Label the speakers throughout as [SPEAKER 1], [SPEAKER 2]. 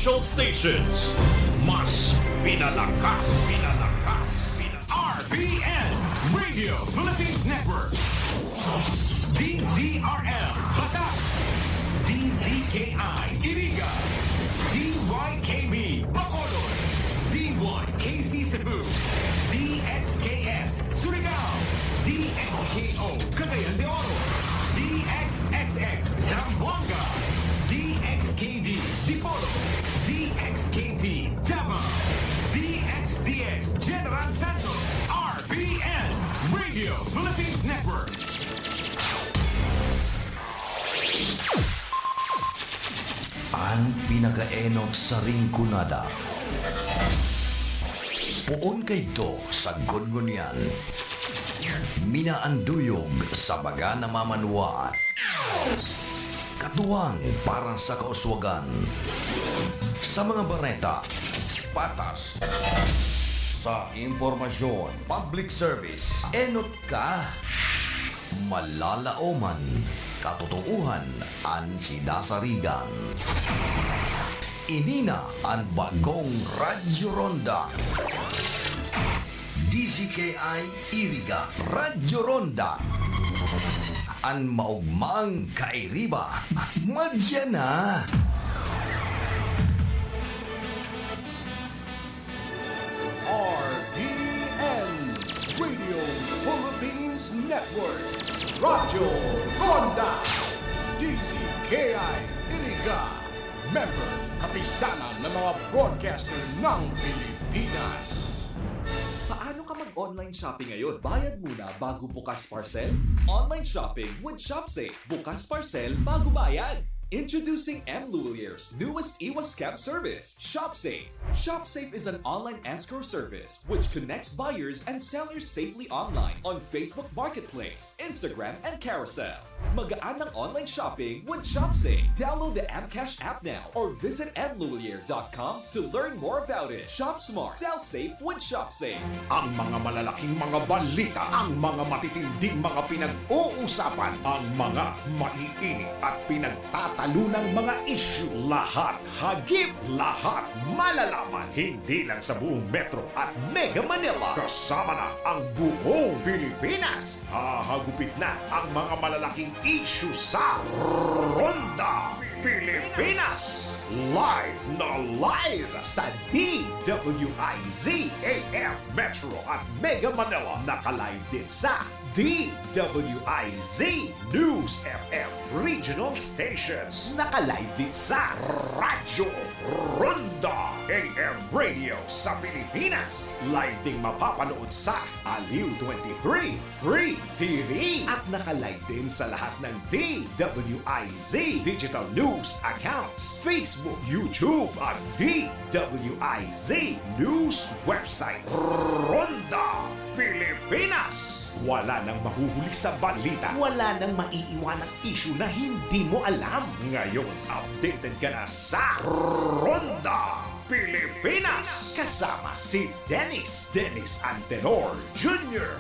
[SPEAKER 1] Stations. Mas pinalakas. RBN Radio Philippines Network. DZRL Batak. DZKI Iriga. DYKB Bacolod. D1KC Cebu. DXKS Surigao. DXKO Cagayan de Oro. DXXX Zamboanga. DXKD Dipolo. DXKT Davao. DXDX General Santos. RBN Radio Philippines Network.
[SPEAKER 2] Ang pinakaenot sa ringkunada. Puon kay do sa gungunyan. Minaanduyog sa baga na mamanuan. Katuwang para sa kauswagan. Sa mga bareta, patas. Sa impormasyon, public service, enot ka. Malalaoman, katotohan, ang sinasarigan. Inina ang bagong Radyo Ronda. DZKI Iriga Radyo Ronda. Ang maugmang kairiba. Madya na.
[SPEAKER 3] RBN Radio Philippines Network. Radyo Ronda. DZKI Iriga. Member, kapisanan ng mga broadcaster ng Pilipinas.
[SPEAKER 4] Paano ka mag-online shopping ngayon? Bayad muna bago bukas parcel? Online shopping with ShopSafe. Bukas parcel bago bayad. Introducing M. Lulier's newest iwas scam service, ShopSafe. ShopSafe is an online escrow service which connects buyers and sellers safely online on Facebook Marketplace, Instagram, and Carousel. Magaan ang online shopping with ShopSafe. Download the Mcash app now or visit mlulier.com to learn more about it. Shop smart, sell safe with ShopSafe.
[SPEAKER 3] Ang mga malalaking mga balita, ang mga matitinding mga pinag-uusapan, ang mga maiinit at pinagtatalunang mga issue. Lahat hagip, lahat malalaman. Hindi lang sa buong Metro at Mega Manila. Kasama na ang buong Pilipinas. Hahagupit na ang mga malalaking issue sa Ronda Pilipinas. Live na live sa DWIZ AM Metro at Mega Manila. Naka-live din sa DWIZ News FM Regional Stations. Naka-live din sa Radyo Ronda AM Radio sa Pilipinas. Live ding mapapanood sa Aliw 23 Free TV. At naka-live din sa lahat ng DWIZ Digital News accounts, Facebook, YouTube at DWIZ News website. Ronda Pilipinas. Wala nang mahuhuli sa balita. Wala nang maiiwanang issue na hindi mo alam. Ngayon, updated ka na sa Ronda Pilipinas. Kasama si Dennis Antenor Jr.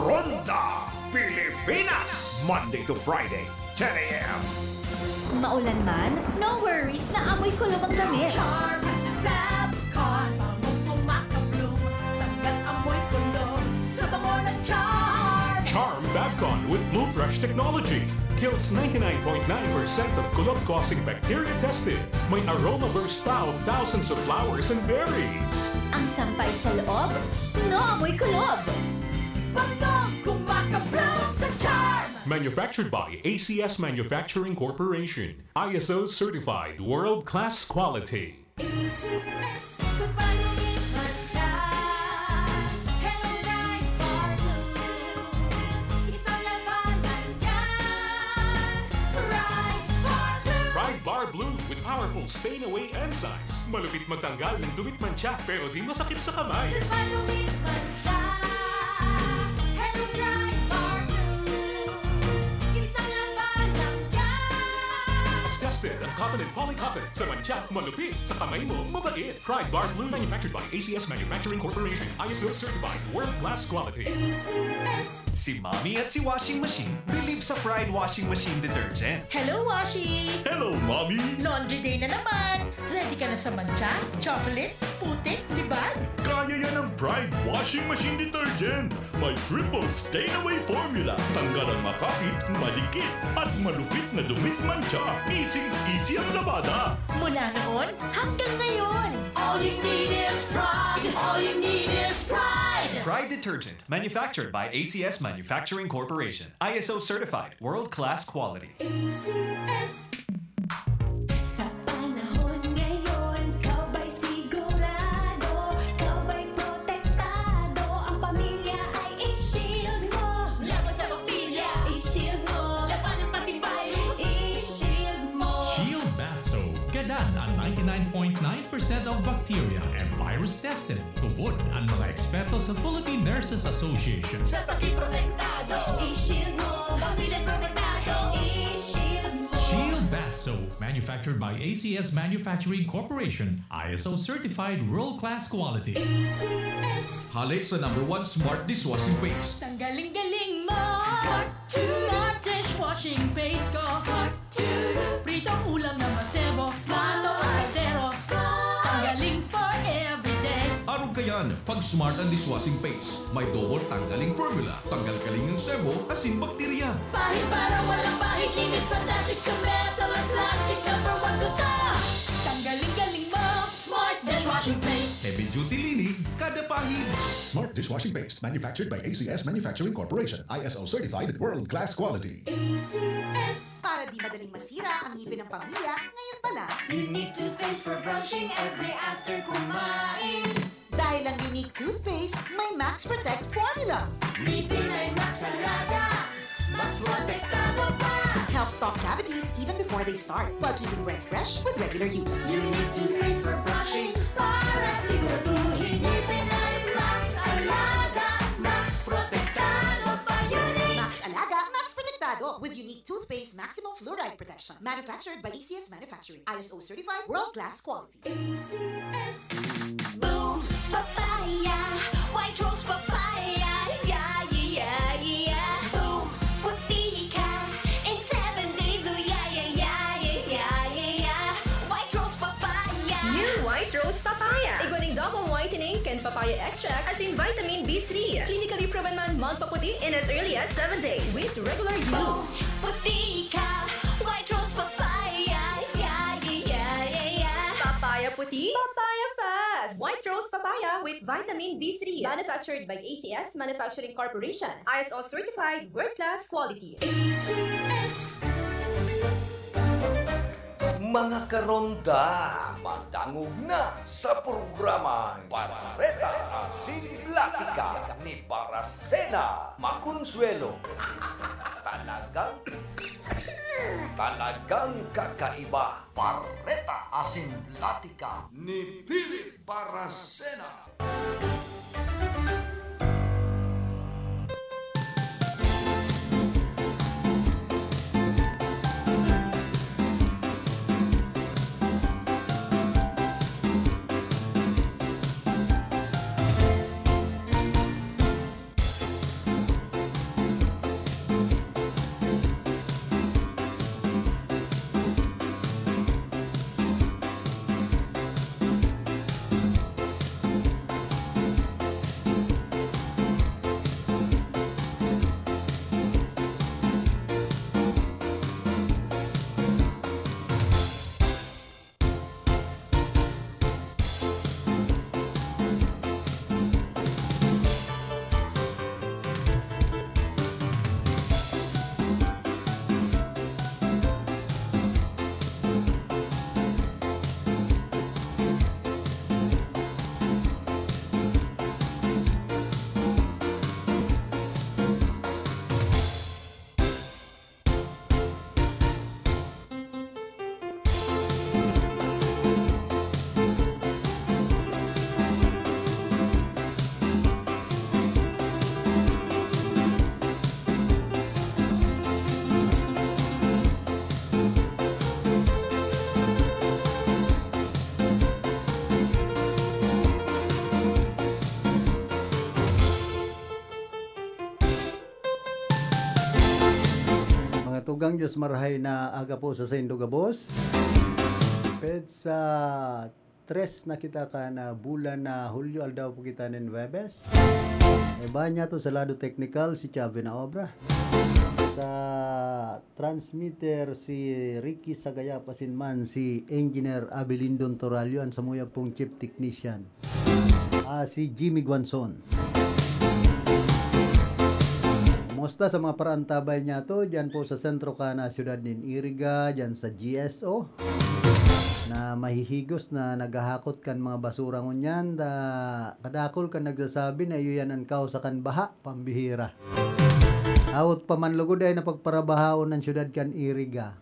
[SPEAKER 3] Ronda Pilipinas. Monday to Friday, 10 a.m.
[SPEAKER 5] Maulan man, no worries na amoy kulo ang damit.
[SPEAKER 6] Charm Fabcon, pamukong maka-bloom, tanggal amoy kulo sa bango ng Charm.
[SPEAKER 1] Charm Fabcon with Blue Fresh technology. Kills 99.9% of kulog-causing bacteria tested. May aroma burst pa of thousands of flowers and berries.
[SPEAKER 5] Ang sampay sa loob, no amoy kulob.
[SPEAKER 6] Bangong kumaka-bloom sa Charm.
[SPEAKER 1] Manufactured by ACS Manufacturing Corporation. ISO certified world-class quality.
[SPEAKER 6] ACS, kung palumit man siya. Hello, Bright Bar Blue. Isang labanan yan. Bright Bar Blue.
[SPEAKER 1] Pride Bar Blue with powerful stain-away enzymes. Malupit magtanggal ng dumit mancha pero di masakit sa kamay.
[SPEAKER 6] Kung palumit man siya. Hello, Bright Bar Blue. Isang labanan yan.
[SPEAKER 1] As tested ang cotton and polycotton sa mancha, malupit sa kamay mo, mabait. Pride Bar Blue manufactured by ACS Manufacturing Corporation. ISO certified world-class quality.
[SPEAKER 6] ACS.
[SPEAKER 7] Si Mommy at si Washing Machine believe sa Pride Washing Machine Detergent.
[SPEAKER 5] Hello, Washi!
[SPEAKER 1] Hello, Mommy!
[SPEAKER 5] Laundry day na naman.
[SPEAKER 6] Ready ka na sa mancha, chocolate, putik, libag?
[SPEAKER 1] Kaya yan ang Pride Washing Machine Detergent. May triple stain-away formula. Tanggal ang makapit, malikit, at malupit na dumit mancha. Easy ang labada.
[SPEAKER 6] Mula noon hanggang ngayon. All you need is pride. All you need is pride.
[SPEAKER 7] Pride Detergent, manufactured by ACS Manufacturing Corporation. ISO certified, world-class quality.
[SPEAKER 8] ACS. Sa panahon ngayon, ikaw ba'y sigurado? Ikaw ba'y protektado? Ang pamilya ay i-shield mo.
[SPEAKER 6] Laban sa bakterya,
[SPEAKER 8] I-shield mo.
[SPEAKER 6] laban ng pati virus.
[SPEAKER 8] I-shield mo.
[SPEAKER 9] Shield Bath Soap. Gadan ang 99.9% of bacteria and virus tested. Tubod ang mga eksperto sa Philippine Nurses Association.
[SPEAKER 6] Sa sakit protektado,
[SPEAKER 8] I-shield mo.
[SPEAKER 6] pamilya protektado.
[SPEAKER 8] I-shield mo.
[SPEAKER 9] Shield Bath Soap, manufactured by ACS Manufacturing Corporation, ISO certified world-class quality.
[SPEAKER 8] ACS.
[SPEAKER 3] Halik sa #1 Smart Dishwashing Paste.
[SPEAKER 6] Ang galing-galing mo.
[SPEAKER 8] Smart to.
[SPEAKER 6] Smart dishwashing paste ko.
[SPEAKER 8] Smart to.
[SPEAKER 6] Pritong ulam na masebo. Plato o kaldero. Ang galing for everyday.
[SPEAKER 3] Araw kayan, pag Smart ang Dishwashing Paste, may double tanggaling formula. Tanggal kaling ng sebo, asin bakterya.
[SPEAKER 6] Pahit para walang pahit. Linis fantastic sa metal at plastic. #1 ko to. Tanggaling-galing mo. Smart dishwashing paste.
[SPEAKER 3] Heavy duty linig, kada pahid.
[SPEAKER 10] Smart Dishwashing Paste, manufactured by ACS Manufacturing Corporation. ISO certified world-class quality.
[SPEAKER 8] ACS.
[SPEAKER 6] Para di madaling masira ang ngipin ng pamilya, ngayon pa lang.
[SPEAKER 8] Unique toothpaste for brushing every after kumain.
[SPEAKER 6] Dahil ang unique toothpaste, may Max Protect formula.
[SPEAKER 8] Ngipin ay Max Alaga. Max Protektado pa.
[SPEAKER 6] Helps stop cavities even before they start, while keeping breath fresh with regular use.
[SPEAKER 8] Unique toothpaste for brushing para siguraduhin. Ngipin ay Max Alaga. Max Protektado pa. Unique.
[SPEAKER 6] Max Alaga, Max Protectado with unique toothpaste maximum fluoride protection. Manufactured by ACS Manufacturing. ISO certified world-class quality.
[SPEAKER 8] ACS. Boom, papaya, white rose papaya, yeah, yeah, yeah. Boom, puti ka in 7 days, oh yeah, yeah, yeah, yeah, yeah, yeah. White rose papaya.
[SPEAKER 11] New White Rose Papaya. Iguaning double whitening and papaya extract as in vitamin B3. Clinically proven man magpaputi in as early as 7 days with regular
[SPEAKER 8] Boom,
[SPEAKER 11] use.
[SPEAKER 8] puti ka, white rose papaya, yeah, yeah, yeah, yeah.
[SPEAKER 11] Papaya puti, papaya fast. White Rose Papaya with vitamin B3. Manufactured by ACS Manufacturing Corporation. ISO certified world-class quality.
[SPEAKER 8] ACS.
[SPEAKER 2] Mga karonda, madangog na sa programa Barreta Asinlatika ni Parasena Maconsuelo. Talagang kakaiba. Barreta Asinlatika ni Philip Parasena.
[SPEAKER 12] Tugang Diyos marahay na aga po sa Saint Gabos. Ped sa 3 na kita ka na bulan na Hulyo aldaw po kita nin Webes. Iba niya to sa lado technical si Chavi na obra. Sa transmitter si Ricky Sagaya Pasinman, si Engineer Abilindon Toralio, ang samuya pong chief technician. Si Jimmy Guanzon. Musta sa mga parantabay niya to, dyan po sa sentro ka na siyudad nin Iriga, dyan sa GSO, na mahihigos na naghahakot kan mga basura ngunyan, kadakol kan nagsasabi na iyan ang kao sa kan baha, pambihira. Awot pa man lugod ay napagparabahaon ng siyudad kan Iriga.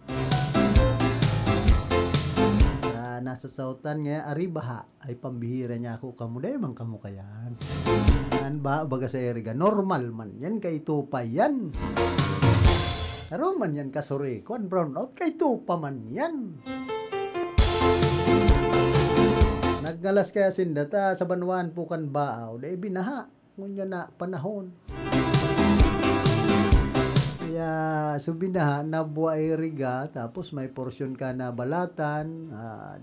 [SPEAKER 12] Nasa sautan niya, ari baha, ay pambihira niya ako, kamuday man kamu kayan. Ba baga sa Iriga, normal man yan, kay tupa yan. Pero man yan kasore, kon brown out, kay tupa man yan. Naggalas kaya sindata sa banwan po kan baaw, dahil binaha, ngunya na panahon. Kaya subinaha na buwa Iriga, tapos may porsyon ka na balatan,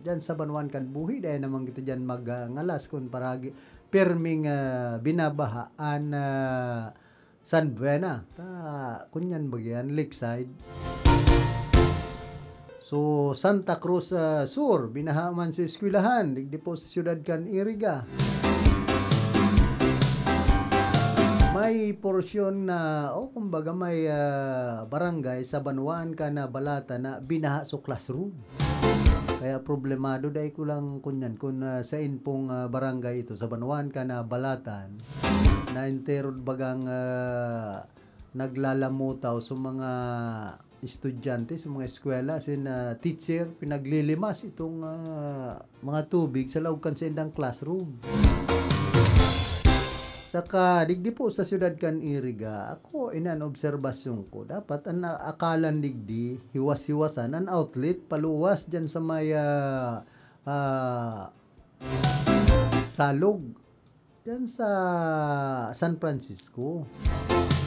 [SPEAKER 12] dyan sa banwan kan buhi, dahil naman kita dyan magngalas kung paragi perming binabahaan San Buena, kunyan bagyan, Lakeside. So, Santa Cruz Sur, binaha man sa eskwelahan, digdi po sa siyudad kan Iriga. May porsyon na, kumbaga may barangay sa Banwaan ka na balata na binaha sa classroom. Kaya problemado dahil ko lang kunyan kung sa inpong barangay ito sa Banwaan ka na balatan na interod bagang naglalamutaw sa mga estudyante sa mga eskwela sin teacher pinaglilimas itong mga tubig sa loob kan sa indang classroom. Saka digdi po sa siyudad kan Iriga, ako obserbasyon ko, dapat ang akalan digdi, hiwas-hiwasan, ang outlet, paluwas dyan sa may salog, dyan sa San Francisco.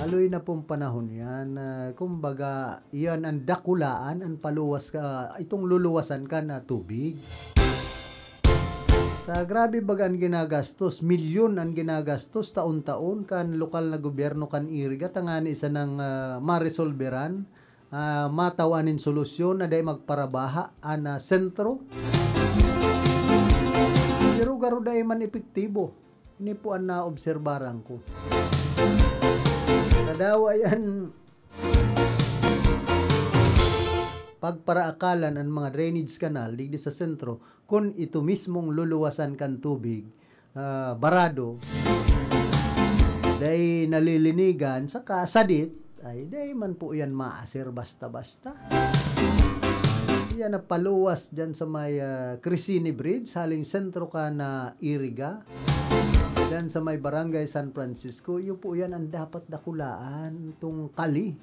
[SPEAKER 12] Aloy na pong panahon yan, kumbaga, iyan ang dakulaan, ang paluwas ka, itong luluwasan ka na tubig. Grabe bagan ginagastos, milyon ang ginagastos taon-taon kan lokal na gobyerno kan Iriga, tangani isa ng maresolveran, matawanin solusyon na day magparabaha ana sentro. Pero garo day man epektibo, ini po ang naobserbaran ko. Kadawa yan, pagparaakalan ang mga drainage canal digdi sa sentro, kung ito mismong luluwasan kan tubig, barado, day nalilinigan, saka sadit, ay day man po yan maasir basta-basta. Yan na paluwas dyan sa may Crisini Bridge, haling sentro ka na Iriga, dyan sa may barangay San Francisco, yun po yan ang dapat dakulaan, itong kali.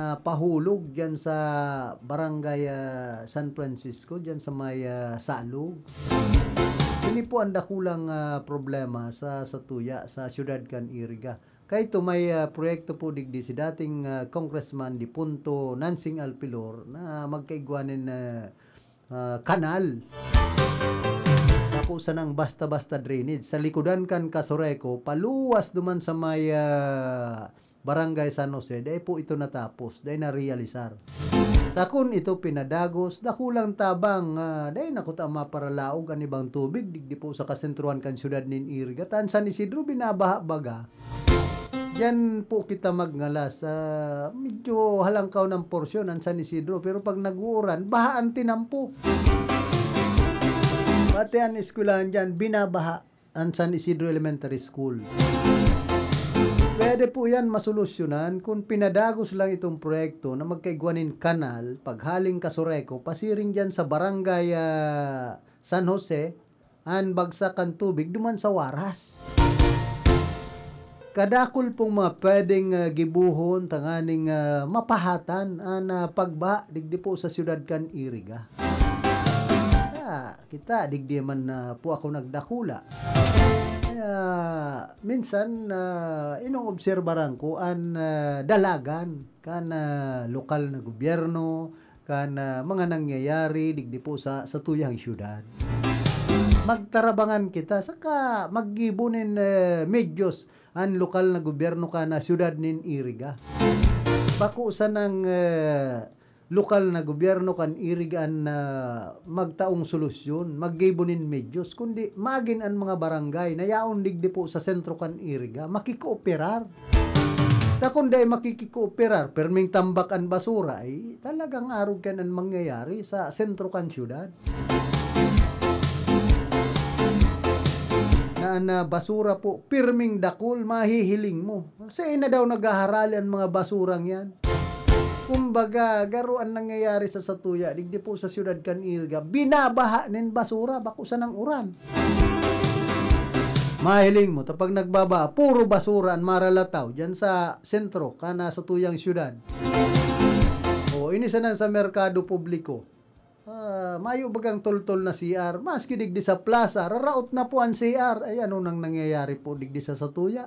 [SPEAKER 12] Pahulog dyan sa barangay San Francisco, dyan sa may salog. Ini po ang dakulang problema sa tuya sa siyudad kan Iriga. Kaya ito may proyekto po digdi si dating Congressman Di Punto Nansing Alpilor na magkaigwanin kanal. Tapos ng basta-basta drainage sa likudan kan Casoreco, paluwas duman sa may Barangay San Jose, dahil po ito natapos, dahil na-realisar. Takon ito pinadagos, dakulang tabang, dahil nakuta maparalaog ang ibang tubig, digdi po sa kasentruan kan siyudad nin Iriga, tan San Isidro, binabaha-baga. Diyan po kita magngalas, medyo halangkaw ng porsyon ang San Isidro, pero pag nag-uuran, bahaan tinampo. Pati ang eskwelahan dyan, binabaha ang San Isidro Elementary School. Pwede po yan masolusyonan kung pinadagos lang itong proyekto na magkaigwanin kanal, paghaling Casoreco, pasiring dyan sa barangay San Jose, an bagsakan tubig duman sa waras. Kadakol pong mga pwedeng gibuhon, tanganing mapahatan, an pagba, digdi po sa siyudad kan Iriga. Kita, digdi man po ako nagdakula. Minsan inong obserbaran ko ang dalagan kan lokal na gobyerno, kan mga nangyayari digdi po sa tuyang syudad. Magtarabangan kita saka maggibunin medyos ang lokal na gobyerno ka na syudad nin Iriga. Bako sa ng lokal na gobyerno kan Irigaan na magtaong solusyon, maggibunin medyos, kundi magin ang mga barangay na yaon digdi po sa sentro kan Iriga, makikooperar. Kung dahil makikikooperar, perming tambak ang basura, ay talagang arog kan ang mangyayari sa sentro kan syudad. Na basura po, pirming dakol, mahihiling mo. Kasi na daw naghaharali ang mga basurang yan. Kumbaga, garuan nangyayari sa Satuya, digdi po sa syudad kan Iriga, binabaha nin basura, bakusan ng uran. Mahiling mo, tapag nagbaba, puro basura ang maralataw dyan sa sentro, kana sa tuyang syudad. O, inisa na sa merkado publiko. Mayo bagang tol-tol na CR, maski digdi sa plaza, raraot na po ang CR. Ay, ano nang nangyayari po digdi sa Satuya?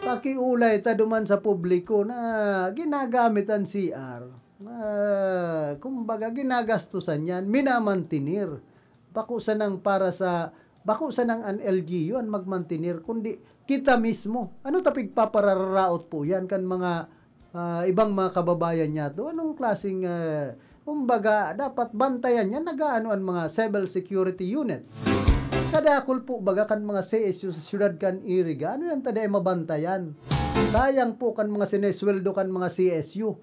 [SPEAKER 12] Pakiulay ta duman sa publiko na ginagamit ang CR. Kumbaga, ginagastusan yan, minamantinir. Bakusan ng para sa Bako sa ng an LGU ang magmantinir, kundi kita mismo. Ano tapig papararaot po yan kan mga ibang mga kababayan niya to? Anong klaseng, kumbaga, dapat bantayan yan, nagaano ang mga civil security unit. Kadakol po baga kan mga CSU sa syudad kan Iriga, ano yan taday mabantayan? Sayang po kan mga sinesweldo kan mga CSU.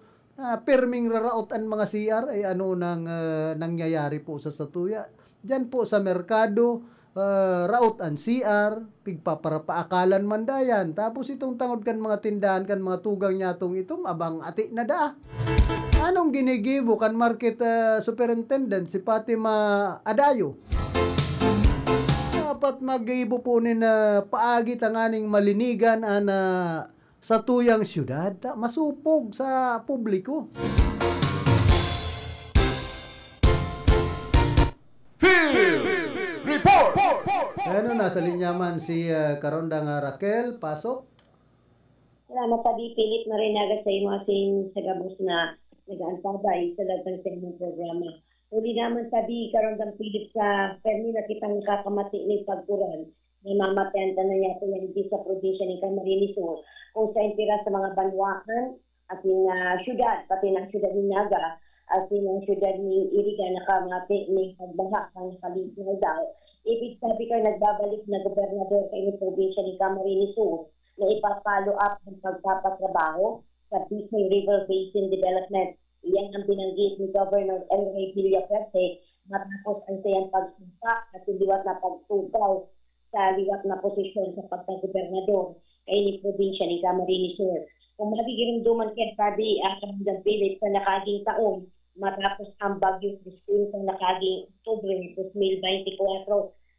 [SPEAKER 12] Perming raraot ang mga CR, ay ano nang nangyayari po sa Satuya. Diyan po sa merkado, raot ang CR, pigpaparapaakalan mandayan. Tapos itong tangod kan mga tindahan kan mga tugang nyatong itong abang ati na da. Anong ginigibo kan market superintendent si Fatima Adayo? Dapat magibo po ni na paagi tanganing malinigan sa tuyang syudad, masupog sa publiko. Ano, nasa linya man si Karonda nga Raquel, pasok.
[SPEAKER 13] Salamat sa Philip Marinaga sa imo asin sa gabos na nag-aantabay sa latang sa inyong programa. Uli naman sabi Karondang Philip sa permi na kitang kakamati ni pagturan na mamatayan na niya ito yan di sa probinsya ni Camarines Sur kung sa intira sa mga banwakan at yung syudad, pati ng syudad ni Naga at yung syudad ni Iriga na kamati ni pagbaha ang nakaligay daw. Ibig sabi ka nagbabalik na gobernador sa inyong probinsya ni Camarines Sur na ipapalo up ng pagpapatrabaho sa Bisay River Basin Development. Iyan ang binanggit ni Governor Enrique Villaperte matapos ang sayang pagsumpa at liwat na pagtugaw sa liwat na posisyon sa pagkagobernador kay ni probinsya ni Camarines Sur. Kung mabigirimduman kaya sabi ang Philip sa nakaging taon matapos ang Bagyo Christine sa nakaging Oktubre 2024,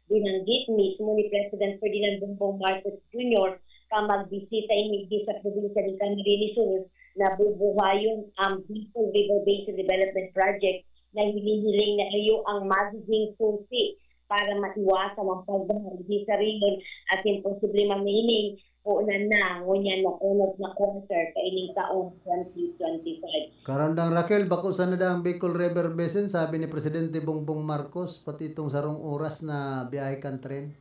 [SPEAKER 13] binanggit mismo ni President Ferdinand Bongbong Marcos Jr. ka magbisita imigdi sa probinsya ni Camarines Sur na bubuhayon ang Bisay River Basin Development Project na hinihiling na iyo ang magiging susi para maiwasan ang pagbaha sa rilon at imposible mamining po na ngunyan na unod na quarter kaining taong 2025.
[SPEAKER 12] Karandang Raquel, bako sana na ang Bicol River Basin, sabi ni Presidente Bongbong Marcos, pati itong sarong oras na biyahe kan tren.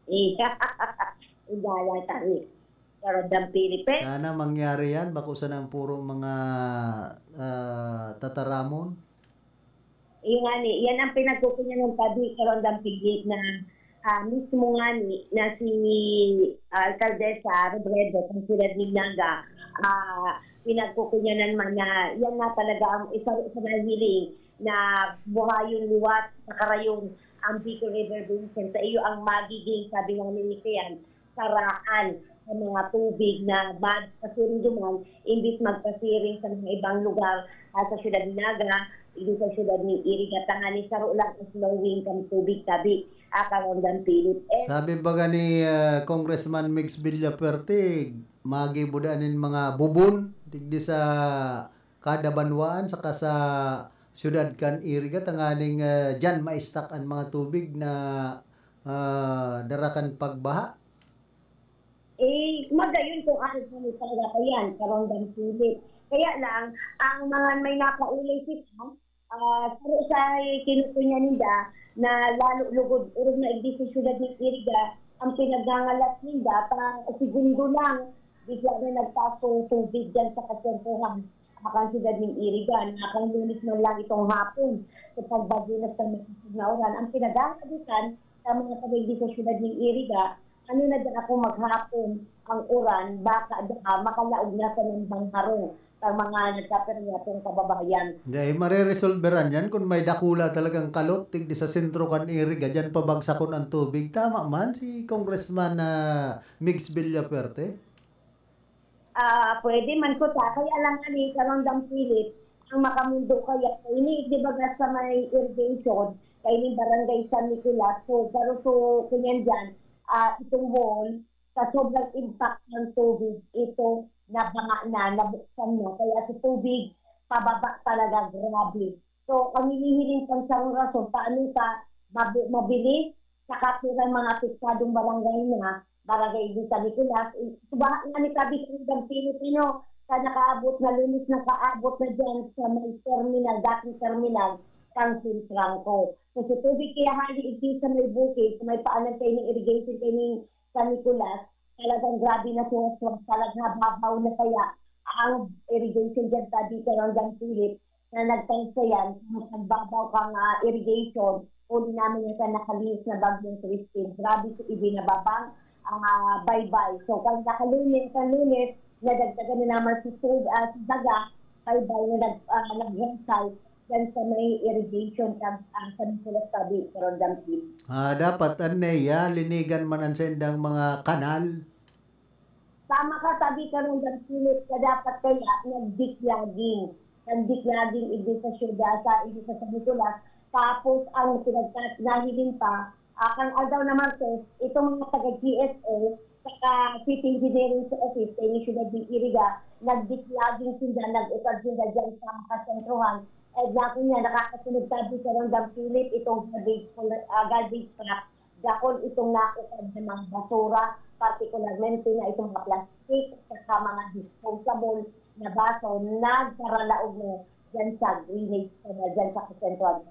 [SPEAKER 13] Idala tayo. Karandang Pilipe.
[SPEAKER 12] Sana mangyari yan, bako sana ang puro mga tataramon.
[SPEAKER 13] Yan ang pinagkukunya ng tabi Karandang Pilipe na mismo nga na si Alcaldesa Robredo ng Ciudad Nignaga pinagkukunyanan man na yan nga talaga ang isa na hiling na buhayon liwat sa karayong ang Bicol River Basin sa iyo ang magiging sabi ng minikayan saraan sa mga tubig na magpasiring duman imbis magpasiring sa mga ibang lugar sa Ciudad Nignaga ito sa syudad ni Iriga tangani saro lang slowing kang tubig tabi Karondang Philip.
[SPEAKER 12] Sabi baga ni Congressman Mix Villaperte magibudaanin mga bubon digdi sa kada banwaan saka sa syudad kan Iriga tanganing diyan maistak ang mga tubig na darakan pagbaha.
[SPEAKER 13] Magayon kung ano sa talaga yan Karondang Philip. Kaya lang, ang mga may nakaulay sila, pero sa kinukunya nila na lalo lugod urog na igdi sa syudad ng Iriga, ang pinagangalat nila, parang segundo lang, bigla na nagtasong tubig dyan sa kasentuhan. Ang syudad ng Iriga, nakang lunis man lang itong hapon sa pagbagyo na sa masisig na oran. Ang pinagangalitan sa mga kabigdi sa syudad ng Iriga, ano na dyan ako maghapon ang oran, baka makalaog na sa ng bangharong ang mga nagkaperyatong kababayan.
[SPEAKER 12] Hindi, mariresolveran yan kung may dakula talagang kalot, tigdi sa sentro kan Iriga, dyan pabagsakon ang tubig. Tama man si Congressman Mix Villaperte.
[SPEAKER 13] Pwede man ko ta. Kaya lang ani, Karondang Philip, ang makamundo kaya, ini, di ba sa may irrigation, kaya ni Barangay San Nicolas, so, pero so, kunyan dyan, itong wall, sa sobrang impact ng tubig, ito, nabanga na, nabuksan na. Kaya sa tubig, pababa talaga, grabe. So, ang hinihiling pang sa rason, paano ka mabilis, nakatira mga apektadong barangay na, barangay din sa Nicolas. Subahan nga ni Kabi ng Pilipino, sa nakaabot na lunis, nakaabot na dyan sa may terminal, dating terminal, Council Franco. So, sa tubig kaya hali iti sa may bukid, sa may paanan kayo ng irrigation kayo ng San Nicolas, talagang grabe na suwaswag, talagang babaw na kaya ang irrigation dyan sabi ka ng Dan Philip na nagtansayan, nagbabaw kang irrigation, uli namin yung sa nakalinis na bagyong Christine. Grabe so ibinababang bye-bye. So pag nakalunis, nadagdagan na naman si Daga, bye-bye na nag-hensay dyan sa may irrigation sa Nicolas sabi ka ng Dan Philip.
[SPEAKER 12] Dapat Neya, linigan man ang sendang mga kanal.
[SPEAKER 13] Tama ka, sabi ka nung Philip, na dapat kaya nagdiklaging ibig sa syudad, ibig sa Nicolas. Tapos ang pinagkanahiling pa, kang aldaw naman so, itong mga taga-GSO, saka City Engineering sa office, kaya ni syudad ng Iriga, nagdiklaging sila, nag-utad sila dyan sa kasentruhan. Dako niya, nakakasunod sabi sa Rondang Philip, itong garbage truck, dakon itong naukad ng mga basura, particularmente na itong mga plastic, saka mga disposable na baso, nagkaralaog mo dyan sa greenage, dyan sa kasentruhan.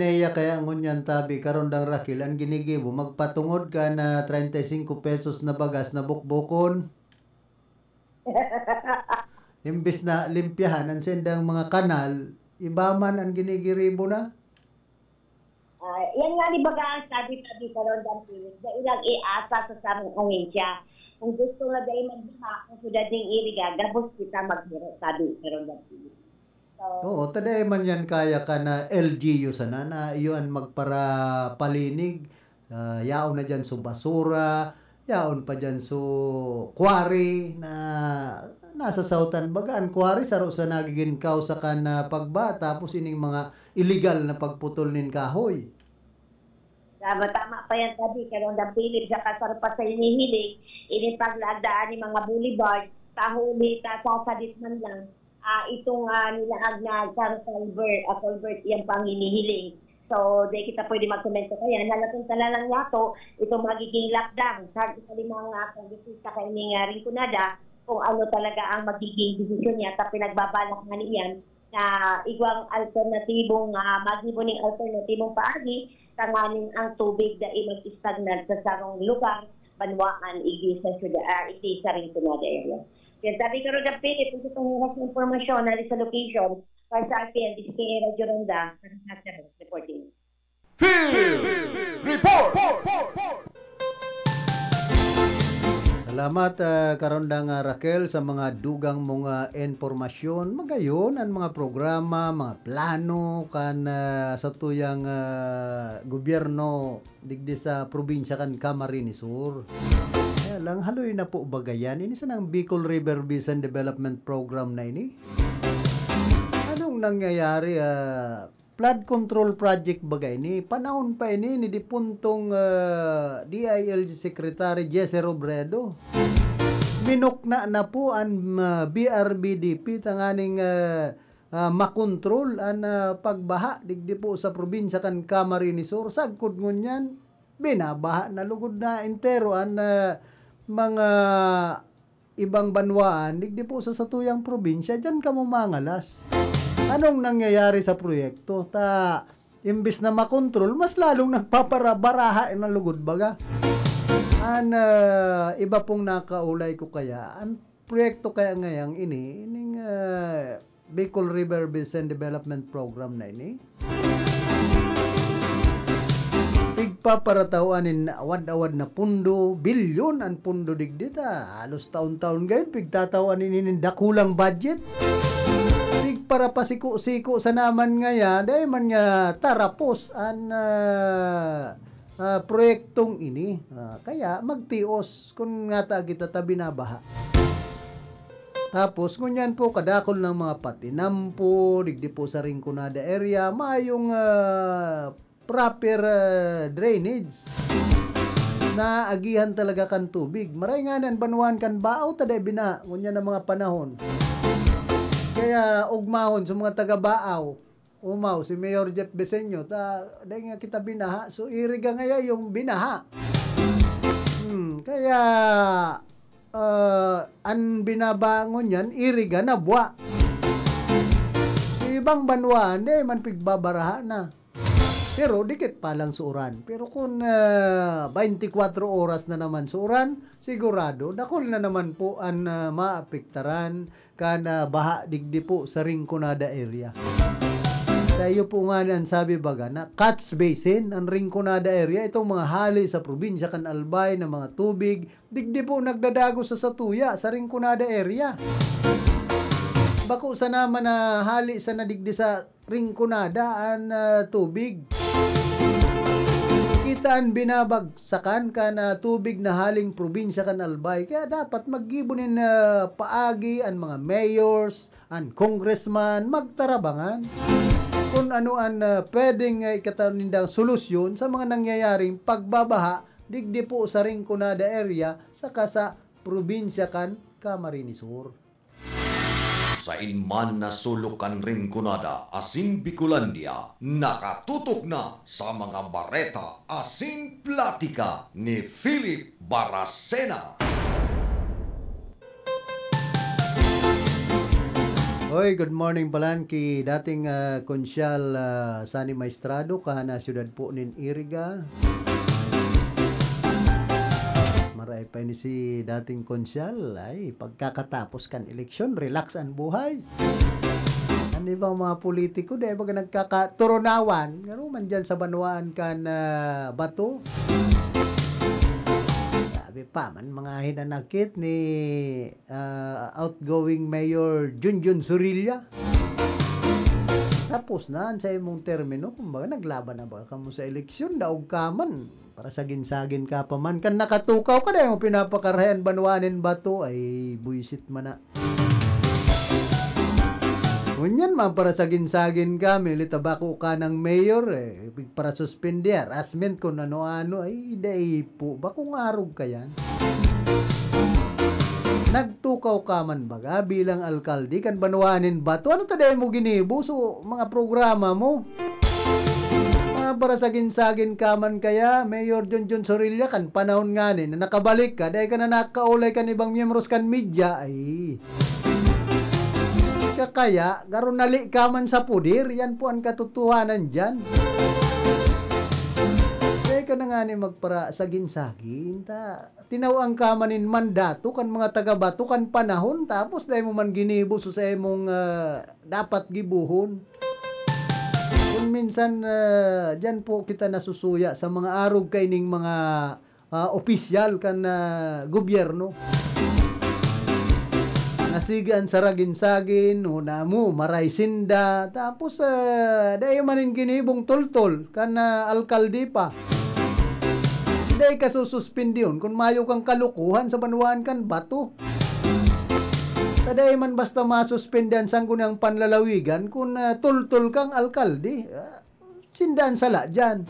[SPEAKER 12] Neya, kaya ngunyan tabi, Karondang Rakil, ang ginigibo, magpatungod ka na 35 pesos na bagas na bukbukon. Imbis na limpyahan ang sendang mga kanal, iba man ang ginigiribo na?
[SPEAKER 13] Yan nga ni baga sabi ka ron Dan Philip, na ilang iasa sa samang ahensya. Kung gusto na dahil magbaha, kung sudad ng Iriga, gabos kita maghiro, sabi ka ron Dan Philip.
[SPEAKER 12] Oo, taday man yan kaya ka na LGU sana na iyon magpara palinig, yaon na dyan sa basura, yaon pa dyan sa quarry na nasa sautan bagaan kuwari saro sa nagiging kausa ka na pagba tapos ining mga illegal na pagputol nin kahoy.
[SPEAKER 13] Tama pa yan sabi karong Philip sa kasarpa sa inihiling ini paglagdaan ni mga boulevard tahuli ta sasadit man lang itong nilaag na culvert yan pang hinihiling. So, di kita pwede magkomento kaya. Nalatong talalang yato, itong magiging lockdown. Sa limang kondisyon sa kanyang rinkunada, kung ano talaga ang magiging desisyon niya. Tapos pinagbabalak nga niyan na igwang alternatibong, magibuning alternatibong paagi, tanganin ang tubig na mag-stagnant sa sarong lugar, banwaan, igdi sa rinkunada area. Yan, sabi ko rin na Philip, kung itong hiras ng informasyon na sa location, para sa RPN, this is Radio Ronda, reporting.
[SPEAKER 2] Field Report!
[SPEAKER 12] Salamat Karondang Raquel sa mga dugang mga informasyon. Magayon ang mga programa, mga plano kan sa tuyang gobyerno digdi sa probinsya kan Camarines Sur. Lang haloy na po bagayan ini sa nang Bicol River Basin Development Program na ini. Anong nangyayari flood control project bagay ni panahon pa ini ni dipuntong DILG Secretary Jesse Robredo. Minukna na po ang BRBDP tanganing makontrol ang pagbaha digdi po sa probinsya kan Camarines Sur. Sagkod ngunyan binabaha na lugod na entero ang mga ibang banwaan, digdi po sa satuyang probinsya, dyan ka mumangalas. Anong nangyayari sa proyekto? Imbis na makontrol, mas lalong nagpapabaraha ng lugod baga. Iba pong nakaulay ko kaya, ang proyekto kaya ngayang ining Bicol River Basin Development Program na ini. Pigpaparatawanin na awad-awad na pundo, bilyon ang pundo digdita. Halos taon-taon gayon, pigtatawanin inin dakulang budget. Para pasiko-siko sa naman ngaya, dahil man nga tarapos ang proyektong ini. Kaya magtios kung nga kita binabaha. Tapos ngunyan po kadakol ng mga patinampo, digdi po sa Rinconada area, mayong proper drainage. Naagihan talaga kan tubig. Maray nga nan banwan kan baaw taday bina, ngunyan ng mga panahon. Kaya ugmahon sa mga taga-Baaw, umaw si Mayor Jeff Beseño, dahil nga kita binaha, so iriga ngaya yung binaha. Kaya ang binabangon yan, iriga na buwa. Sa ibang banwaan, man pigbabaraha na. Pero dikit pa lang suran. Pero kung 24 oras na naman suran, sigurado, dakol na naman po ang maapektaran kana baha digdi po sa Rinconada area. Tayo po nga ang sabi baga na Catch Basin, ang Rinconada area, itong mga hali sa probinsya kan Albay na mga tubig, digdi po nagdadago sa Satuya, sa Rinconada area. Bako sa naman na hali sa nadigdi sa Rinconada ang tubig. Kitaan binabagsakan ka na tubig na haling probinsya kan Albay. Kaya dapat maggibunin paagi ang mga mayors, ang congressman, magtarabangan kung ano ang pwedeng ikatanindang solusyon sa mga nangyayaring pagbabaha digdi po sa Rinconada area saka sa probinsya kan Camarines Sur.
[SPEAKER 3] Sa inman na sulukan Rinconada, asin Bicolandia, nakatutok na sa mga bareta asin platika ni Philip Baracena.
[SPEAKER 12] Hoy, good morning Palanki, dating konsyal Sani Maestrado, kahana siyudad po nin Iriga. Maray pa ni si dating konsyal, ay pagkakatapos kan eleksyon, relax ang buhay. Ano bang mga politiko, dahil baga nagkakaturunawan, gano'n man dyan sa banwaan kan bato. Sabi pa man, mga hinanakit ni outgoing Mayor Junjun Surilla. Tapos na, sa imong termino, kumbaga naglaban na ba ka mo sa eleksyon, daog ka man. Para sagin-sagin ka pa man. Kan nakatukaw ka na yung pinapakarayan banwanin ba to, ay buisit man na. Ngunyan man, para sagin-sagin ka, militabako ka ng mayor, para suspende, harassment kung ano-ano, ay dahi po, bakong arog ka yan? Nagtukaw ka man baga bilang alkalde, kan banwanin ba to? Ano taday mo ginibo? So, mga programa mo? Para sagin-sagin ka man kaya, Mayor Junjun Surilla, kan panahon nga na nakabalik ka, dahil ka na nakaulay kan ibang miyembros kan media, ay kaya, garo nali ka man sa pudir, yan po ang katotohanan dyan. Dahil ka na nga ni magpara sagin-sagin, tinawang ka manin mandato kan mga taga-bato kan panahon, tapos dahil mo man ginibo so sa imong dapat gibuhon. Kung minsan dyan po kita nasusuya sa mga arog kaining mga opisyal kan gobyerno. Nasigaan sa ragin-sagin, una mo, maray sinda, tapos dahil manin ginibong tultol kan alkalde pa. Dahil ka sususpindi yun kung mayo kang kalukuhan sa banwaan kan bato. Taday man basta masuspendan sang kunang panlalawigan kung tultul kang alkalde, sindaan sala dyan.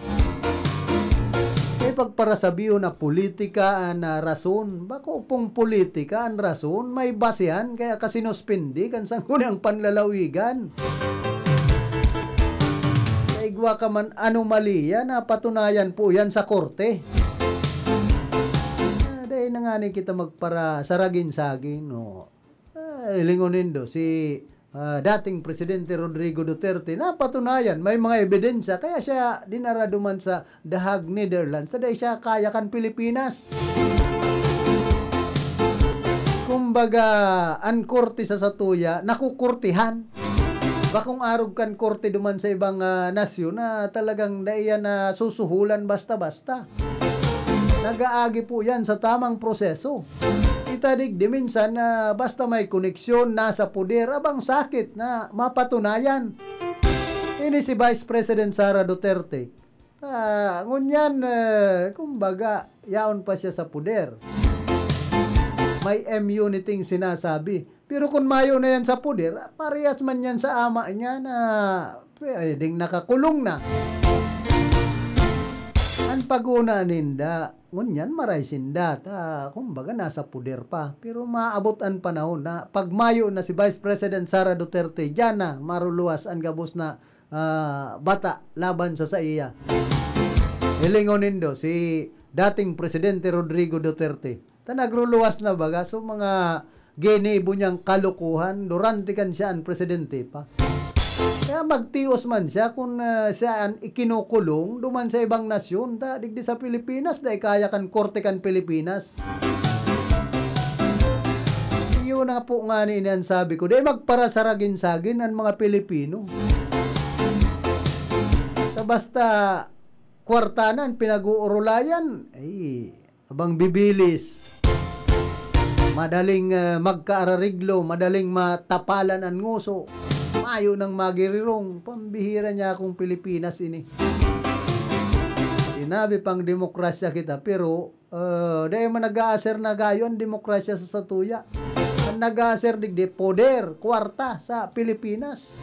[SPEAKER 12] Pagparasabiyo na politika ang rason, bako pong politika ang rason, may basehan kaya kasinuspindi kan sang kunang panlalawigan. Kaigwa ka man anomalya na patunayan po yan sa korte. Dahil na nga ni kita magpara saragin-sagin. No. Lingunin do, si dating Presidente Rodrigo Duterte, napatunayan, may mga ebidensya, kaya siya dinaraduman sa The Hague, Netherlands. Dahil siya kayakan Pilipinas. Kumbaga, ang korte sa satuya, nakukurtihan. Bakong arog kan korte duman sa ibang nasyon na talagang daiyan na susuhulan basta-basta. Nagaagi po yan sa tamang proseso. Itadig di minsan na basta may koneksyon nasa puder, abang sakit na mapatunayan. Ini si Vice President Sara Duterte. Ngunyan, kumbaga, yaon pa siya sa puder. May immunity sinasabi. Pero kung mayo na yan sa puder, parehas man yan sa ama niya na pwedeng nakakulong na. Ang pag-una ninda, ngunyan maray sinda, kumbaga nasa puder pa. Pero maabot ang panahon na pag mayo na si Vice President Sara Duterte, dyan na maruluwas ang gabos na bata laban sa iya. Hilingonin do, si dating Presidente Rodrigo Duterte, nagruluwas na baga, so mga genibo niyang kalukuhan, durante kan siya ang presidente pa. Kaya magtios man siya kung siya ang ikinukulong duman sa ibang nasyon, digdi sa Pilipinas, dahil kaya kan korte kan Pilipinas. Yun na po nga niyan sabi ko, dahil magparasaragin-sagin ang mga Pilipino. Basta kwartanan, pinag-uurulayan, ay, abang bibilis. Madaling magkaarariglo, madaling matapalan ang nguso. Mayo ng magirirong, pambihira niya akong Pilipinas ini. Sinabi pang demokrasya kita, pero dahil man nag-aaser na gayon demokrasya sa satuya. Ang nag-aaser digdi poder, kwarta sa Pilipinas.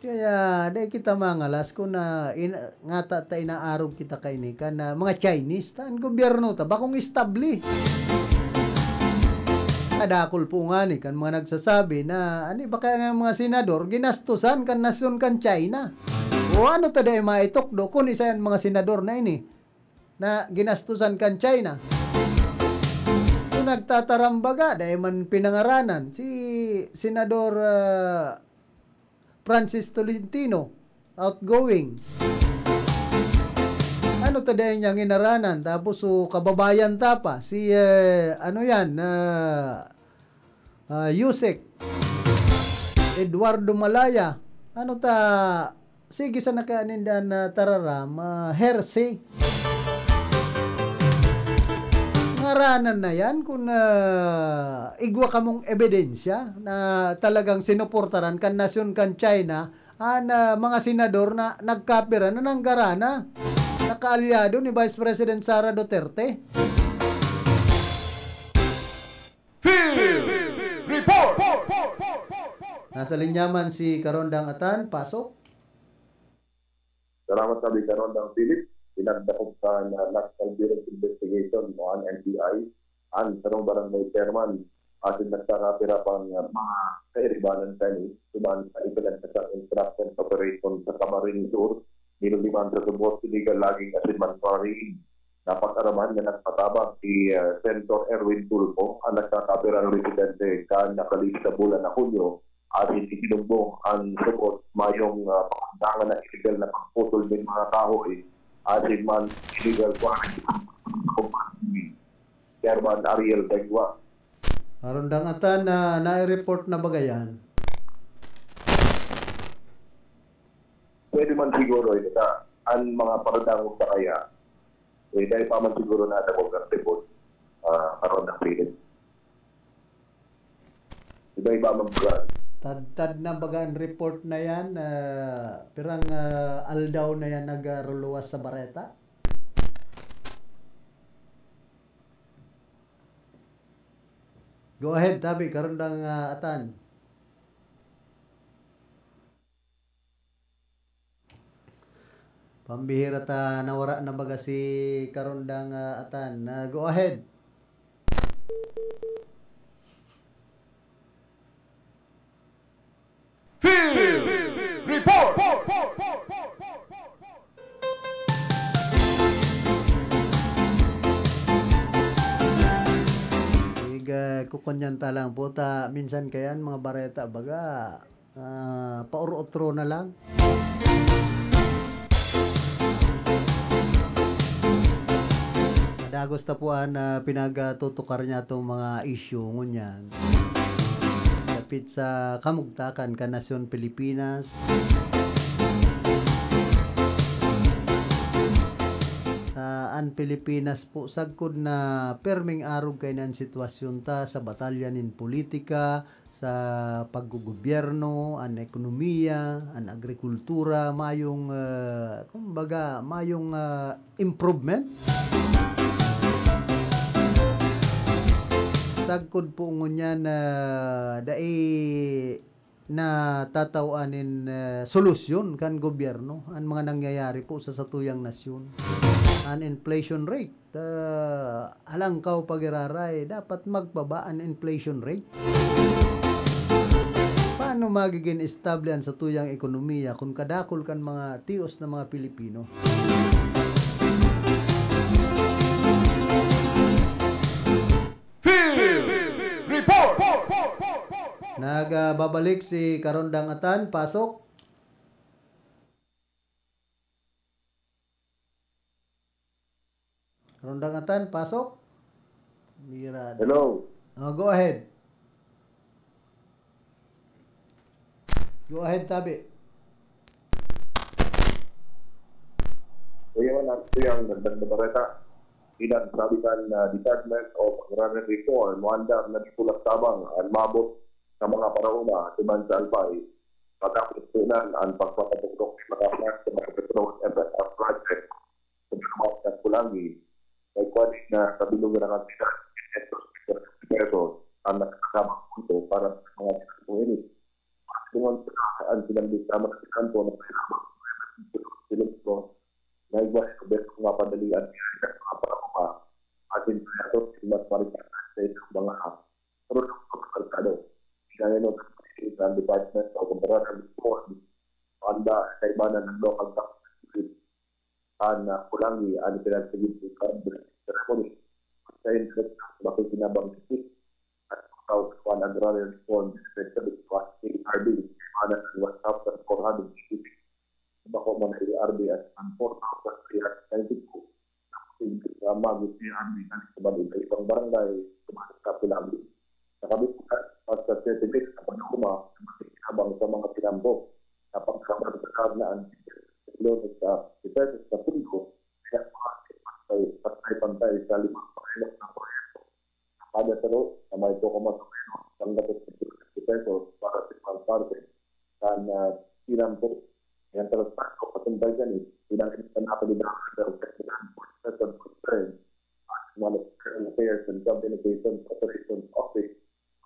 [SPEAKER 12] Kaya dahil kita mangalas kung ngata ta inaarog kita kainikan na mga Chinese, ang gobyerno ta, bakong establi. Kadakol po nga ni kan mga nagsasabi na ba kaya nga mga senador ginastusan kan nasyon kan China. O ano ta dahil maitok do kung isa yan mga senador na ini na ginastusan kan China. So nagtatarambaga dahil man pinangaranan si Senador Francis Tolentino, outgoing. Ano ta dahil niyang inaranan? Tapos kababayan ta pa. Si, Yusek Eduardo Malaya. Ano ta, sige sa nakaanindan na tararam, Hersey. Ngaranan na yan kung igwa kamong ebidensya na talagang sinuportaran kan nasyon kan China mga senador na nagkapira na nanggarana nakaalyado ni Vice President Sara Duterte.
[SPEAKER 2] Field Report!
[SPEAKER 12] Nasa linyaman si Karondang Atan, pasok.
[SPEAKER 14] Salamat sabi Karondang Philip. Pinagdakop sa National Bureau of Investigation o ang NBI ang sarong barangay chairman at nagkakapira pang mga kairibanan tani suman sa ipilan sa instruction operation sa Camarines Sur niluliman sa subot illegal logging at inventory. Napag-araman na nagpatabang si Senator Erwin Tulfo ang nagkakapira ng residente kan nakalis sa bulan na Hunyo at ikinumbong ang subot mayong pakandangan na illegal na pagputol ng mga kahoy ating man illegal quarantine Chairman Ariel Degwa.
[SPEAKER 12] Karondang Atan na nai-report na bagayan.
[SPEAKER 14] Pwede man siguro ito ang mga paradangos sa kaya dahil pa man siguro na ako ng report Karondang Philip. Iba-iba mag-brand.
[SPEAKER 12] Tad na bagaan report na yan, pirang aldaw na yan nagruluwas sa Bareta. Go ahead, Tabi, Karondang Atan. Pambihira ta nawara na baga si Karondang Atan. Go ahead.
[SPEAKER 2] Field Report!
[SPEAKER 12] kukunyan talang puta. Minsan kayan mga bareta baga pauro-otro na lang. Dagos tapuan na pinagtutukar niya itong mga issue ngunyan. Kapit sa kamugtakan ka Nasyon Pilipinas. An Pilipinas po sagkod na perming arog kay nan sitwasyon ta sa batalyan in politika, sa paggugobyerno, an ekonomiya, an agrikultura, mayong kumbaga mayong improvement. Sagkod po ngunyan na na tatawanin solusyon kan gobyerno ang mga nangyayari po sa satuyang nasyon. An inflation rate alangkaw pagiraray dapat magbaba ang inflation rate. Paano magiging estable ang satuyang ekonomiya kung kadakol kan mga tios na mga Pilipino? Nagbabalik si Karondang Atan, pasok. Karondang Atan, pasok. Mira.
[SPEAKER 14] Hello.
[SPEAKER 12] Go ahead. Go ahead, Tabi.
[SPEAKER 14] Ngayon, ito yung Gandang Bareta. Sabitan na Department of Agrarian Reform, Wanda na Tulak Tabang, ang mabot sa mga parauna, tuman sa Albay, pagkakutunan ang pagpapapuktok sa mga petrol FSR project sa mga ng Kulangi, ay kwadik na kabilog na ng pesos ang nakakabang punto para sa mga sinasong Tungan sa silang disama sa kanto na pinabang silang ito na iwas ko beto nga padalian sa mga parauna atin sa ito simas maritas sa itong mga terus merkado. Kaya no, ang Department of Agrarian Reform, anda sa ibanan ng local tax ang Kulangi, ang pinagsigit sa ceremony. Sa interest, bakit kinabang sisik at South One Agrarian Reform, especially RB, mana ng 1,400 sisik. Bako man ay RB at ang 4,392. Magit ni RB na sabali sa ibang barangay, tumakas sa Kulangi. Nakabit sa certificate sa panahuma habang sa mga pinambo sa pagkakamad sa kablaan sa diversos sa punto kaya pantay sa 5 pangilok ng proyekto. Kada taro na may 2,5 pesos para sa mga parte sa pinambo. Yan talaga sa patumbay dyan pinangin sa napalibrakan sa Technical Process of Concern at Monetary Affairs and Job Innovation Operations Office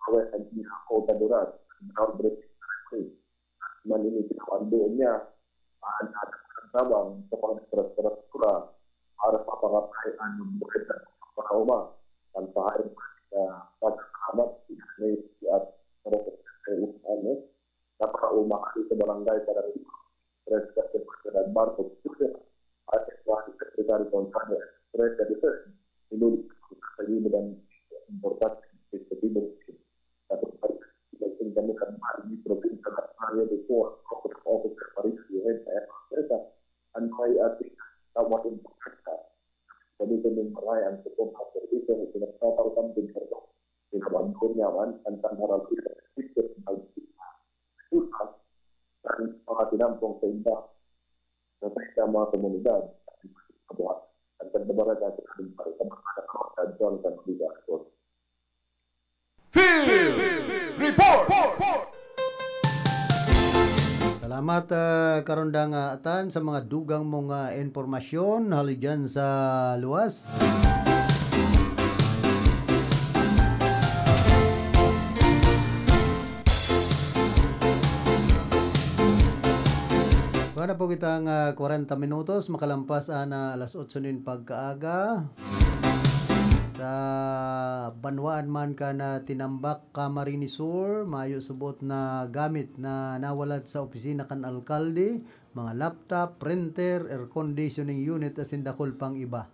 [SPEAKER 14] and Kota Duras, groundbreaking ceremony. Malinitin ang doon niya ang sabang sa pang-infrastruktura para papakapayaan ng bukid at pagpakauma ang pahain na pagkakamat at napakauma kasi sa barangay para rin President President Marcos Jr. at Secretary Gonzales President inulit sa libo ng importante sa kami kan di provinsi Area before officer Paris head and may ating tawag ng pagkakita. Sabi ko din marayang sa pong service na pinagtatawagan din sa ito. Pinabangkon naman ang tangharal ito dan mga tinampong sa iba sa mga komunidad at pagdabaran natin sa mga nakakadyon sa mga
[SPEAKER 2] Report!
[SPEAKER 12] Salamat Karondang Atan sa mga dugang mong informasyon hali dyan sa luwas. Para po kitang 40 minutos makalampas na alas 8 nin pagkaaga. Sa banwaan man ka na tinambak Camarines Sur, mayo subot na gamit na nawalad sa opisina kan alkalde, mga laptop, printer, air conditioning unit asin dakol pang iba.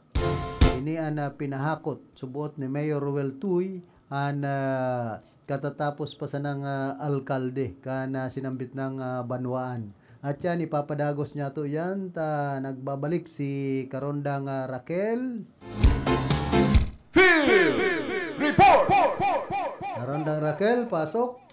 [SPEAKER 12] Ini ana pinahakot subot ni Mayor Ruel Tuy katatapos pa sa ng alkalde kana sinambit ng banwaan. At yan, ipapadagos niya to yan. Nagbabalik si Karondang Raquel.
[SPEAKER 2] Field Report!
[SPEAKER 12] Karondang Raquel, pasok.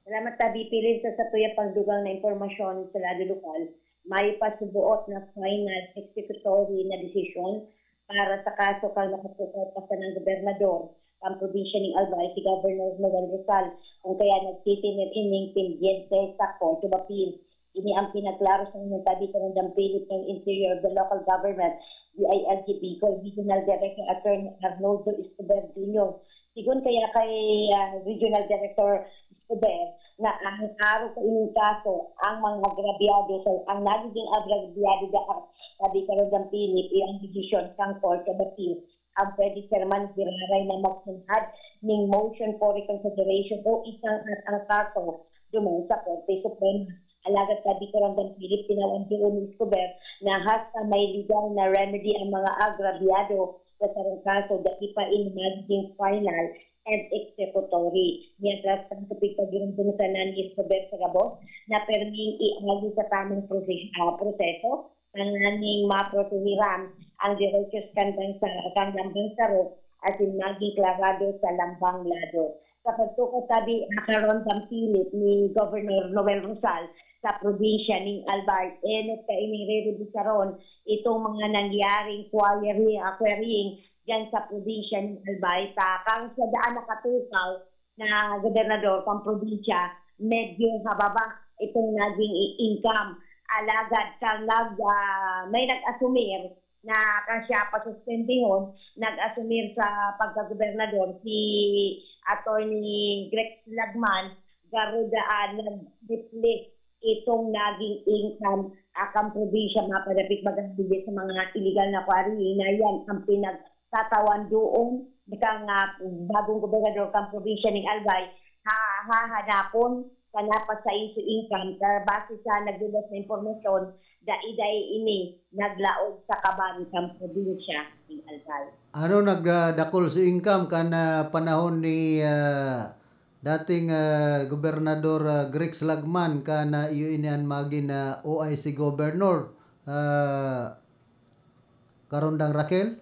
[SPEAKER 13] Salamat tabi pilin sa tuyang pagdugang na impormasyon sa lado lokal. May pasubuot na final executory na desisyon para sa kaso kang nakatukaw pa sa ng gobernador ang probinsya ng Albay, si Governor Noel Rizal, kung kaya nagtitinit ining pendiente sa Court of Appeal. Ini ang pinaklaro sa inyong tabi ka ng Dampilip ng Interior of the Local Government, DILGP, Regional Director Attorney Arnoldo Escobar Jr. Sigun kaya kay Regional Director Escobar na ang araw sa inyong kaso, ang mga agrabyado, ang nagiging agrabyado tabi ka ng Dampilip, ang desisyon ng Court of Appeal. Ang pwede serman diraray na magsunod ng motion for reconsideration o isang at ang kaso dumang sa Korte Suprema. Alagat tabi ka ng Philip, tinawan doon ni Escobar na hasta may legal na remedy ang mga agrabyado sa sarang kaso dahil pa in magiging final and executory. Mientras ang tupig pag-irundunusan na ni Escobar sa Gabos na perming iagi sa tamang proseso ang naning maprotuhiran ang derechos kandang bansaro at maging klarado sa lambang lado. Sa pagtukot tabi nakaroon ng pilit ni Governor Noel Rizal sa probinsya ng Albay, nagka-inire-rebisaron itong mga nangyaring querying dyan sa probinsya ng Albay. Kang sa daan nakatukaw na gobernador pang probinsya, medyo hababa itong naging income. Alagad kang may nag-asumir na kasya pasuspendihon, nag-asumir sa pagkagobernador si Attorney Greg Lagman, garudaan nag-deflect itong naging income akang probinsya mapadapit magandibit sa mga illegal na quarrying na yan ang pinagtatawan doon kang bagong gobernador kang probinsya ng Albay hahanapon kanapas sa isu income base sa nagdulas na impormasyon daiday ini naglaog sa kaban kang probinsya ng Albay.
[SPEAKER 12] Ano nagdakol sa income kana panahon ni dating Gobernador Greg Lagman kana iyo inian magin OIC Governor Karondang Raquel?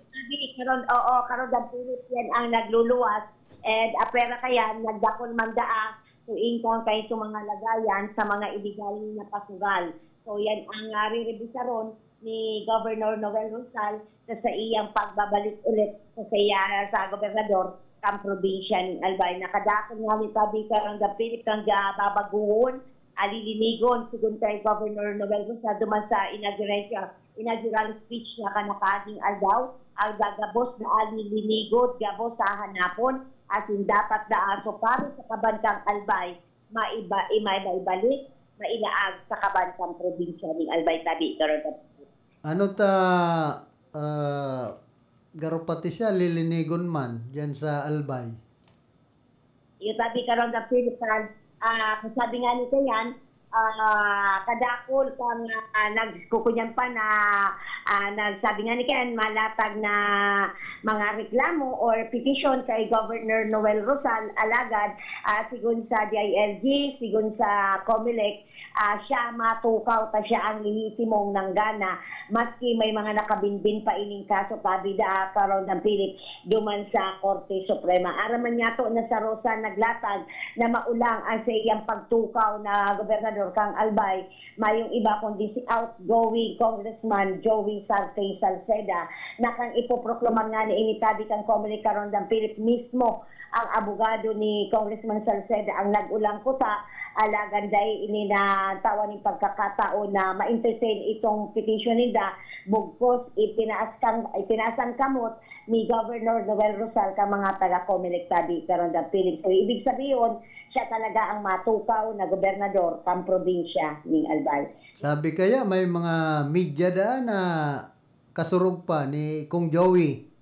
[SPEAKER 13] Karondang Philip yan ang nagluluwas and apera kaya nagdakol mandaa so income kay sa mga lagayan sa mga illegal na pasugal. So yan ang re-revisaron ni Governor Noel Rizal sa iyang pagbabalik ulit sa gobernador kang probinsya ng Albay. Nakadakon nga ni tabi Karondang Philip kang babaguhon, alilinigon sigun kay Governor Noel Rizal duman sa inaugural speech na kanakading aldaw ang gagabos na alilinigon gabos sa hanapon at dapat na aso para sa kabansang Albay maibalik mailaag sa kabansang probinsya ng Albay tabi Karondang.
[SPEAKER 12] Ano garopati siya lilinigon man diyan sa Albay?
[SPEAKER 13] Yung tabi Karondang Philip sabi nga nito yan kadakol kang nagkukunyan pa na nagsabi nga ni Ken malatag na mga reklamo or petition kay Governor Noel Rizal alagad sigun sa DILG, sigun sa COMELEC siya matukaw ta siya ang lehitimong nanggana maski may mga nakabinbin pa ining kaso pabida Karondang Philip duman sa Korte Suprema. Araman niya to na sa Rosa naglatag na maulang ang sa iyang pagtukaw na gobernador kang Albay mayong iba kundi si outgoing Congressman Joey Sarkey Salceda na kang ipoproklaman nga ni initabi kang COMELEC Karondang Philip mismo ang abogado ni Congressman Salceda ang nagulang ko sa alagan dahil ini na tawa ng pagkakataon na ma-entertain itong petition nila bugkos ipinaasan kamot ni Governor Noel Rizal ka mga taga-COMELEC tabi Karondang Philip. So ibig sabihin siya talaga ang matukaw na gobernador ng probinsya ng Albay.
[SPEAKER 12] Sabi kaya may mga media daan na kasurog pa ni Kung Joey.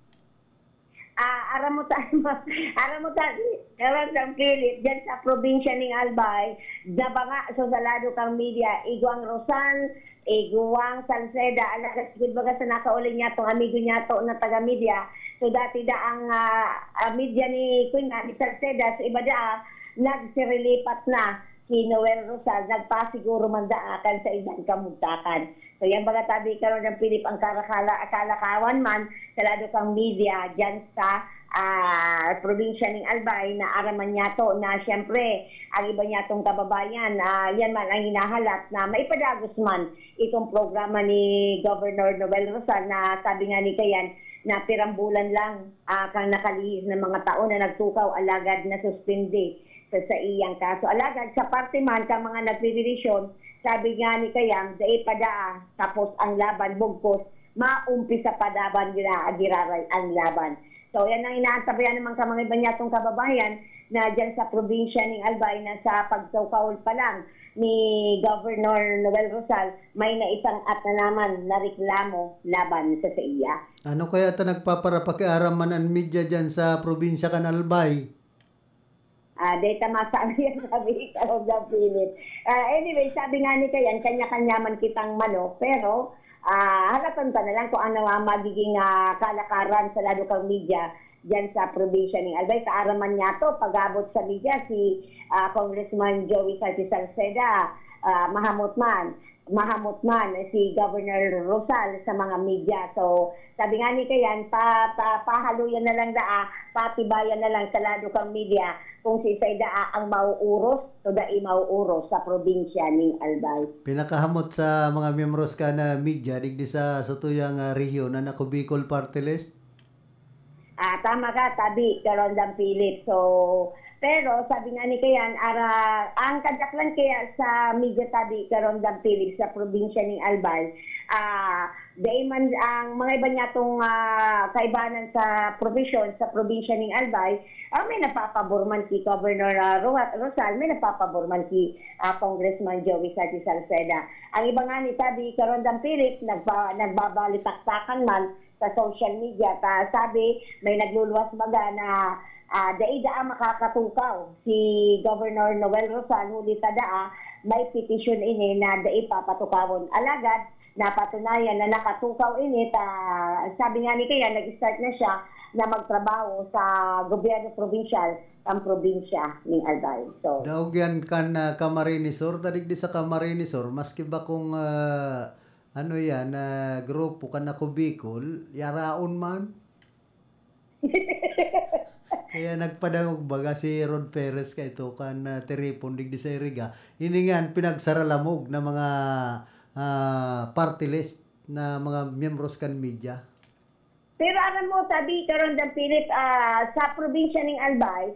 [SPEAKER 13] aram mo karon sa Philip, dyan sa probinsya ng Albay, nabanga, so salado kang media, Iguang Rosal, Iguang Salceda, alagas, good baga sa nakauling niya itong amigo niya to na taga-media. So dati da ang media ni Queen ni Salceda, so iba da, nagsirilipat na si Noel Rosal, nagpasiguro man daakan sa ibang kamugtakan. So yan baga tabi karon ng Philip ang kalakawan man, salado kang media dyan sa probinsya ng Albay na araman niya to na siyempre ang iba niya tong kababayan yan man ang hinahalat na maipadagos man itong programa ni Governor Noel Rosal na sabi nga ni Kayan na pirambulan lang kang nakalihis ng mga taon na nagtukaw alagad na suspindi sa iyang kaso. Alagad sa parte man kang mga nagpipilisyon, sabi nga ni Kayang dai padaa tapos ang laban bugkos maumpisa padaban giraray ang laban. So yan ang inaantabayan naman ka mga iba niya itong kababayan na dyan sa probinsya ng Albay na sa pagtawkawal pa lang ni Governor Noel Rosal may naisang at na naman na reklamo laban sa iya.
[SPEAKER 12] Ano kaya ito nagpaparapakiaraman ang media dyan sa probinsya kan Albay?
[SPEAKER 13] Data masabi yan sabi ikaw ng Philip. Anyway, sabi nga ni Kayan, kanya-kanya man kitang manok, pero halatan pa na lang kung ano magiging kalakaran sa lalo kang media dyan sa probinsya ng Albay. Kaaraman niya to, pag-abot sa media si Congressman Joey Salceda, mahamot man si Governor Rosal sa mga media. So, sabi nga ni Kayan, pahaluyan na lang patibayan na lang sa lalo kang media kung si Sayda ang mauuros, so dai mauuros sa probinsya ng Albay.
[SPEAKER 12] Pinakahamot sa mga miyembros ka na media, digdi sa tuyang rehiyon na nako Bicol Party List?
[SPEAKER 13] Tama ka, tabi, karon ng Philip. So, pero sabi nga ni Kayan, ang kadaklan kaya sa media tabi karon ng Philip sa probinsya ng Albay, dahil man ang mga iba niya itong kaibanan sa profesyon sa probinsya ng Albay, may napapabor man si Governor Rosal, may napapabor man si Congressman Joey Salceda. Ang iba nga ni Tabi karon ng Philip, nagbabalitaktakan man sa social media, sabi may nagluluwas baga na daida makakatukaw si Governor Noel Rosal, huli tada may petition ini na dai papatukawon. Alagad napatunayan na nakatukaw ini, sabi nga ni Kaya nag-start na siya na magtrabaho sa gobyerno provincial ang probinsya ng Albay. So
[SPEAKER 12] daog yan kan Camarinesor, tadig di sa Camarinesor, maski ba kung ano yan grupo kan ako Bicol, yaraon man. Kaya nagpadangog baga si Rod Perez kay ito kan teripon digdi sa Iriga. Hiningan pinagsaralamog na mga party list na mga miyembros kan media.
[SPEAKER 13] Pero alam mo, sabi karon ng Philip, sa probinsya ng Albay,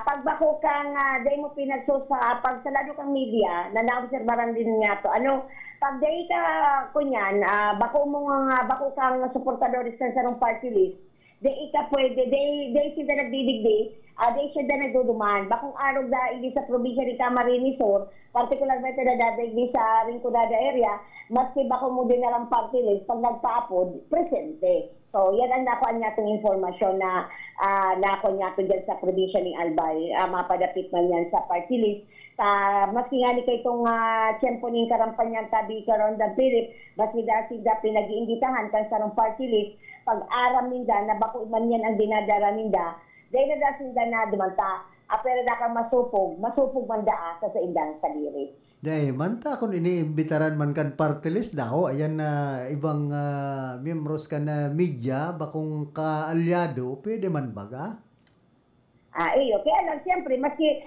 [SPEAKER 13] pagbako kang dahil mo pinagso sa pagsalado kang media, na naobserbaran din nga to. Pag dahil ka kunyan, bako kang supportadores sa sarong party list, dahil ka pwede, dahil sila nagdidigdi, dahil siya na nagduduman. Bakong araw da, hindi sa probinsya ni Camarinesor, particular ba ito na dadigdi sa Rinconada area, maski bako mo din nalang party list, pag nagpaapod, presente. So, yan ang nakuha niya itong informasyon na nakuha niya ito dyan sa probinsya ng Albay. Mapadapit man yan sa party list. Maski nga ni kayo itong tiyempo ng karampanyan tabi karon ng Philip, maski da pinag-iimbitahan kan sa party list, pag-aram ninda na bako man yan ang dinadara ninda, dahil na sinda na dumanta, pero da ka masupog man da sa indang saliri.
[SPEAKER 12] Dahil man ta kung iniimbitaran man kan party list daw, ayan na ibang miyembros ka na media, bakong kaalyado, pwede man baga?
[SPEAKER 13] Iyo, kaya lang siyempre, maski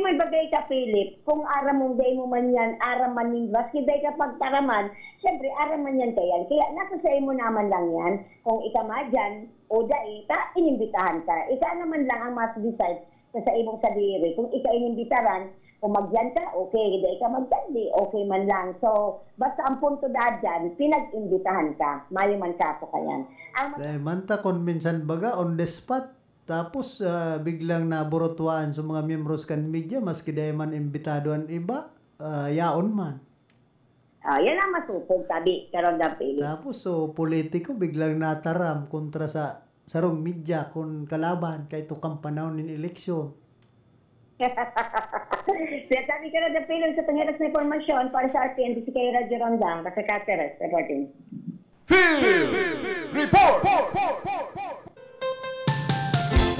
[SPEAKER 13] may bagay ka, Philip, kung aram mong day mo man yan, aram man din, maski day ka pagtaraman, siyempre, aram man yan kayan. Kaya nasa sa mo naman lang yan, kung ikama dyan, o day, inimbitahan ka. Ika naman lang ang mas decide sa imong sadiri. Kung ika inimbitaran, kung magyan ka, okay. Day ka magyan, okay man lang. So, basta ang punto dyan, pinag-imbitahan ka. Mayo man ka po kayan.
[SPEAKER 12] Dahil man ta, kung minsan baga, on the spot, tapos biglang naborotwaan sa mga miyembros kan media, maski dahil man imbitado ang iba, yaon man.
[SPEAKER 13] Yan ang masupog tabi karon da Philip.
[SPEAKER 12] Tapos politiko biglang nataram kontra sa sarong media kung kalaban kay tukang panahon ng eleksyon.
[SPEAKER 13] Siya sabi ka na ng pilon sa panghiras na informasyon para sa RPN, si kayo Radyo Rondang, Dr. Caceres, reporting.
[SPEAKER 2] Report!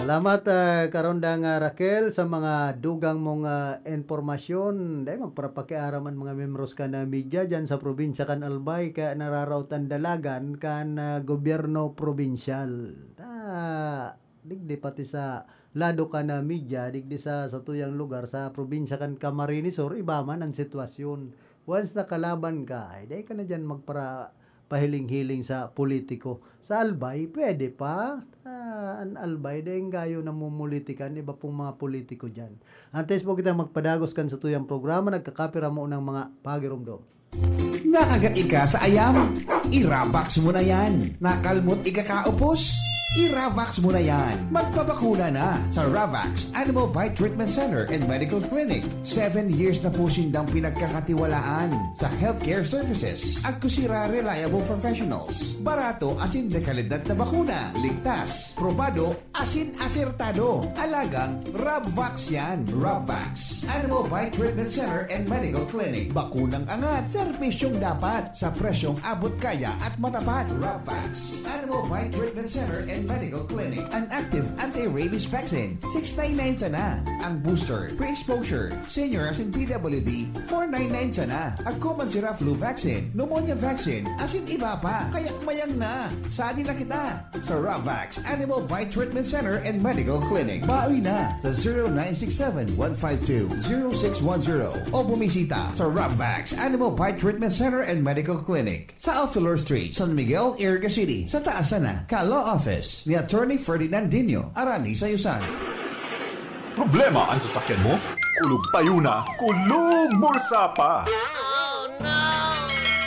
[SPEAKER 12] Salamat karondang Raquel sa mga dugang mong informasyon. Dahil magparapakiaraman mga membros ka na media dyan sa probinsya kan Albay ka nararautan dalagan kan gobyerno probinsyal. Digdi pati sa lado ka na media, digdi sa tuyang lugar sa probinsya kan Camarines Sur, iba man ang sitwasyon. Once nakalaban ka, ay dahil ka na dyan pahiling-hiling sa politiko. Sa Albay, pwede pa. Ang Albay, dahil gayo na mumulitikan, iba pong mga politiko dyan. Antes po kita magpadagos kan sa tuyang programa, nagkakapira mo ng mga pagirumdom.
[SPEAKER 3] Nakagain ka sa ayam? Irabax mo na yan. Nakalmot ikakaupos? I-Ravax mo na yan. Magpabakuna na sa Ravax Animal Bite Treatment Center and Medical Clinic. 7 years na po sindang pinagkakatiwalaan sa healthcare services at kusira reliable professionals. Barato asin de kalidad na bakuna. Ligtas, probado, asin asertado. Alagang Ravax yan. Ravax Animal Bite Treatment Center and Medical Clinic. Bakunang angat, serbisyong dapat sa presyong abot kaya at matapat. Ravax Animal Bite Treatment Center and Medical Clinic. An active anti-rabies vaccine, $699 sana. Ang booster, pre-exposure, senior as in PWD, $499 sana. Agkuman sira flu vaccine, pneumonia vaccine, asin iba pa. Kaya mayang na. Saan na kita? Sa Ravax Animal Bite Treatment Center and Medical Clinic. Baoy na sa 0967-152-0610 o bumisita sa Ravax Animal Bite Treatment Center and Medical Clinic sa Alfilor Street, San Miguel, Iriga City. Sa taas na, Ka-Law Office ni Attorney Ferdinand Dino, Arani Sayusan.
[SPEAKER 1] Problema ang sasakyan mo? Kulog tayo na, kulog bulsa pa!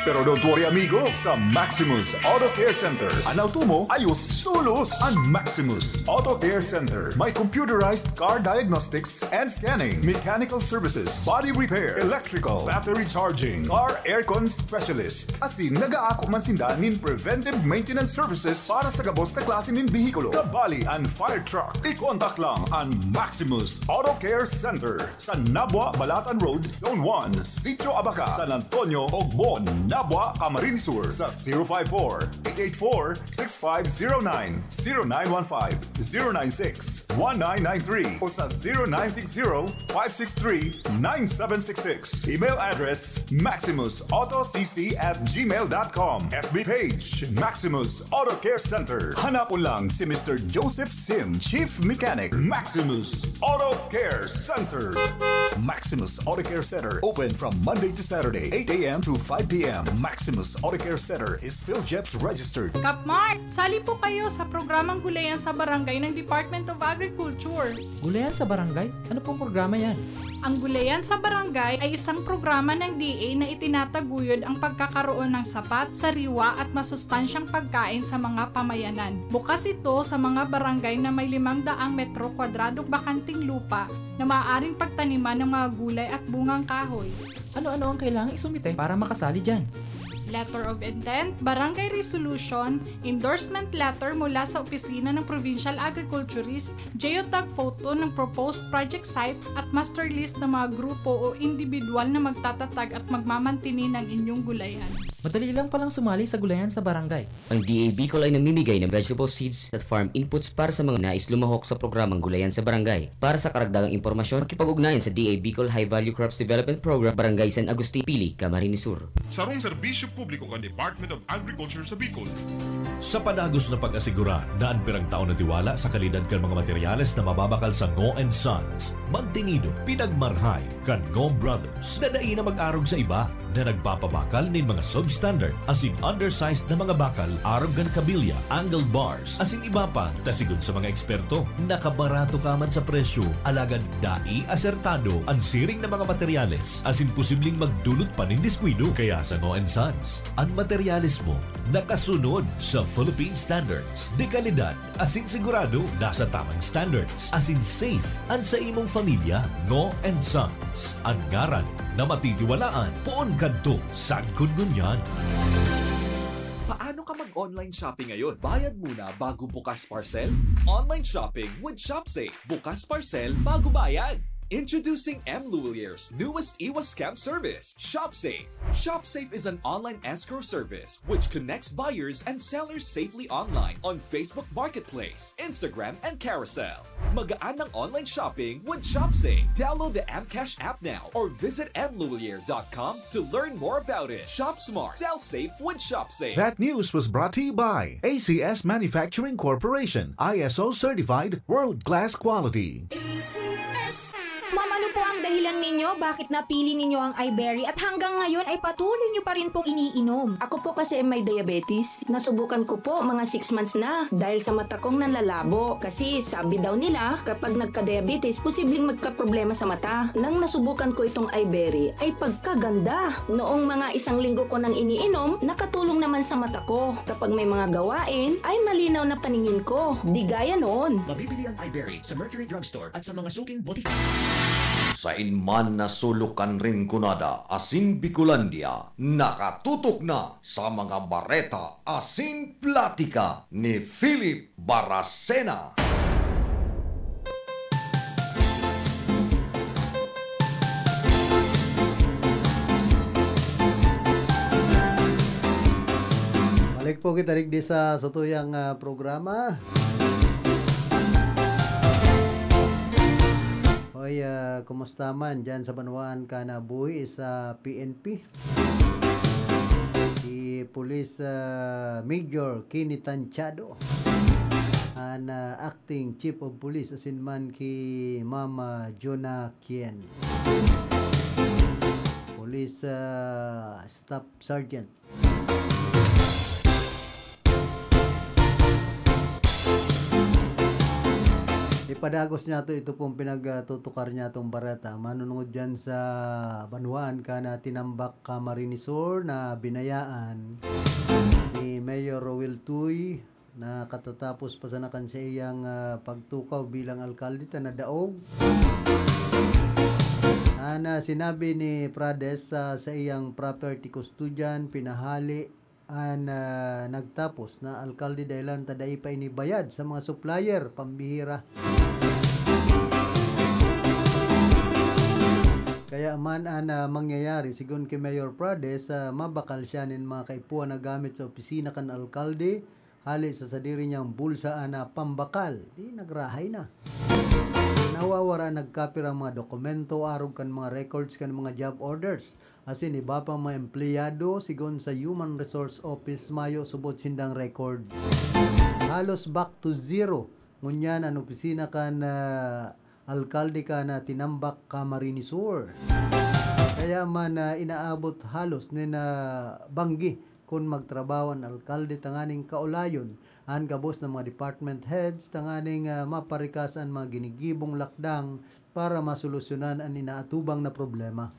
[SPEAKER 1] Pero don't worry amigo, sa Maximus Auto Care Center, ang auto mo ayos tulos. Ang Maximus Auto Care Center, may computerized car diagnostics and scanning, mechanical services, body repair, electrical, battery charging, car aircon specialist. Asin nag-aako man sinda nin preventive maintenance services para sa gabos na klase nin bihikulo, kabali and fire truck. I-contact lang ang Maximus Auto Care Center sa Nabwa, Balatan Road, Zone 1, Sitio Abaca, San Antonio, Ogmon, Nabwa, Camarines Sur sa 054-884-6509, 0915-096-1993 o sa 0960-563-9766. Email address maximusautocc@gmail.com. FB page Maximus Auto Care Center. Hanapon lang si Mr. Joseph Sim, Chief Mechanic, Maximus Auto Care Center. Maximus Auto Care Center, open from Monday to Saturday, 8 a.m. to 5 p.m. Maximus Auto Care Center is PhilJeps registered.
[SPEAKER 15] Kapmark, sali po kayo sa programang Gulayan sa Barangay ng Department of Agriculture.
[SPEAKER 16] Gulayan sa Barangay? Ano pong programa yan?
[SPEAKER 15] Ang Gulayan sa Barangay ay isang programa ng DA na itinataguyod ang pagkakaroon ng sapat, sariwa at masustansyang pagkain sa mga pamayanan. Bukas ito sa mga barangay na may 500 metro kwadradong bakanting lupa na maaaring pagtaniman ng mga gulay at bungang kahoy.
[SPEAKER 16] Ano-ano ang kailangang isumite para makasali dyan?
[SPEAKER 15] Letter of Intent, Barangay Resolution, Endorsement Letter mula sa Opisina ng Provincial Agriculturist, geotag photo ng proposed project site at master list ng mga grupo o individual na magtatatag at magmamantini ng inyong gulayan.
[SPEAKER 16] Madali lang palang sumali sa Gulayan sa Barangay.
[SPEAKER 17] Ang DA Bicol ay namimigay ng vegetable seeds at farm inputs para sa mga nais lumahok sa programang Gulayan sa Barangay. Para sa karagdagang impormasyon, makipag-ugnayan sa DA Bicol High Value Crops Development Program, Barangay San Agustin, Pili, Camarines Sur.
[SPEAKER 18] Sarong serbisyo publiko kan Department of Agriculture sa Bicol.
[SPEAKER 9] Sa panagos na pag-asigura na ang pirang taon na tiwala sa kalidad kan mga materyales na mababakal sa Ngo & Sons, mantinido, pinagmarhay kan Ngo Brothers na daig na mag-arog sa iba na nagpapabakal nin mga substandard asin undersized na mga bakal, arog gan kabilya, angle bars, asin iba pa, tasigon sa mga eksperto, nakabarato kaman sa presyo, alagad dai asertado ang siring na mga materyales, asin posibleng magdulot pa nin diskwido. Kaya sa Ngo & Sons, ang materyales mo nakasunod sa Philippine standards, de kalidad, asin sigurado nasa tamang standards, asin safe ang sa imong familia. Ngo & Sons, ang ngaran na matitiwalaan, poon kadto sa Gungunyan.
[SPEAKER 4] Paano ka mag-online shopping ngayon? Bayad muna bago bukas parcel? Online shopping with ShopSafe. Bukas parcel bago bayad. Introducing M. Luwalier's newest iwas scam service, ShopSafe. ShopSafe is an online escrow service which connects buyers and sellers safely online on Facebook Marketplace, Instagram, and Carousel. Magaan ng online shopping with ShopSafe. Download the Mcash app now or visit mluwalier.com to learn more about it. Shop smart, sell safe with ShopSafe.
[SPEAKER 19] That news was brought to you by ACS Manufacturing Corporation, ISO certified, world-class quality.
[SPEAKER 6] ACS.
[SPEAKER 20] Ma'am, ano po ang dahilan ninyo? Bakit napili ninyo ang iBerry at hanggang ngayon ay patuloy nyo pa rin pong iniinom?
[SPEAKER 21] Ako po kasi may diabetes. Nasubukan ko po mga 6 months na dahil sa mata kong nanlalabo. Kasi sabi daw nila kapag nagka-diabetes, posibleng magka-problema sa mata. Nang nasubukan ko itong iBerry ay pagkaganda. Noong mga 1 linggo ko nang iniinom, nakatulong naman sa mata ko. Kapag may mga gawain, ay malinaw na paningin ko. Di gaya noon.
[SPEAKER 22] Mabibili ang iBerry sa Mercury Drugstore at sa mga suking butika.
[SPEAKER 23] Sa inman na sulukan Rinconada, Asin Bicolandia, nakatutok na sa mga bareta Asin Platica ni Philip Baracena.
[SPEAKER 12] Balik po kita rin sa tuyang programa. Hoy, kumusta man dyan sa Banwaan ka na buhi sa PNP? Si Police Major Kenny Tanchado, an acting Chief of Police asin man ki Mama Jonah Kien, Police Staff Sergeant. Ipadagos niya ito pong pinagtutukar niya itong barata. Manunod dyan sa Banwaan ka na tinambak ka Marinisor na binayaan ni Mayor Rowel Tuy na katatapos pasanakan sa iyang pagtukaw bilang alkalde na daog. Na sinabi ni Prades sa iyang property custodian pinahali nagtapos na alkalde dahilan taday pa inibayad sa mga supplier pambihira. Kaya man mangyayari sigon kay Mayor Prades mabakal siya nin mga kaipuan na gamit sa opisina kan alkalde hali sa sadiri niyang bulsa na pambakal. Di nagrahay na. Nawawara nagkapira mga dokumento arog kan mga records kan mga job orders. Asin iba pa mga empleyado sigon sa Human Resource Office mayo subot sindang record. Halos back to zero. Ngunyan ang opisina kan alkalde ka na tinambak ka Marinisor. Kaya man inaabot halos na banggi kung magtrabaho ang alkalde tanganing kaulayon ang gabos ng mga department heads tanganing maparikasan mga ginigibong lakdang para masolusyonan ang inaatubang na problema.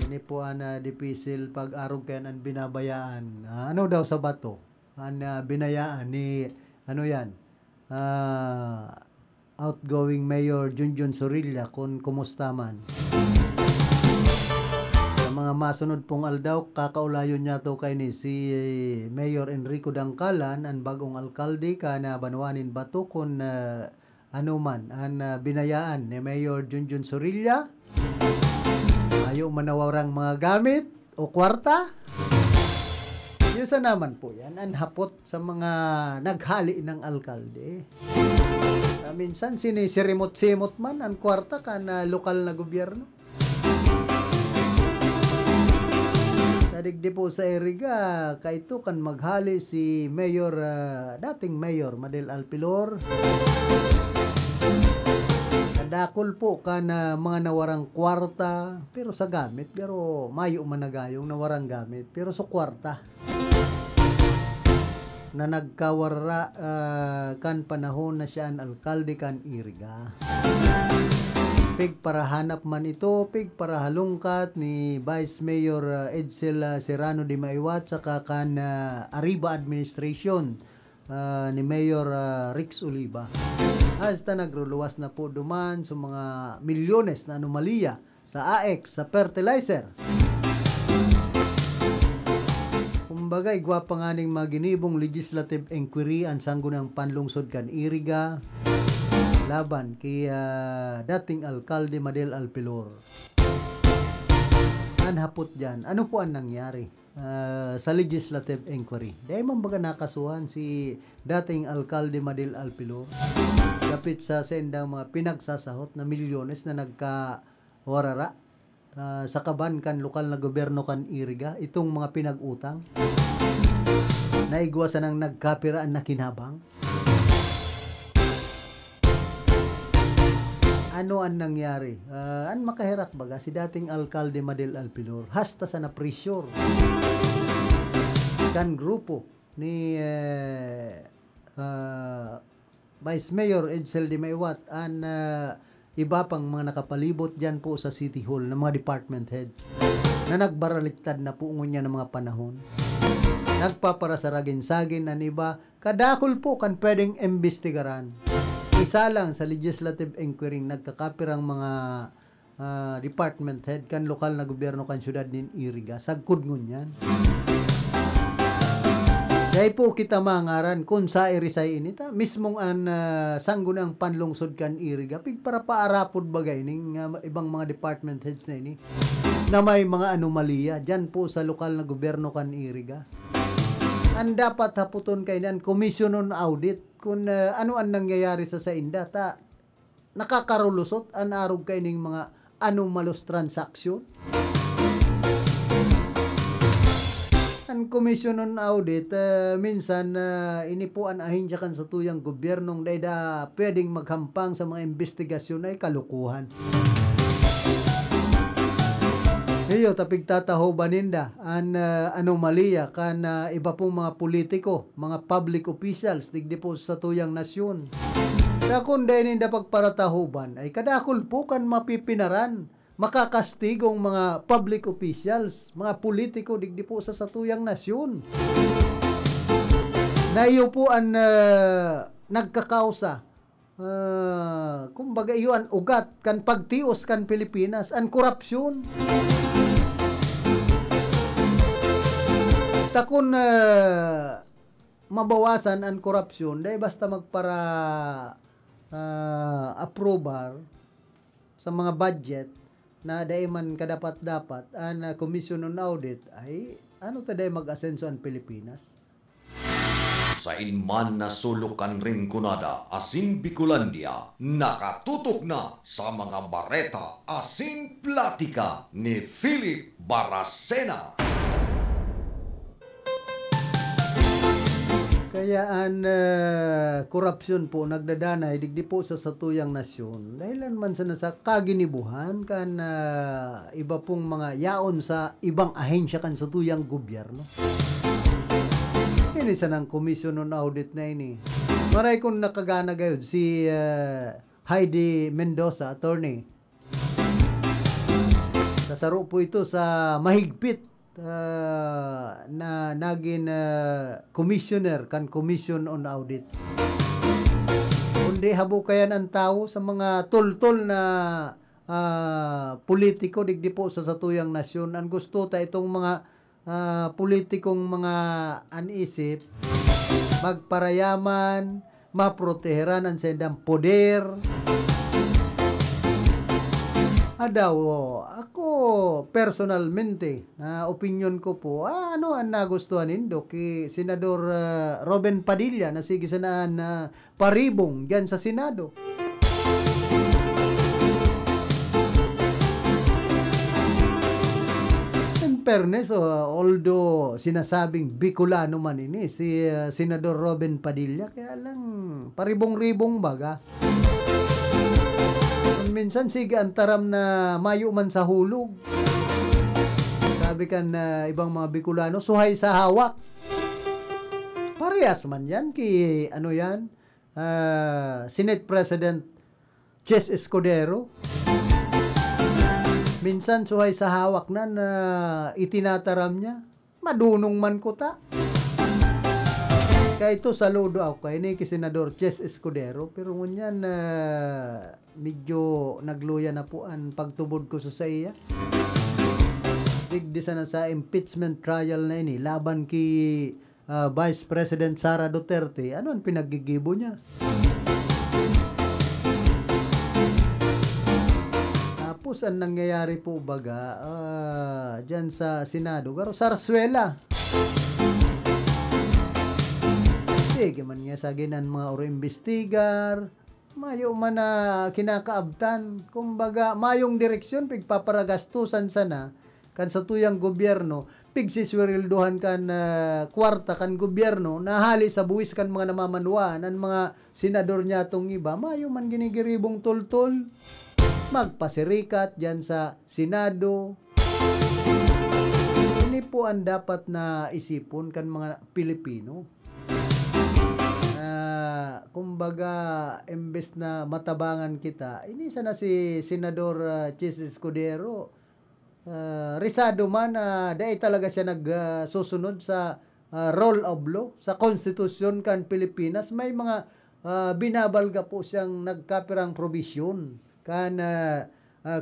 [SPEAKER 12] Ini po ang dipisil pag-arog kayan ang binabayaan. Ano daw sa bato? Ang binayaan ni ano yan? Outgoing Mayor Junjun Sorilla kung kumusta man. Sa mga masunod pong aldaw, kakaulayon niya to kay ni si Mayor Enrico Dangkalan, ang bagong alkalde ka na Banwanin Bato kung ano man ang binayaan ni Mayor Junjun Sorilla. Ayaw manawarang mga gamit o kwarta. Yusa naman po yan, ang hapot sa mga naghali ng alkalde. Minsan sinisirimot-simot man ang kwarta ka na lokal na gobyerno. Sadigdi po sa Eriga, kaito kan maghali si Mayor, dating Mayor Madel Alpilor. Kadakol po ka na mga nawarang kwarta, pero sa gamit, pero mayo managayong nawarang gamit, pero sa kwarta. Na nagkawara kan panahon na siya ang alkalde kan Iriga. Pig para hanap man ito, pig para halungkat ni Vice Mayor Edsel Serrano de Maiwat saka kan Arriba Administration ni Mayor Rix Oliva. Hasta nagruluwas na po duman sa mga milyones na anomalya sa AX, sa fertilizer. Kumbaga, igwa pa nga ning maginibong legislative inquiry ang sanggunang panlungsod kan Iriga laban kay dating alkalde Madel Alpilor. Anhapot dyan. Ano po ang nangyari sa legislative inquiry? Dahil man baga nakasuhan si dating alkalde Madel Alpilor kapit sa sendang mga pinagsasahot na milyones na nagkawarara sa kaban kan lokal na gobyerno kan Iriga, itong mga pinag-utang naigwasan ng nagkapiraan na kinabang. Ano ang nangyari? Ang makahirak baga si dating alkalde Madel Alpilor hasta sa na-pressure kan grupo ni Vice Mayor Edsel de Maywat ang iba pang mga nakapalibot dyan po sa City Hall ng mga department heads na nagbaraliktad na po niya ng mga panahon. Nagpaparasaragin-sagin ng iba, kadakol po kan pwedeng imbestigaran. Isa lang sa legislative inquiry nagkakapirang mga department head kan lokal na gobyerno kan syudad nin Iriga. Sagkod ngun yan. Dahil po kita mangaran kung sa irisay inita, mismong ang sanggunang panlungsod kan Iriga, pig para paarapod bagay ning ibang mga department heads na ini na may mga anomalya dyan po sa lokal na gobyerno kan Iriga. Ang dapat haputon kayo ng Commission on Audit kung ano ang nangyayari sa inda ta nakakarulusot ang arog kayo ng mga anomalous transaction. Ang Commission on Audit minsan ini po ang ahensya kan sa tuyang gobyernong dayda pwedeng maghampang sa mga investigasyon ay kalukuhan. Iyo, tapig tataho ba ninda ang anomalya kan iba pong mga politiko, mga public officials, digdi po sa tuyang nasyon. Kaya kung dahil ninda pagparatahuban, ay kadakol po kan mapipinaran, makakastigong mga public officials, mga politiko, digdi po sa tuyang nasyon. Na iyo po ang nagkakausa. Kumbaga iyo ang ugat kan pagtios kan Pilipinas, ang korupsyon. Takon mabawasan ang korupsyon dahil basta magpara approval sa mga budget na dahil man kadapat-dapat ang Commission on Audit ay ano ta dahil mag-asenso ang Pilipinas.
[SPEAKER 23] Sa inman na sulukan ring kunada asin Bicolandia, nakatutok na sa mga bareta asin platika ni Philip Baracena.
[SPEAKER 12] Kaya ang korupsyon po nagdadanay digdi po sa satuyang nasyon dahilan man sa nasa kaginibuhan kan iba pong mga yaon sa ibang ahensya kan satuyang gobyerno. Ini sa ng Commission on Audit na ini. Maray kung nakagana gayod si Heidi Mendoza, attorney. Sasaro po ito sa mahigpit na naging commissioner kan Commission on Audit. Kundi habukayan ang tao sa mga tultol na politiko digdi po sa satuyang nasyon. Ang gusto ta itong mga politikong mga anisip magparayaman, maproteheran ang sendang poder. Adaw, ako personalmente, opinion ko po, ano ang nagustuhan nindo kay Senador Robin Padilla na sige sanaan paribong diyan sa Senado. In fairness, although sinasabing Bicolano man ini si Senador Robin Padilla, kaya lang paribong-ribong baga. Minsan sige antaram na mayo man sa hulog. Sabi kan ibang mga Bicolano, suhay sa hawak. Parehas man yan ki ano yan, Senate President Ches Escudero. Minsan suhay sa hawak na itinataram niya. Madunong man ko ta. Kaya ito saludo ako kay ni Senador Ches Escudero, pero ngunyan medyo nagluya na po ang pagtubod ko sa iya. digdi sana sa impeachment trial na ini laban kay Vice President Sara Duterte. Ano ang pinagigibo niya? Tapos ang nangyayari po baga dyan sa Senado, garo sarswela. Sige man nga sa ginan mga oro-imbestigar, mayo man na kinakaabtan. Kumbaga, mayong direksyon, pigpaparagastusan sana, kan sa tuyang gobyerno, pigsiswirilduhan kan kwarta kan gobyerno, nahali sa buwis kan mga namamanwa, ng mga senador niya itong iba, mayo man ginigiribong tultol. Magpasirikat dyan sa Senado. Ini po ang dapat na isipon kan mga Pilipino. Kumbaga, imbes na matabangan kita, ini sana si Senador Chis Escudero. Risado man, dahil talaga siya nagsusunod sa rule of law, sa konstitusyon kan Pilipinas. May mga binabalga po siyang nagkapirang provision kan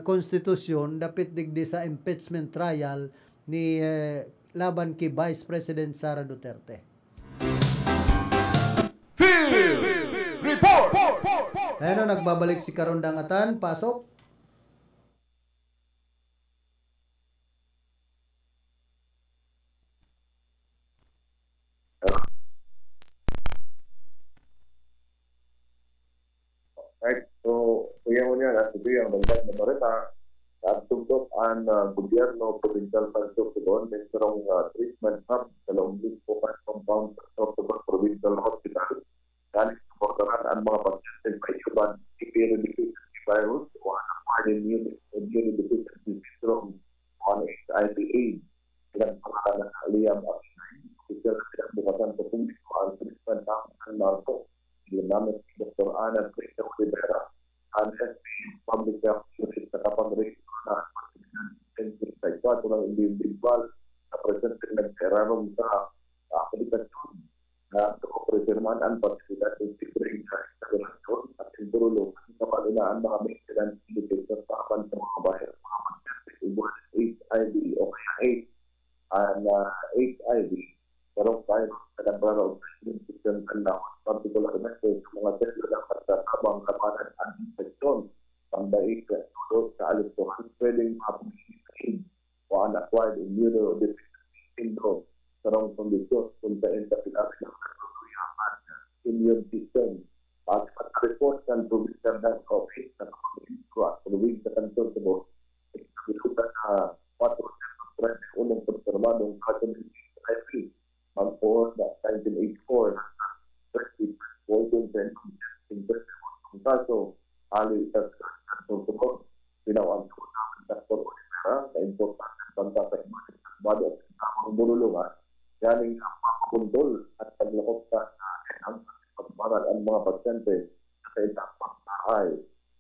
[SPEAKER 12] konstitusyon dapit digdi sa impeachment trial ni laban kay Vice President Sara Duterte.
[SPEAKER 2] Report!
[SPEAKER 12] Ayun, nagbabalik si Karondangatan. Pasok.
[SPEAKER 14] Right, so kuya mo niya, ito yung dagdag na barita at tugtok ang gobyerno, provincial council ko doon, may sarong treatment hub sa Longbis Focus Compound sa October Provincial Hospital. Galing sa portaran ang mga pasyente may iban immunodeficiency virus o acquired immunodeficiency syndrome o HIV/AIDS. Pinagpakalan ng Liam Akinay, official na pinagbukasan sa publiko ang treatment hub ng narco. Yung namin si Dr. Ana Cristo Rivera, ang SP Public Health Unit sa kapag-register na sa ikwato ng individual na presente nagkararom sa aplikasyon na preserman ang pasilidad ng tigring sa instalasyon at intulong sa palinaan mga maintenance indicators sa apan sa mga bayan, mga pasyente, ibuhan HIV o kaya AIDS, and HIV. Pero tayo sa nagbarang ng system kanang particular message sa mga selula at sa kabang kapanan at infeksyon pangdaig tulog sa aliktuhan pwedeng mapagsisin o unacquired immunodeficiency syndrome sa rong kondisyon kung saan sa pinapit ng at immune system. At report ng provincial health office na kapag-isko at puluwing sa kanton sa boss, ikabilitan na 4% ng unang konsermadong katolik HIV mag-4 na 1984 na 30% ng kaso ali sa kanton pinawag ko namin Dr. Olivera sa importante banta sa bado at tamang bululungan galing ang pagkuntol at paglakop sa ang pagbaral ang mga pasyente sa itang pagbahay.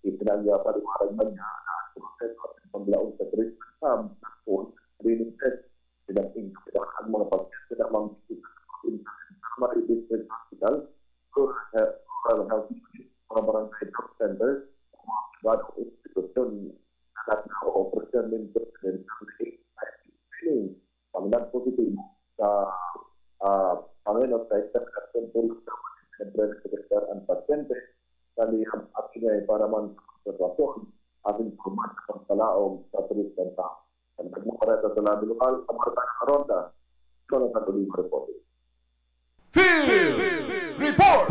[SPEAKER 14] Ipinagpaliwarag man niya na ang proseso at paglaong sa treatment hub na phone screening test pinag-ingkapit ang mga pasyente na mga primary district hospital, rural health unit, mga barangay health centers, mga private institusyon na nag-operasyon ng president ng screening. Panglag positibo sa Panginoon sa extraction tulog sa secretary ang pasyente sa liham at inay para man sa sitwasyon at informat sa pagkalaong sa treatment hub. Ang nagmukareta sa labi lokal sa mga tanang karonda, ito na sa tuloy report.
[SPEAKER 2] Report!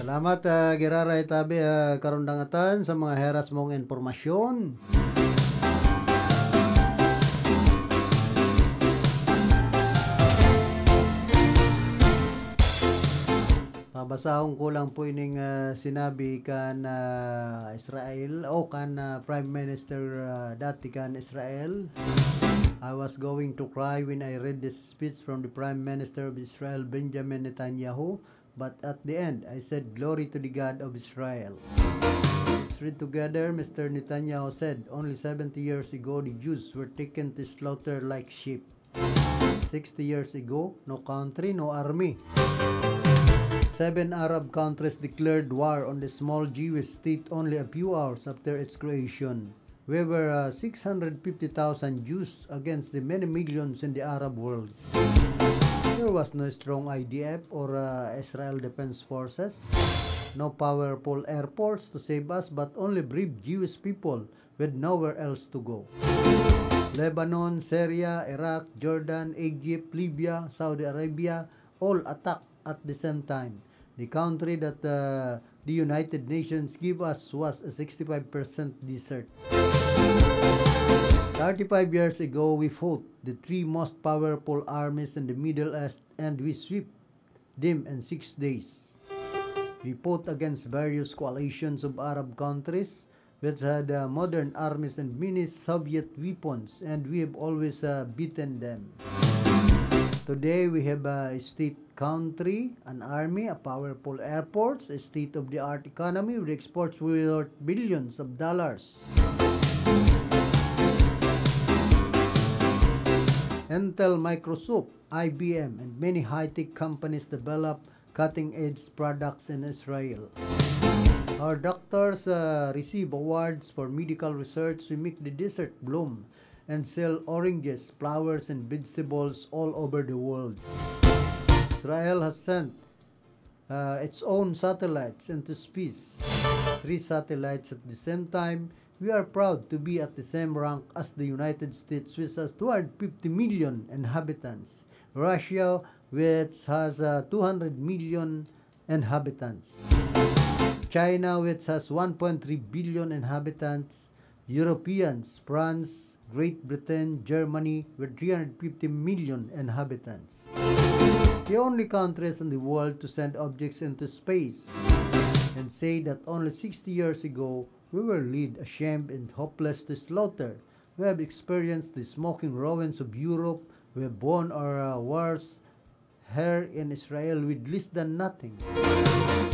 [SPEAKER 12] Salamat Gerara Itabe Karondangatan sa mga heras mong informasyon. Pabasahon ko lang po ining sinabi kan Israel o kan Prime Minister dati kan Israel. I was going to cry when I read this speech from the Prime Minister of Israel, Benjamin Netanyahu, but at the end, I said, glory to the God of Israel. Let's read together. Mr. Netanyahu said, only 70 years ago, the Jews were taken to slaughter like sheep. 60 years ago, no country, no army. 7 Arab countries declared war on the small Jewish state only a few hours after its creation. we were 650,000 Jews against the many millions in the Arab world. There was no strong IDF or Israel Defense Forces, no powerful airports to save us, but only brave Jewish people with nowhere else to go. Lebanon, Syria, Iraq, Jordan, Egypt, Libya, Saudi Arabia, all attacked at the same time. The country that the United Nations gave us was a 65% desert. 35 years ago, we fought the three most powerful armies in the Middle East and we swept them in 6 days. We fought against various coalitions of Arab countries which had modern armies and many Soviet weapons, and we have always beaten them. Today, we have a state country, an army, a powerful airports, a state-of-the-art economy with exports worth billions of dollars. Intel, Microsoft, IBM, and many high-tech companies develop cutting-edge products in Israel. Our doctors receive awards for medical research. We make the desert bloom and sell oranges, flowers, and vegetables all over the world. Israel has sent its own satellites into space. 3 satellites at the same time. We are proud to be at the same rank as the United States, which has 250 million inhabitants. Russia, which has 200 million inhabitants. China, which has 1.3 billion inhabitants. Europeans, France, Great Britain, Germany, with 350 million inhabitants. The only countries in the world to send objects into space, and say that only 60 years ago, we were led ashamed and hopeless to slaughter. We have experienced the smoking ruins of Europe. We have won our wars here in Israel with less than nothing.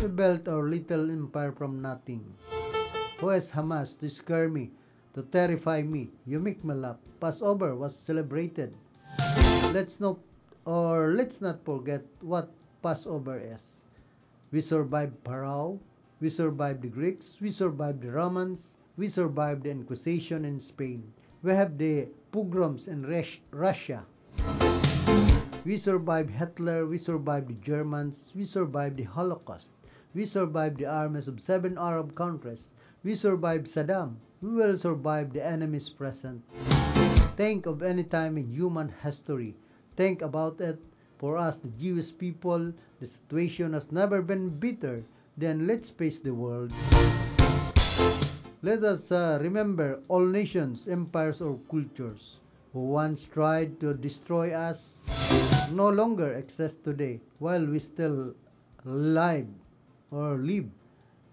[SPEAKER 12] We built our little empire from nothing. Who is Hamas to scare me, to terrify me? You make me laugh. Passover was celebrated. Let's not forget what Passover is. We survived Pharaoh. We survived the Greeks. We survived the Romans. We survived the Inquisition in Spain. We have the pogroms in Russia. We survived Hitler. We survived the Germans. We survived the Holocaust. We survived the armies of 7 Arab countries. We survived Saddam. We will survive the enemies present. Think of any time in human history. Think about it. For us, the Jewish people, the situation has never been better. Then let's face the world. Let us remember all nations, empires, or cultures who once tried to destroy us no longer exist today while we still live.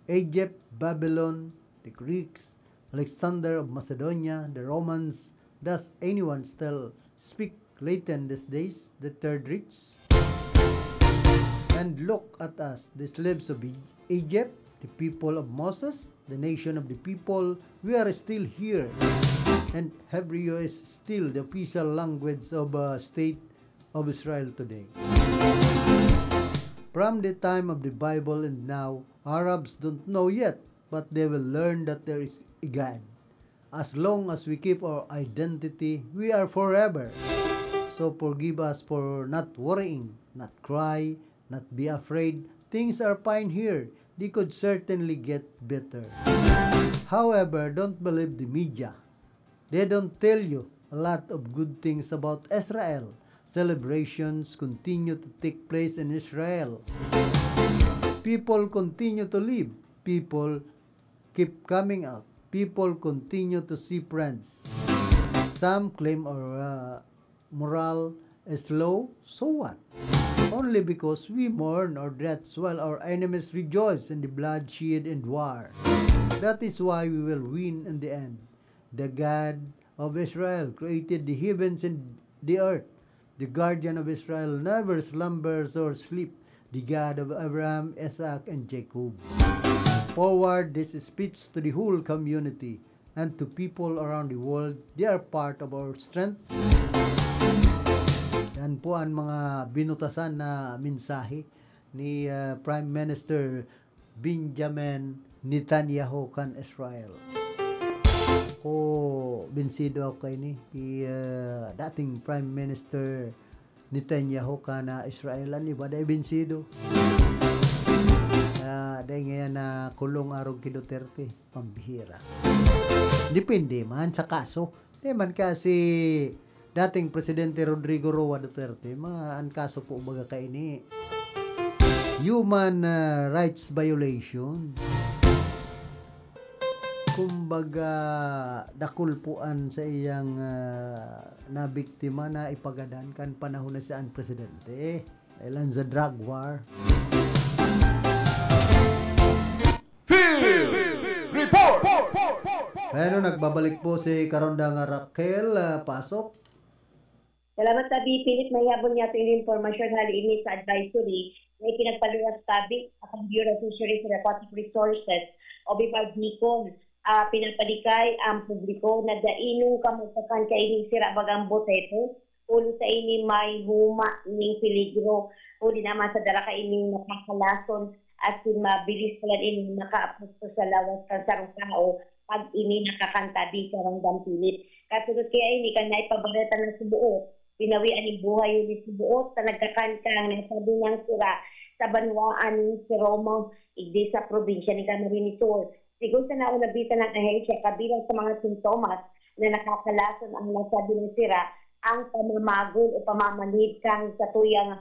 [SPEAKER 12] Egypt, Babylon, the Greeks, Alexander of Macedonia, the Romans. Does anyone still speak Latin these days? The Third Reich? And look at us, the slaves of Egypt, the people of Moses, the nation of the people. We are still here. And Hebrew is still the official language of state of Israel today. From the time of the Bible and now, Arabs don't know yet, but they will learn that there is a God. As long as we keep our identity, we are forever. So forgive us for not worrying, not cry, not be afraid. Things are fine here. They could certainly get better. However, don't believe the media. They don't tell you a lot of good things about Israel. Celebrations continue to take place in Israel. People continue to live. People keep coming out. People continue to see friends. Some claim our morale is low. So what? Only because we mourn our deaths while our enemies rejoice in the bloodshed and war. That is why we will win in the end. The God of Israel created the heavens and the earth. The guardian of Israel never slumbers or sleeps. The God of Abraham, Isaac, and Jacob. Forward this speech to the whole community and to people around the world. They are part of our strength. Yan po ang mga binutasan na mensahe ni Prime Minister Benjamin Netanyahu kan Israel. Ako, binsido ako kay ni dating Prime Minister Netanyahu ka na Israel ani ba day binsido. Day ngayon na kulong arog kay Duterte, pambihira. Depende man sa kaso. Di man kasi dating Presidente Rodrigo Roa Duterte, ang kaso po baga kay ni human rights violation. Kumbaga dakulpuan sa iyang nabiktima na ipagadan kan panahon na siyang presidente. Ilan sa drug war.
[SPEAKER 2] Report!
[SPEAKER 12] Pero nagbabalik po si Karondang Raquel. Pasok.
[SPEAKER 13] Salamat tabi, Philip, may habon niya ito yung informasyon hali sa advisory na pinagpaluwas tabi ang Bureau of Fisheries and Aquatic Resources o BIPAG-NICOM. Pinapalikay ang publiko na dainong kamusakan kay ining sira bagang boteto ulo sa ini may huma ining peligro uli naman sa dara ka ining nakakalason at mabilis pala ining makaapusto sa lawas kan sarong tao pag ini nakakanta di Karondang Philip. Kasunod kaya ini kan naipabalita ng subuot pinawian ni buhay ni subuot sa nagkakanta ng sabi niyang sira sa banwaan ni si Romo igdi sa probinsya ni Camarines Sur. Siguro sa naunabita ng ahensya, kabilang sa mga sintomas na nakakalason ang nasabi ng sira, ang pamamagol o pamamanhid kang sa tuyang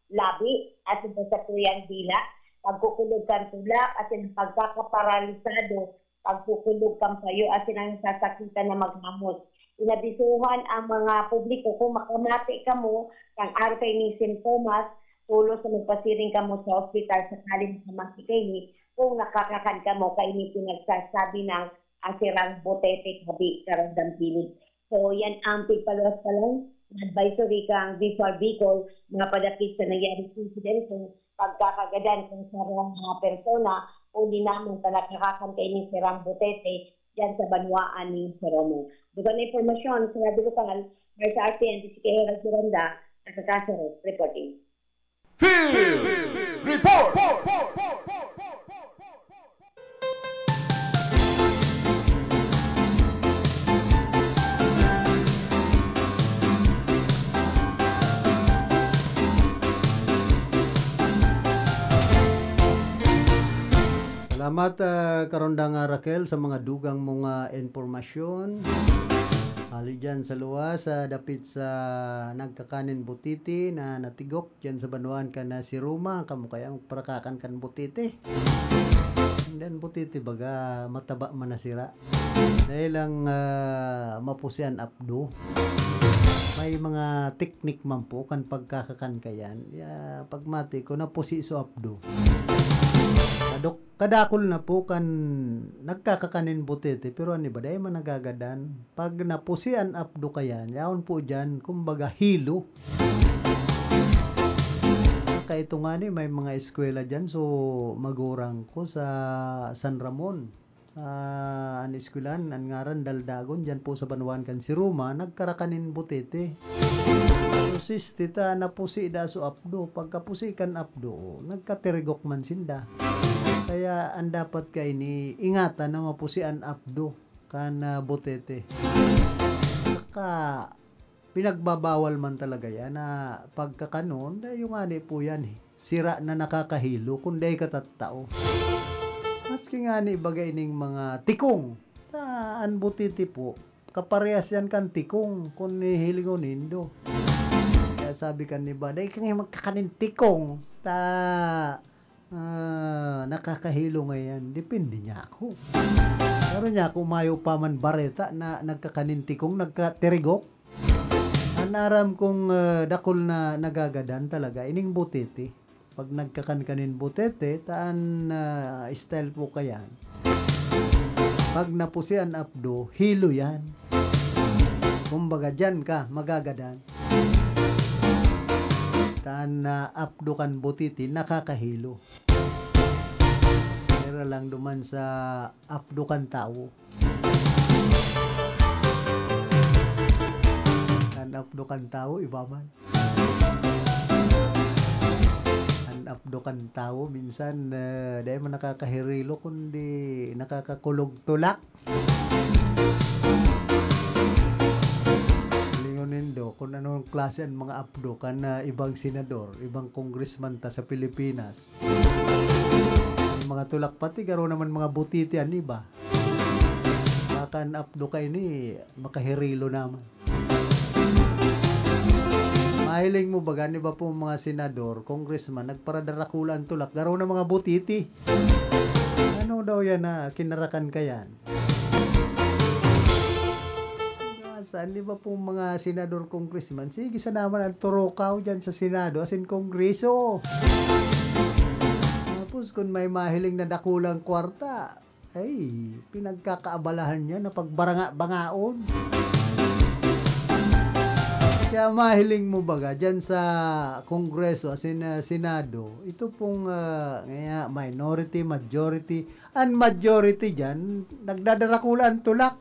[SPEAKER 13] labi at sa tuyang dila, pagkukulog kang tulak at pagkakaparalisado, pagkukulog kang payo at ang sasakitan na magmamot. Inabisuhan ang mga publiko kung makamati ka mo kang araw kay ni sintomas, tulos na magpasiring ka mo sa ospital sa kalim sa masikay kung nakakakan ka mo kay ni pinagsasabi ng asirang botete kabi Karondang Philip. So yan ang pagpaluwas pa lang advisory kang Visual Bicol mga padakit sa nangyari incident kung pagkakagadan kung sarang mga persona o di naman ka nakakakan kay ni sirang botete yan sa banwaan ni Romo. Dugan na informasyon sa Radio Lokal, Marsa RTN, si Herald Gironda, Nakakasaro, reporting.
[SPEAKER 2] Report!
[SPEAKER 12] Salamat Karondang Raquel sa mga dugang mga informasyon. Ali dyan sa luwas, dapit sa nagkakanin butiti na natigok dyan sa banuan ka na si Roma, kamukayang parakakan kan butiti. And then butiti baga mataba man nasira. Dahil lang mapusian apdo. May mga teknik man po kan pagkakakan kayan. Pagmati ko na pusi so apdo. Kadakol na po kan nagkakakanin butete pero ani ba day man nagagadan pag napusian apdo kayan yaon po dyan kumbaga hilo kaya ito nga ni may mga eskwela dyan so magurang ko sa San Ramon sa eskwelahan ang ngaran Daldagon dyan po sa Banuan kan si Roma nagkarakanin butete so sis tita napusi da so apdo pagkapusi kan apdo nagkatirigok man sinda. Kaya ang dapat kay ni ingatan na mapusian apdo kan botete. Saka pinagbabawal man talaga yan na pagkakanon yung ani po yan sira na nakakahilo kundi katattao. Maski nga ni bagay ning mga tikong. An botete po kaparehas yan kan tikong kung nihilingon nindo. Kaya sabi kan ni ba day kang magkakanin tikong nakakahilo ngayon depende niya ako pero niya ako mayo pa man bareta na nagkakanintikong nagkatirigok anaram kong dakol na nagagadan talaga ining butete pag nagkakankanin butete taan style po kayan pag napusian apdo hilo yan kumbaga dyan ka magagadan taan apdukan butiti nakakahilo. Pero lang duman sa apdukan tao. An apdukan tao iba man. An apdukan tao minsan dahil man nakakahirilo kundi nakakakulog tulak. anong klase ang mga apdo kan ibang senador, ibang congressman ta sa Pilipinas. Mga tulak pati garo naman mga butitian iba. Bakan apdo kay ni makahirilo naman. Mahiling mo baga ni ba po mga senador, congressman nagparadarakulan tulak garo na mga butiti. Ano daw yan na kinarakan kayan? Saan di ba po mga senador, congressman? Sige sa naman ang turokaw dyan sa Senado as in Kongreso. Tapos kung may mahiling na dakulang kwarta, ay pinagkakaabalahan niya na pagbaranga-bangaon. Kaya mahiling mo baga dyan sa Kongreso as in Senado, ito pong minority, majority, and majority dyan, nagdadarakulan tulak.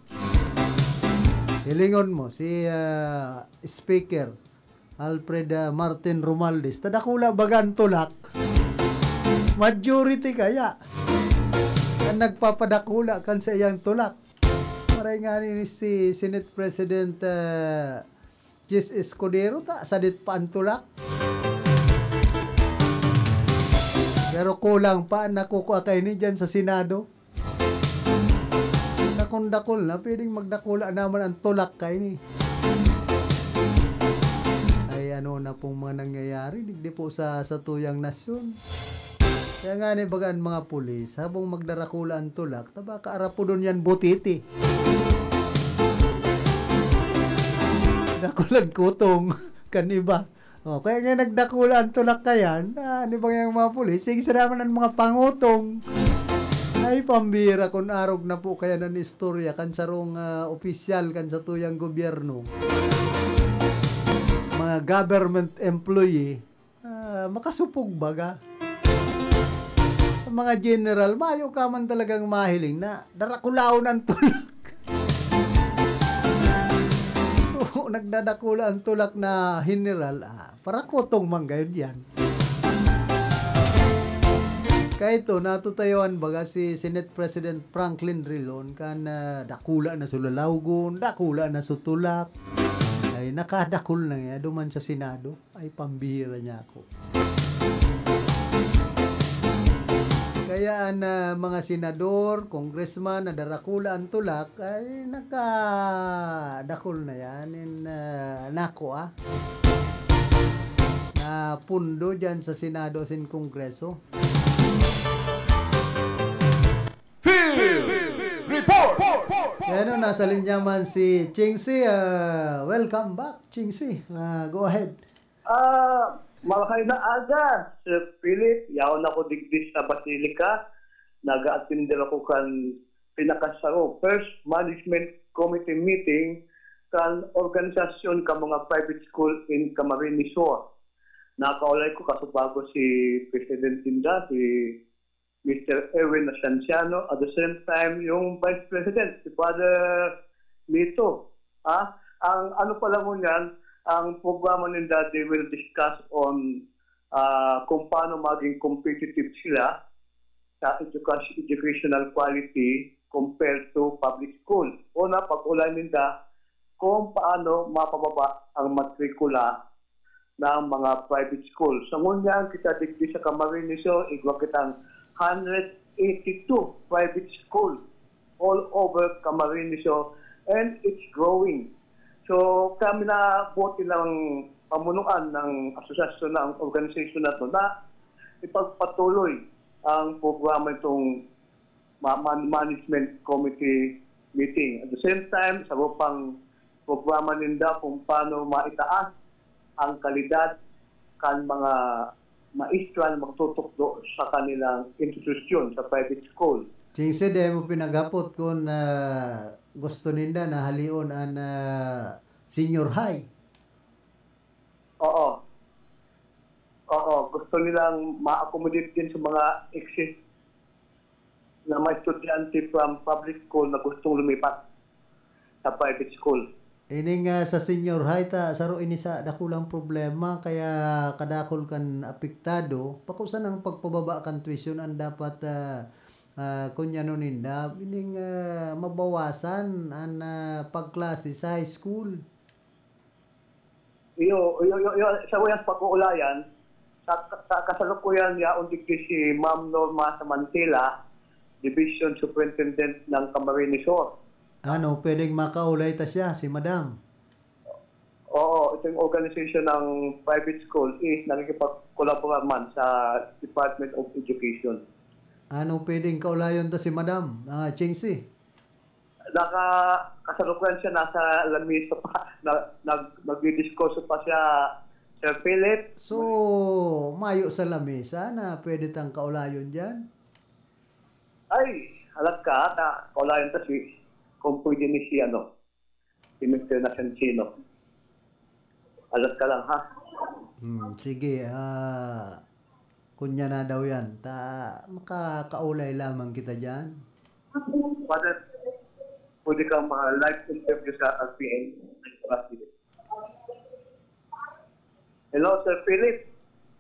[SPEAKER 12] Hilingon mo si Speaker Alfred Martin Romualdez, tadakula bagan tulak. Majority kaya ang nagpapadakula kan sa iyang tulak. Maray nga ni si Senate President Jis Escudero ta sadit pa ang tulak. Pero kulang pa nakukuha kay ni dyan sa Senado. Dakol na, pwedeng magdakula naman ang tulak kay ni. Ay ano na pong mga nangyayari, digdi po sa tuyang nasyon. Kaya nga ni bagaan mga pulis, habang magdarakula ang tulak, taba kaarapo doon yan butiti. Dakulan kutong, kan iba. O, kaya nga nagdakula ang tulak kayan, ni bang yung mga pulis, sige sa naman ang mga pangutong. Ay pambira kung arog na po kaya ng istorya kan sarong opisyal kan sa tuyang gobyerno. Mga government employee, makasupog baga. Mga general, mayo ka man talagang mahiling na darakulaw ng tulak. Nagdadakula ang tulak na general, para kotong manggayon yan. Kaya ito, natutayuan baga si Senate President Franklin Drilon kan dakula na sulalawgon, dakula na sutulak. Ay nakadakul na nga duman sa Senado. Ay pambihira niya ako. Kaya mga senador, congressman na darakula ang tulak ay nakadakul na yan. Nako na pundo dyan sa Senado sin Kongreso.
[SPEAKER 2] Report!
[SPEAKER 12] Ano, nasa linya man si Chingsi. Welcome back, Chingsi. Go ahead.
[SPEAKER 5] Malakay na aga, Sir Philip. Yaon ako digdis sa Basilica. Nag-attend ako kan pinakasaro. First Management Committee meeting kan organisasyon ka mga private school in Camarines Sur. Nakaulay ko kasubago si President Tinda, si Mr. Erwin Asanciano, at the same time yung Vice President, si Father Lito. Ang ano pala mo yan, ang programa nila, they will discuss on kung paano maging competitive sila sa educational quality compared to public school. Una, pag-ulay nila kung paano mapababa ang matrikula ng mga private school. Sa ngunyan, kita digdi sa Camarines Sur, igwa kitang 182 private school all over Camarines Sur, and it's growing. So kami na buti ng pamunuan ng asosasyon ng organisasyon na ito na ipagpatuloy ang programa itong management committee meeting. At the same time, sa pang programa ninda kung paano maitaas ang kalidad kan mga maestro na magtutok sa kanilang institusyon sa private school.
[SPEAKER 12] Chingse, dahil mo pinagapot kung gusto ninda na halion ang senior high.
[SPEAKER 5] Oo. Gusto nilang ma-accommodate din sa mga exist na may estudyante from public school na gustong lumipat sa private school.
[SPEAKER 12] Ining sa senior high saro ini sa dakulang problema kaya kadakol kan apektado pakusan ang pagpababa kan tuition ang dapat kunyano ninda ining mabawasan ang pagklase sa high school.
[SPEAKER 5] sa uyang pag-uulayan, sa kasalukuyan yaon digdi si Ma'am Norma Samantila, Division Superintendent ng Camarines Sur.
[SPEAKER 12] Ano, pwedeng makaulay ta siya, si Madam?
[SPEAKER 5] Oo, ito yung organization ng private school is nakikipag-collaborate man sa Department of Education.
[SPEAKER 12] Ano, pwedeng kaulayon ta si Madam? Chingsi?
[SPEAKER 5] Kasalukuyan siya nasa lamisa pa, nag-discourse pa siya, Sir Philip.
[SPEAKER 12] So, mayo sa lamesa na pwede tang kaulayon dyan?
[SPEAKER 5] Ay, halat ka, kaulayon ta si, kung pwede ni si Mr. Nascentino. Halat ka lang, ha?
[SPEAKER 12] Sige, kunya na daw yan. Makakaulay lamang kita dyan.
[SPEAKER 5] Father, pwede kang live interview sa RPN. Hello, Sir Philip.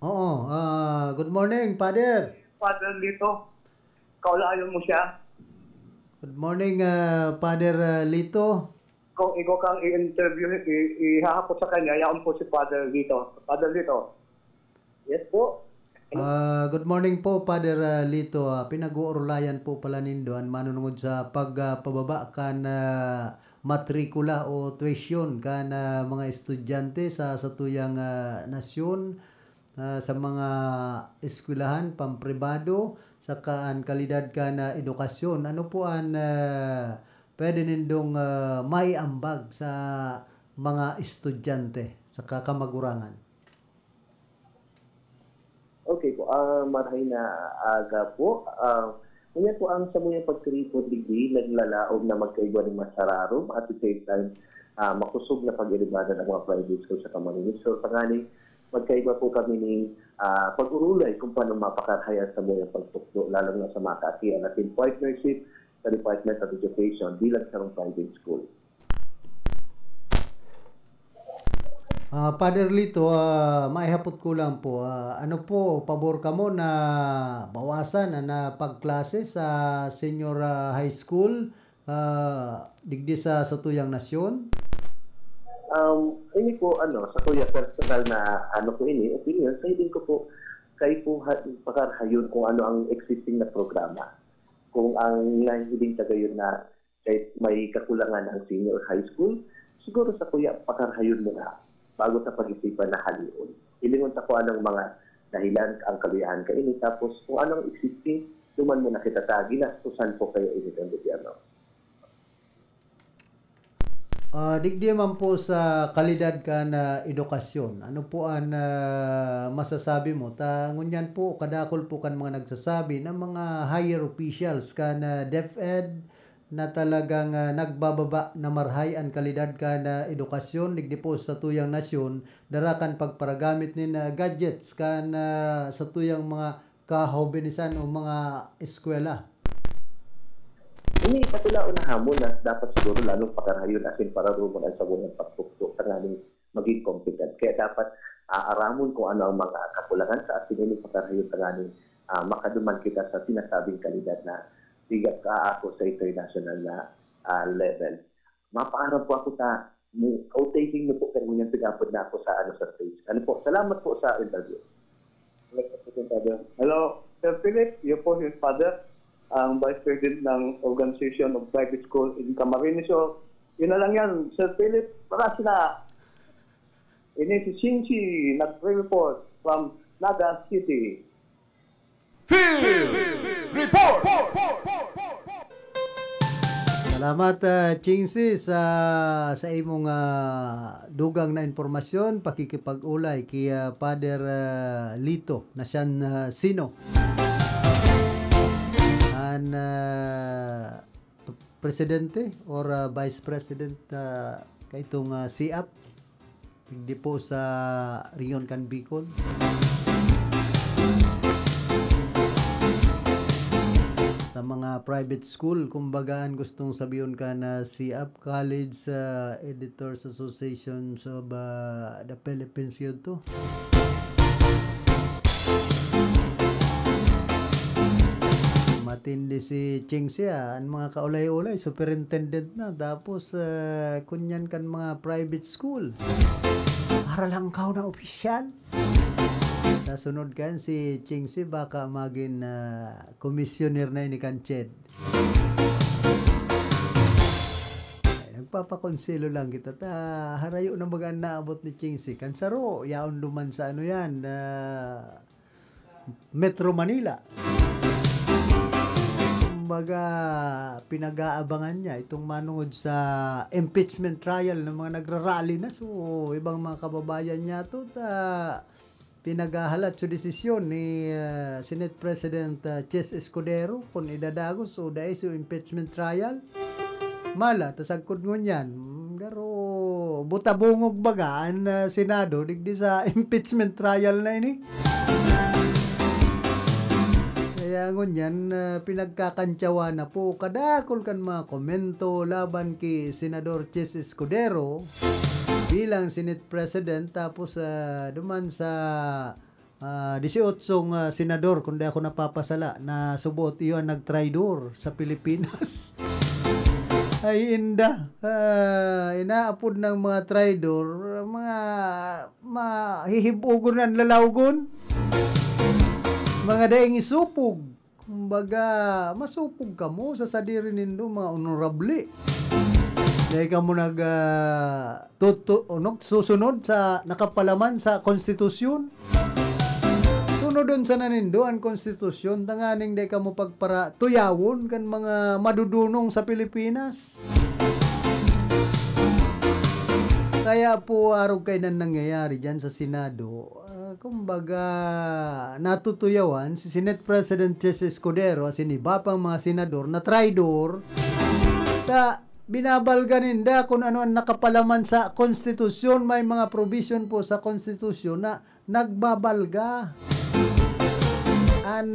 [SPEAKER 12] Oo, good morning, Father.
[SPEAKER 5] Father Lito, kaulayon mo siya.
[SPEAKER 12] Good morning, Father Lito.
[SPEAKER 5] Kung ikaw kang i-interview, ihahapot sa kanya, yaon po si Father Lito. Father Lito. Yes po.
[SPEAKER 12] Good morning po, Father Lito. Pinag-uurulayan po pala nindoan manunungod sa pagpababa kan matrikula o tuition kan mga estudyante sa satuyang nasyon, sa mga eskwelahan pampribado, sa kalidad kan edukasyon. Ano po ang pwede nindong maiambag sa mga estudyante sa kakamagurangan?
[SPEAKER 7] Okay po, marahay na aga po. Ngayon po ang sa mga pag-3 degree, naglalaog na magkaiba ng masararom at the same time, makusog na pag-iribada ng mga private school sa Camarines. So, pangaling, magkaiba po kami ng pag-urulay kung paano mapakarhayan sa mga pagtukdo, lalo na sa mga kaasiyan natin partnership sa Department of Education bilang sa private school.
[SPEAKER 12] Father Lito, maihapot ko lang po. Ano po, pabor ka mo na bawasan na pagklase sa senior high school digdi sa satuyang nasyon?
[SPEAKER 7] Ini po, sa kuya personal na opinion, sa hindi ko po, kayo po pakarhayon kung ano ang existing na programa. Kung ang nahihiling tagayon na kahit may kakulangan ang senior high school, siguro sa kuya pakarhayon mo na bago sa pag-isipan na halion. Ilingon sa kung anong mga dahilan ang kaluyahan ka ini. Tapos kung anong existing, duman mo na kita sa ginastusan po kayo ini ng gobyerno.
[SPEAKER 12] Digdi man po sa kalidad ka na edukasyon. Ano po ang masasabi mo? Ngunyan po, kadakol po kan mga nagsasabi ng mga higher officials ka na DepEd na talagang nagbababa na marhay ang kalidad ka na edukasyon digdi po sa tuyang nasyon, darakan pagparagamit ni gadgets ka na sa tuyang mga kahobinisan o mga eskwela.
[SPEAKER 7] Ini katulao na hamon na dapat siguro lalong pakarhayon asin para rumon ang sabon ng pagtukto tanganing maging competent. Kaya dapat aramon kung ano ang mga kakulangan sa asin ini pakarhayon tanganing makaduman kita sa sinasabing kalidad na bigat ka ako sa international na level. Mapaaram po ako sa outtaking mo po pero ngunyan pagapod na ako sa stage. Salamat po sa interview.
[SPEAKER 5] Hello, Sir Philip, you po yung father, ang Vice President ng Organization of Private School in Camarines. So, yun na lang yan, Sir Philip, para sila. Ini si Shinchi, nag-report from Naga City.
[SPEAKER 2] Report!
[SPEAKER 12] Salamat Chingsi sa imong dugang na informasyon pakikipag-ulay kay Father Lito na siyang sino an presidente or vice president kaitong CIAP hindi po sa Rion Can Bicol. Sa mga private school, kumbagaan gustong sabihin ka na CIAP, College Editors Association of the Philippines yun to. matindi si Ching siya, ang mga kaulay-ulay, superintendent na, tapos kunyan kan mga private school. Para lang kau na opisyal. Nasunod kan si Ching si baka maging commissioner na ini kan Ched. Nagpapakonselo lang kita, harayo na baga naabot ni Ching si, kan saro, yaon duman sa ano yan, Metro Manila. Kumbaga, pinag-aabangan niya itong manungod sa impeachment trial ng mga nagrarally na. So, ibang mga kababayan niya ito, pinag-ahalat sa desisyon ni Senate President Ches Escudero kung idadagos o dahil sa impeachment trial. Mala, tasagkod mo niyan. Pero, butabungog baga ang Senado, digdi sa impeachment trial na ini. Kaya ngunyan, pinagkakantsawa na po kadakol kan mga komento laban kay Senador Ches Escudero bilang Senate President, tapos duman sa 18 senador, kung di ako napapasala, na subot iyon nagtraidor sa Pilipinas. Ay inda, inaapod ng mga traidor, mga mahihibugon ng lalawgon. Mga daing isupog. Kumbaga, masupog ka mo sa sadiri nindo, mga honorable. Dahil ka mo susunod sa nakapalaman sa konstitusyon. Sunodon sa nanindo ang konstitusyon, tanganing dahil ka mo pagpara tuyawon kan mga madudunong sa Pilipinas. Kaya po arog kayo na nangyayari dyan sa Senado. Kumbaga, natutuyawan si Senate President Ches Escudero as iniba pang mga senador na traidor na binabalganin da kung ano ang nakapalaman sa konstitusyon. May mga provision po sa konstitusyon na nagbabalga ang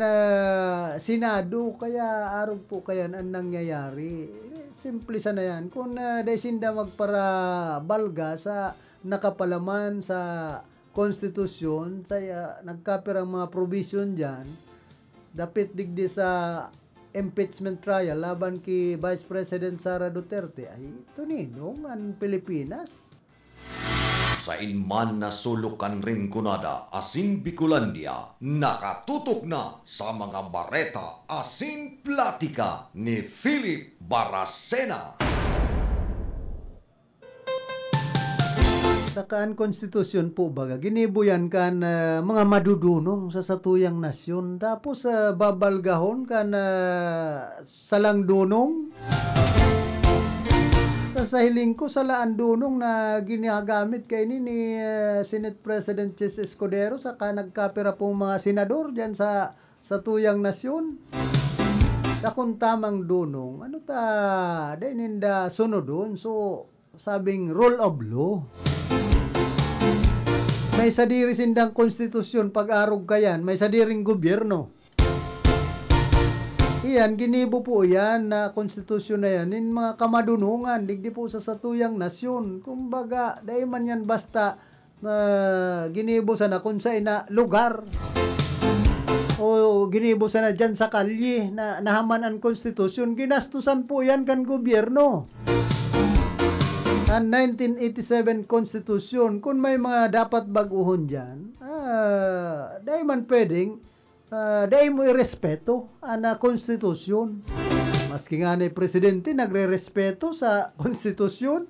[SPEAKER 12] Senado. Kaya araw po kaya ang nangyayari. Simple sana yan. Kung desinda magpara balga sa nakapalaman sa konstitusyon, saya nagkapirang mga provision dyan, dapat digdi sa impeachment trial laban kay Vice President Sara Duterte, ay ito ninong ang Pilipinas.
[SPEAKER 23] Sa inman na sulukan ring kunada, asin Bicolandia, nakatutok na sa mga bareta, asin platika ni Philip Baracena.
[SPEAKER 12] Sa kaan konstitusyon po baga, ginibuyan kan mga madudunong sa satuyang nasyon. Tapos babalgahon kan salang dunong. Sa hiling ko, salaan dunong na ginagamit kay ni Senate President Ches Escudero saka nagkapira pong mga senador dyan sa tuyang nasyon. Sa kung tamang dunong, ano ta, dahil ninda sunodon, so sabing rule of law. May sadiri sindang konstitusyon pag-arog kayan, may sadiring gobyerno. Iyan, ginibo po yan na konstitusyon na yan, in mga kamadunungan, digdi po sa satuyang nasyon. Kumbaga, dahil man yan basta ginibo sana kung sa ina lugar. O ginibo sana dyan sa kalye na nahaman ang konstitusyon, ginastusan po yan kan gobyerno. Ang 1987 Constitution, kung may mga dapat baguhon dyan, dahil man pwedeng, dahil mo irespeto ang konstitusyon. Maski nga na presidente, nagre-respeto sa konstitusyon.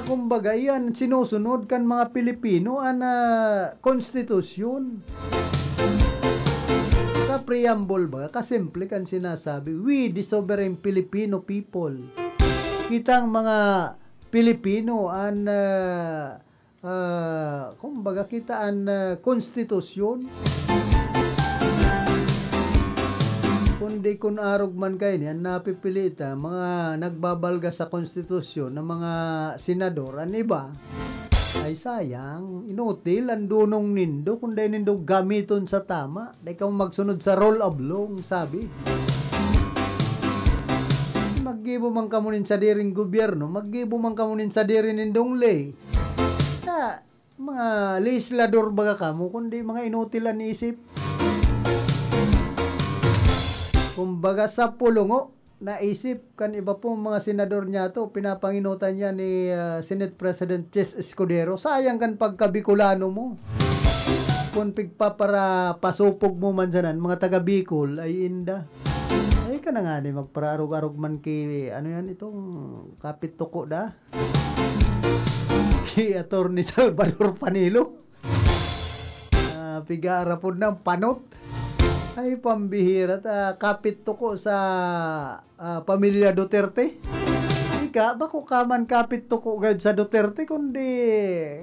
[SPEAKER 12] Kumbaga, yan, sinusunod kan mga Pilipino ang konstitusyon. Sa preamble ba, kasimple kan sinasabi, we the sovereign Filipino people. Kitang mga Pilipino ang kumbaga kita ang konstitusyon. Kundi kun arog man kayo niyan, napipilita mga nagbabalga sa konstitusyon ng mga senador, ang iba ay sayang, inutil ang dunong nindo kung dahil nindo gamiton sa tama. Dahil ka magsunod sa rule of law, sabi. Maggibo man kamunin sa diring gobyerno, maggibo man kamunin sa diring nindong lay. Na, mga legislador baga kamo, kundi mga inutilan isip. Kumbaga sa pulungo, naisip kan iba pong mga senador niya to, pinapanginutan niya ni Senate President Chis Escudero. Sayang kan pagka-Bicolano mo. Kung pigpa para pasupog mo man sanan, mga taga Bicol ay inda. Ay ka na nga ni magparaarog-arog man ki, ano yan itong kapit tuko da? Ki Attorney Salvador Panilo. Pigara po ng panot. Ay pambihira ta kapit tuko sa pamilya Duterte. Ika bako kaman kapit tuko gad sa Duterte kundi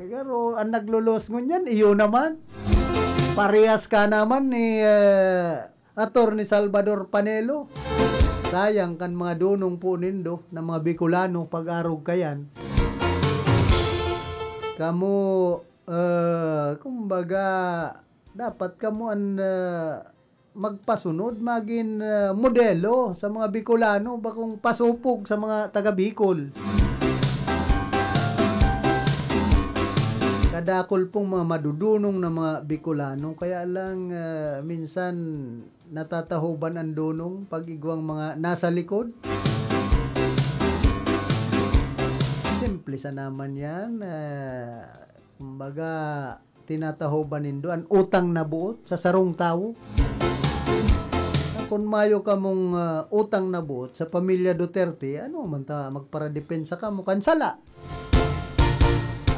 [SPEAKER 12] garo ang naglulos ngunyan iyo naman. Parehas ka naman ni Attorney Salvador Panelo. Sayang kan mga dunong po nindo na mga Bicolano pag-arog kayan. Kamu kumbaga dapat kamu an magpasunod maging modelo sa mga Bicolano bakong pasupog sa mga taga Bicol. Kadakol pong mga madudunong na mga Bicolano kaya lang minsan natatahuban ang dunong pag igwang mga nasa likod. Simple sa naman yan. Kumbaga tinatahuban nindo ang utang na buot sa sarong tao. Kung mayo ka mong utang na buot sa pamilya Duterte, ano man ta magparadepensa ka mo kan sala.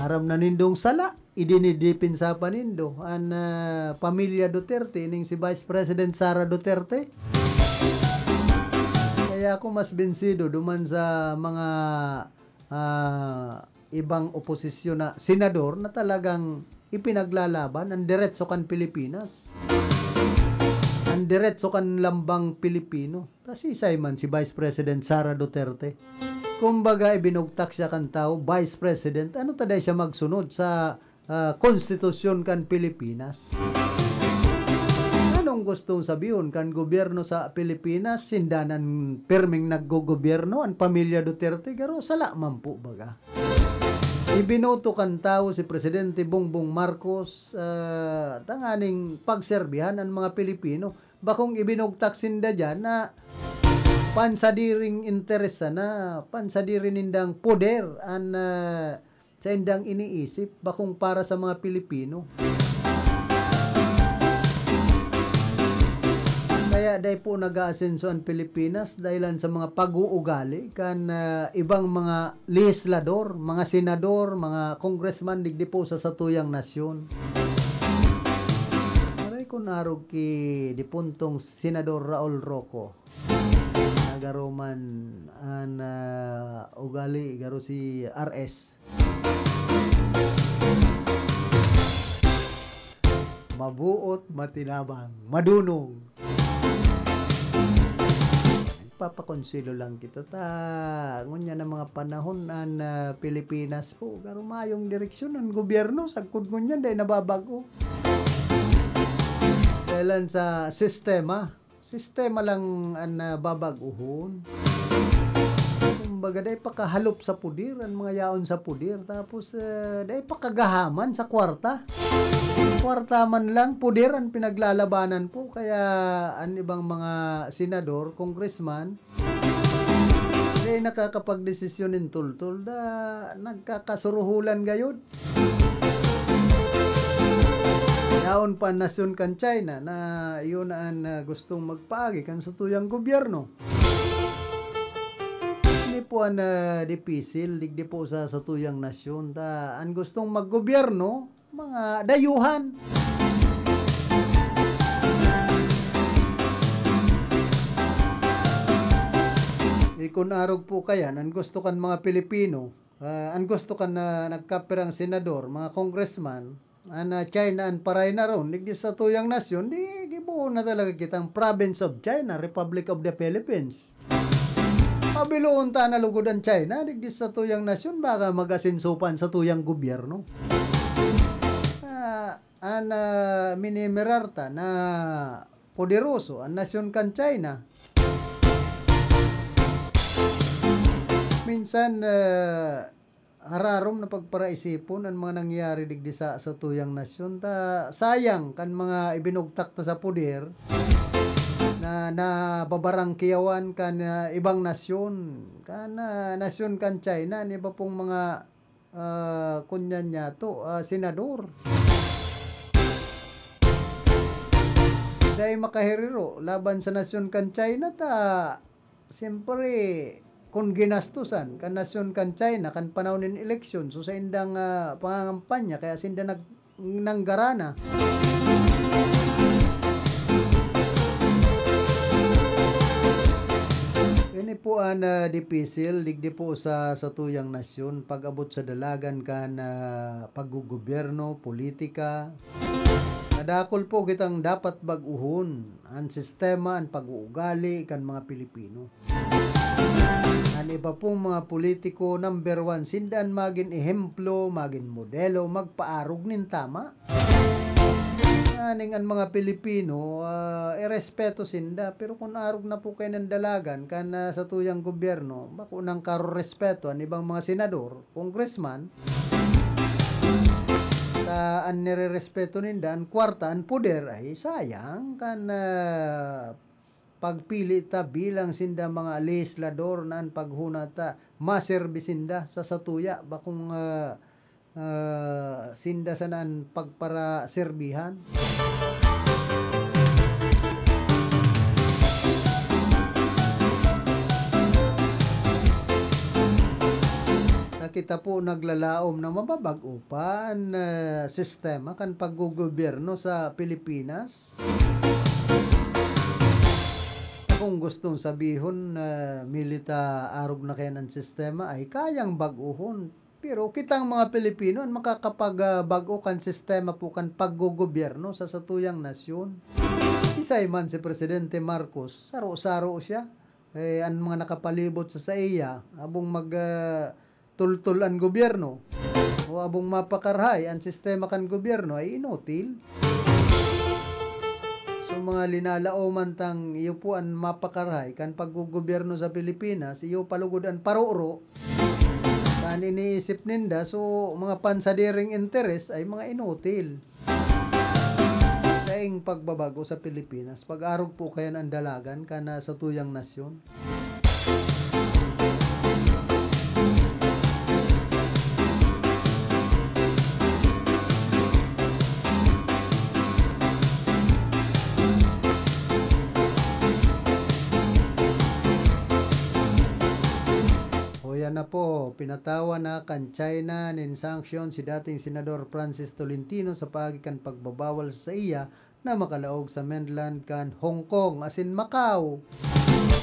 [SPEAKER 12] Aram na nindong sala, idinidepensa pa nindo ang pamilya Duterte ning si Vice President Sara Duterte. Kaya ako mas bensido duman sa mga ibang oposisyon na senador na talagang ipinaglalaban ang diretso kan Pilipinas. Ang diretso kan lambang Pilipino. Kasi man si Vice President Sara Duterte. Kumbaga ibinugtak siya kan tao, Vice President, ano taday siya magsunod sa konstitusyon kan Pilipinas? Anong gustong sabihin kan gobyerno sa Pilipinas, sindanan perming naggogobyerno ang pamilya Duterte, garo sala man po baga. Ibinoto kan tao si Presidente Bongbong Marcos tanganing pagserbihan ang mga Pilipino. Bakong ibinugtak sinda dyan na pansadiring interesa na pansadiring indang poder an sa indang iniisip bakong para sa mga Pilipino. Kaya dahil po nag-aasenso ang Pilipinas dahilan sa mga pag-uugali kan ibang mga legislador, mga senador, mga congressman digdi po sa satuyang nasyon. Maray ko narog ki dipuntong Senador Raul Roco. Nagaroman an ugali garo si RS. Mabuot, matinabang, madunong. Papakonsilo lang kita ta ngunya na mga panahon an Pilipinas po garo mayong direksyon ng gobyerno sagkod ngunya dahil nababago dahil sa sistema lang ang babaguhon. Kumbaga dahil pakahalop sa pudir ang mga yaon sa pudir tapos dahil pakagahaman sa kwarta man lang pudir ang pinaglalabanan po kaya ang ibang mga senador, congressman dahil nakakapagdesisyon ng tultul da nagkakasuruhulan gayod. Yaon pa nasyon kan China na yun ang gustong magpaagi kan sa tuyang gobyerno. Hindi po ang dipisil, digdi po sa tuyang nasyon. Ang gustong maggobyerno, mga dayuhan. Kung arog po kayan, ang gusto kan mga Pilipino, ang gusto kan na nagkapirang senador, mga congressman, China ang paray na ron, digdi sa tuyang nasyon, di gibuo na talaga kitang province of China, Republic of the Philippines. Pabiloon ta na lugod ang China, digdi sa tuyang nasyon, baka mag-asinsupan sa tuyang gobyerno. Minimirarta na poderoso ang nasyon kan China. Minsan hararom na pagparaisipon ang mga nangyari digdi sa tuyang nasyon ta sayang kan mga ibinugtak ta sa poder na na babarangkiyawan kan ibang nasyon kan nasyon kan China ni ba pong mga kunyan niya to senador dahil makahiriro laban sa nasyon kan China ta siyempre kung ginastusan kan nasyon kan China kan panahon ng eleksyon so sa indang pangangampanya kaya sinda nanggarana. Ini po ang dipisil, digdi po sa tuyang nasyon, pag-abot sa dalagan kan paggugobyerno, politika. Nadakol po kitang dapat baguhon ang sistema, ang pag-uugali kan mga Pilipino. Ang iba pong mga politiko, number 1, sindan maging ehemplo, maging modelo, magpaarog nin tama. Aning ang mga Pilipino, irespeto sinda, pero kung arog na po kayo ng dalagan, kan sa tuyang gobyerno, bako nang karo respeto ang ibang mga senador, congressman, ang nire-respeto ninda, ang kwarta, ang poder, ay sayang, kan pagpili ta bilang sinda mga legislador na ang paghunata, maserbisinda sa satuya, bakong sinda sanan pagpara serbihan. Kita po naglalaom na mababago pa ang sistema kan paggugobyerno sa Pilipinas. Kung gustong sabihon na milita arog na kaya ng sistema ay kayang baguhon. Pero kitang mga Pilipino ang makakapag-bago kan sistema po kan paggogobyerno sa satuyang nasyon. Isay man si Presidente Marcos, saro-saro siya. Ang mga nakapalibot sa iya, abong magtultul ang gobyerno, o abong mapakarhay ang sistema kan gobyerno ay inutil. So mga linalaoman tang iyo po ang mapakarhay kan paggogobyerno sa Pilipinas, iyo palugod ang paroro. Saan iniisip ninda, so mga pansadiring interes ay mga inutil. Daing pagbabago sa Pilipinas, pag-arog po kayo ng dalagan kana sa tuyang nasyon. Na po, pinatawa na kan China nin sanction si dating Senador Francis Tolentino sa pagikan pagbabawal sa iya na makalaog sa mainland kan Hong Kong asin Macau.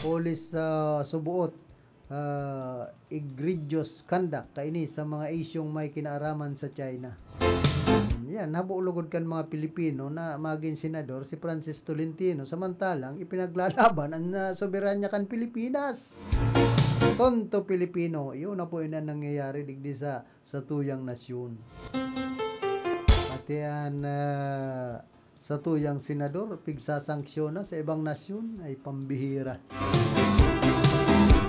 [SPEAKER 12] Polis subuot egregious conduct kaini sa mga isyong may kinaaraman sa China. Yan, nabuulugod kan mga Pilipino na maging senador si Francis Tolentino samantalang ipinaglalaban ang soberanya kan Pilipinas. Tonto Pilipino, yun na po yun ang nangyayari digdi sa tuyang nasyon. At yan, sa tuyang senador, pigsasanksyon na sa ibang nasyon ay pambihira.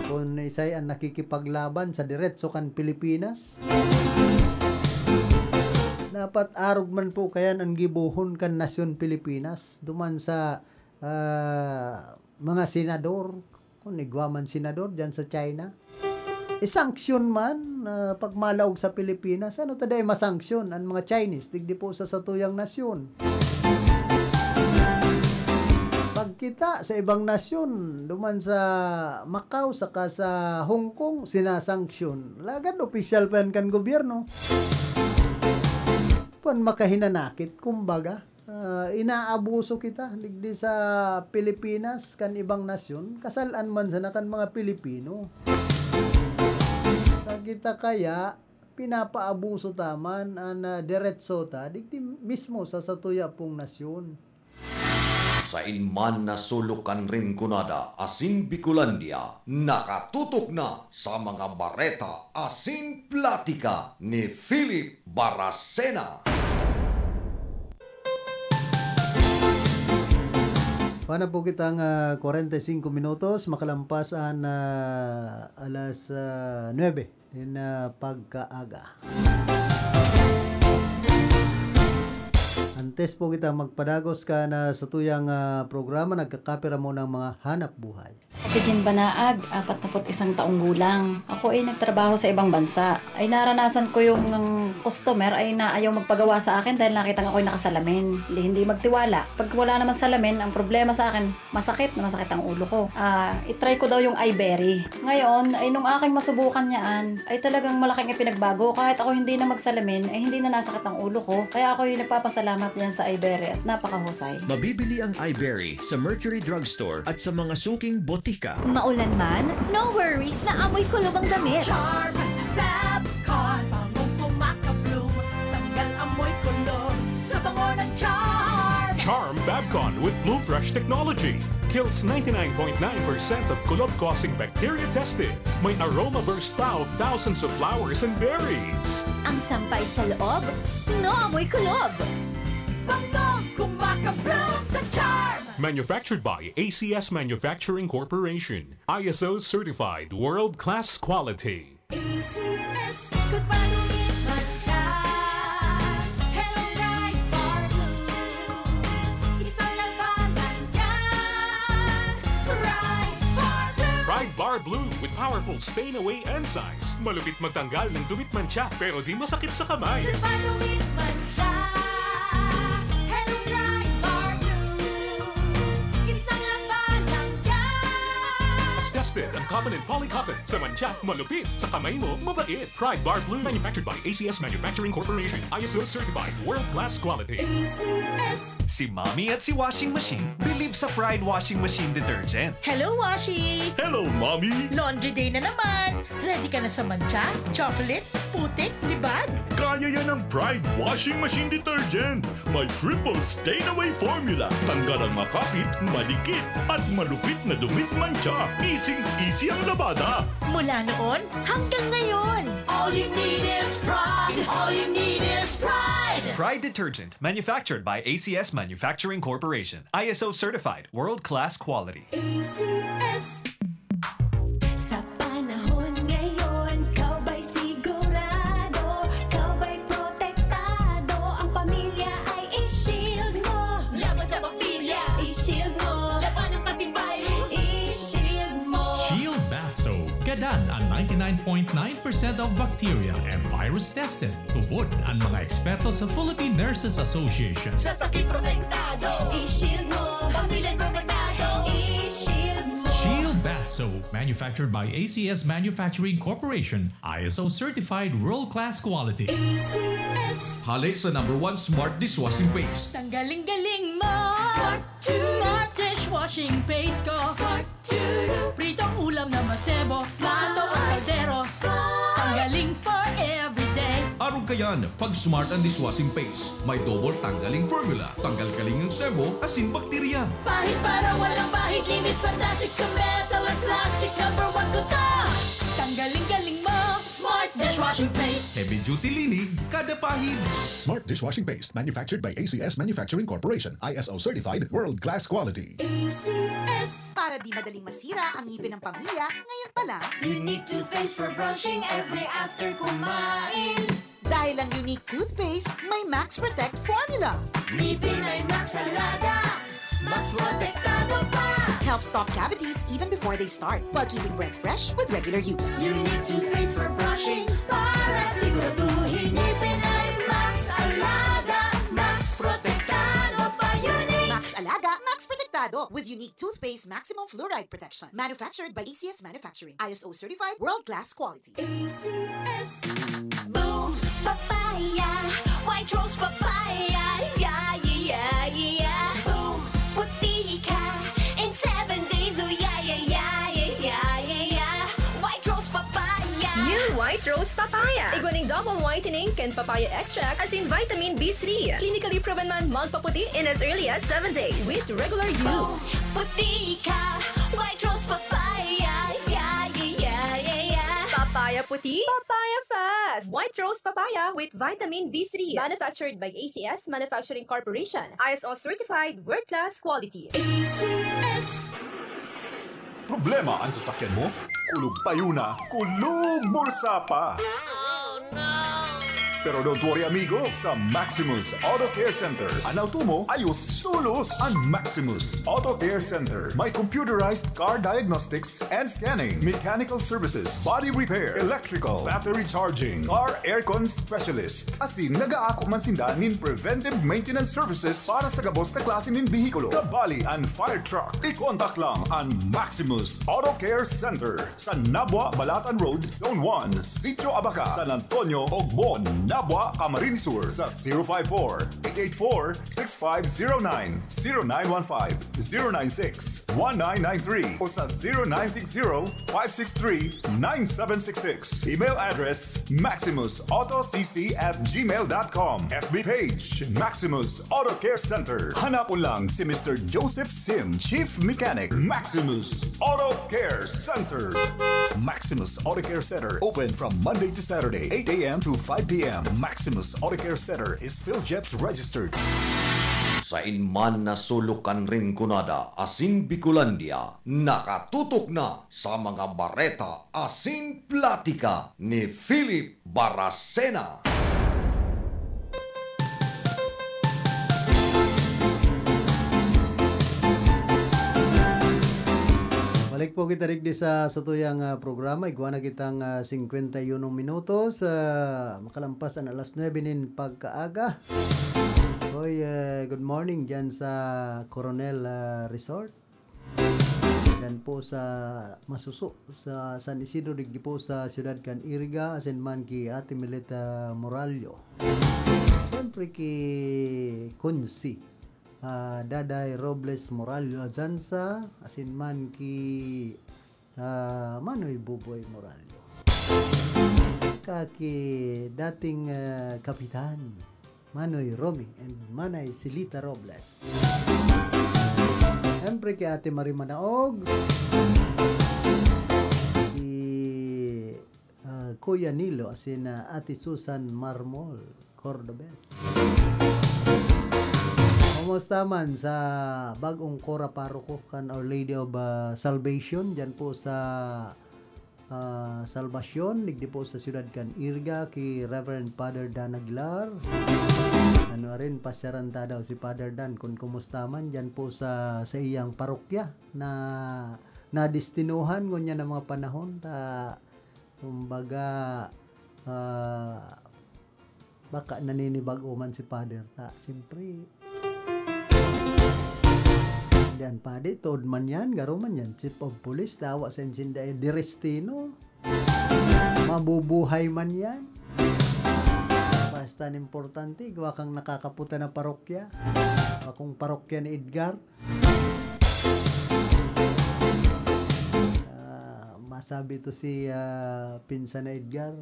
[SPEAKER 12] Kung isay ang nakikipaglaban sa diretso kan Pilipinas, dapat arog man po kayan ang gibuhon kan nasyon Pilipinas duman sa mga senador, kung igwaman senador dyan sa China. Isanksyon man pag malaog sa Pilipinas, ano taday masanksyon ang mga Chinese digdi po sa satuyang nasyon. Pagkita sa ibang nasyon duman sa Macau saka sa Hong Kong sinasanksyon, lagad opisyal pa yan kan gobyerno. Pan makahinanakit kumbaga. Inaabuso kita digdi sa Pilipinas kan ibang nasyon, kasalan man sa nakan mga Pilipino. Kita kaya pinapaabuso taman ang diretso ta digdi mismo sa satuya pong nasyon.
[SPEAKER 23] Sa inman na sulukan rin kunada asin Bicolandia, nakatutok na sa mga bareta asin platika ni Philip Baracena.
[SPEAKER 12] Paano po kitang 45 minutos makalampas ang alas 9 din pagkaaga. Antes po kita magpadagos ka na sa tuyang programa, nagkakapira mo ng mga hanap buhay.
[SPEAKER 8] Si Jin Banaag, 41 taong gulang. Ako ay nagtrabaho sa ibang bansa. Ay naranasan ko yung customer ay naayaw magpagawa sa akin dahil nakita ako'y nakasalamin. Hindi magtiwala. Pag wala naman salamin, ang problema sa akin, masakit ang ulo ko. Itry ko daw yung iBerry. Ngayon, ay nung aking masubukan niyaan, ay talagang malaking ipinagbago. Kahit ako hindi na magsalamin, ay hindi na nasakit ang ulo ko. Kaya ako yung nagpapasalamat yan sa iBerry at napakahusay.
[SPEAKER 22] Mabibili ang iBerry sa Mercury Drugstore at sa mga suking botika.
[SPEAKER 10] Maulan man, no worries na amoy kulob ang damit.
[SPEAKER 6] Charm Fabcon, bangong kumakabloom, tanggal amoy kulob sa bango ng Charm.
[SPEAKER 11] Charm Fabcon with Bloom Fresh technology kills 99.9% of kulob-causing bacteria tested. May aroma burst pa of thousands of flowers and berries.
[SPEAKER 10] Ang sampay sa loob, no amoy kulob.
[SPEAKER 6] Bangong kumakabloom sa Charm.
[SPEAKER 11] Manufactured by ACS Manufacturing Corporation. ISO certified world-class quality.
[SPEAKER 6] ACS, good pa lumipat siya. Hello, Bright Bar Blue. Isang labanan yan. Bright Bar Blue.
[SPEAKER 11] Bright Bar Blue with powerful stain-away enzymes. Malupit magtanggal ng dumit mancha pero di masakit sa kamay.
[SPEAKER 6] Good pa lumipat siya.
[SPEAKER 11] Tested ang common and polycotton. Sa mancha, malupit. Sa kamay mo, mabait. Pride Bar Blue. Manufactured by ACS Manufacturing Corporation. ISO certified world-class quality.
[SPEAKER 6] ACS.
[SPEAKER 24] Si Mommy at si Washing Machine believe sa Pride Washing Machine Detergent.
[SPEAKER 25] Hello, Washi!
[SPEAKER 11] Hello, Mommy!
[SPEAKER 25] Laundry day na naman. Ready ka na sa mancha, chocolate, putik, libag?
[SPEAKER 1] Kaya yan ang Pride Washing Machine Detergent. May triple stain-away formula. Tanggal ang makapit, malikit, at malupit na dumit mancha. Easy ang labada.
[SPEAKER 25] Mula noon hanggang ngayon.
[SPEAKER 6] All you need is pride. All you need is pride.
[SPEAKER 24] Pride Detergent, manufactured by ACS Manufacturing Corporation. ISO certified, world-class quality.
[SPEAKER 6] ACS. Sa panahon ngayon, kau ba'y sigurado? Kau ba'y protektado? Ang pamilya ay i-shield mo. Laban sa bakterya, i-shield mo. Laban ng pati virus, i-shield mo.
[SPEAKER 26] Shield Bath Soap. Gadan ang 99.9% of bacteria and virus tested. Tubod ang mga eksperto sa Philippine Nurses Association.
[SPEAKER 6] Sa sakit protektado, i-shield mo. Pamilya protektado, i-shield mo.
[SPEAKER 26] Shield Bath Soap, manufactured by ACS Manufacturing Corporation. ISO certified world-class quality.
[SPEAKER 6] ACS.
[SPEAKER 3] Halik sa #1 Smart Dishwashing Paste.
[SPEAKER 25] Tanggaling-galing mo.
[SPEAKER 6] Smart
[SPEAKER 25] dishwashing paste ko.
[SPEAKER 6] Smart
[SPEAKER 25] Pritong ulam na masebo. Plato o kaldero. Tanggaling for everyday.
[SPEAKER 3] Araw kayan, pag Smart ang Dishwashing Paste, may double tanggaling formula. Tanggal-galing ng sebo, asin bakterya.
[SPEAKER 6] Pahit para walang bahid, linis fantastic sa metal at plastic. #1 ko to. Tanggaling-galing mo. Smart dishwashing paste.
[SPEAKER 3] Heavy duty linig, kada pahid.
[SPEAKER 27] Smart Dishwashing Paste, manufactured by ACS Manufacturing Corporation. ISO certified, world-class quality.
[SPEAKER 6] ACS.
[SPEAKER 28] Para di madaling masira ang ngipin ng pamilya, ngayon pa lang.
[SPEAKER 6] Unique toothpaste for brushing every after kumain.
[SPEAKER 28] Dahil ang unique toothpaste, may Max Protect formula.
[SPEAKER 6] Ngipin ay Max Alaga. Max Protektado pa.
[SPEAKER 28] Helps stop cavities even before they start, while keeping breath fresh with regular use.
[SPEAKER 6] Unique toothpaste for brushing para siguraduhin ngipin ay Max Alaga. Max Protektado pa. Unique.
[SPEAKER 28] Max Alaga, Max Protektado with unique toothpaste maximum fluoride protection. Manufactured by ACS Manufacturing. ISO certified, world-class quality.
[SPEAKER 6] ACS. Boom, papaya, white rose papaya, yeah, yeah, yeah. Boom, puti ka in 7 days, oh yeah, yeah, yeah, yeah, yeah, yeah. White rose papaya.
[SPEAKER 29] New White Rose Papaya. Iguaning double whitening and papaya extract as in vitamin B3. Clinically proven man magpaputi in as early as 7 days with regular use.
[SPEAKER 6] Puti ka, white rose papaya, yeah, yeah, yeah, yeah, yeah.
[SPEAKER 29] Papaya puti, papaya fast. White Rose Papaya with vitamin B3. Manufactured by ACS Manufacturing Corporation. ISO certified world-class quality.
[SPEAKER 6] ACS.
[SPEAKER 2] Problema ang sasakyan mo? Kulog payo na, kulog bulsa pa!
[SPEAKER 6] Oh no!
[SPEAKER 27] Pero don't worry amigo, sa Maximus Auto Care Center, anaw tumo ayos tulos. Ang Maximus Auto Care Center may computerized car diagnostics and scanning, mechanical services, body repair, electrical, battery charging, car aircon specialist. Asin nagaako man sinda nin preventive maintenance services para sa gabos na klase nin bihikulo, kabali and fire truck. I-contact lang ang Maximus Auto Care Center sa Nabwa, Balatan Road, Zone 1, Sitio Abaca, San Antonio, Ogmon, Nabwa, Camarines Sur sa 054-884-6509, 0915-096-1993 o sa 0960-563-9766. Email address maximusautocc@gmail.com. FB page Maximus Auto Care Center. Hanapon lang si Mr. Joseph Sim, Chief Mechanic, Maximus Auto Care Center. Maximus Auto Care Center open from Monday to Saturday, 8 a.m. to 5 p.m. Maximus Auto Care Center is PhilJeps registered.
[SPEAKER 23] Sa inman na sulukan rin kunada asin Bicolandia, nakatutok na sa mga bareta asin platika ni Philip Baracena.
[SPEAKER 12] Balik po kita rin sa tuyang programa. Iguan na kitang 51 minutos. Makalampas ang alas 9 nin pagkaaga. Hoy, good morning dyan sa Coronel Resort. Dyan po sa Masuso, sa San Isidro, digdi po sa Ciudad Can Iriga, asin man ki Ate Melita Moralio. Siyempre ki Kunsi. Daday Robles Moralio Azansa, asin man ki Manoy Buboy Moralio. Kaki dating kapitan Manoy Romy and Manay Silita Robles. Siyempre ki Ate Marie Manaog, si Kuya Nilo, asin Ate Susan Marmol Cordobes. Kumusta man sa bagong Cora Paroko kan Our Lady of Salvation dyan po sa Salvacion, digdi po sa Ciudad Can Iriga ki Reverend Father Dan Aguilar. Ano rin pasyaranta daw si Father Dan kung kumusta man dyan po sa iyang parokya na destinuhan ngunya ng mga panahon ta kumbaga baka naninibago man si Father ta siyempre yan padi, tood man yan, garo man yan, chief of police, tawa sa insinda di Restino, mabubuhay man yan. Basta importante, gawa kang nakakaputa na parokya, akong parokya ni Edgar. Masabi to si pinsan na Edgar,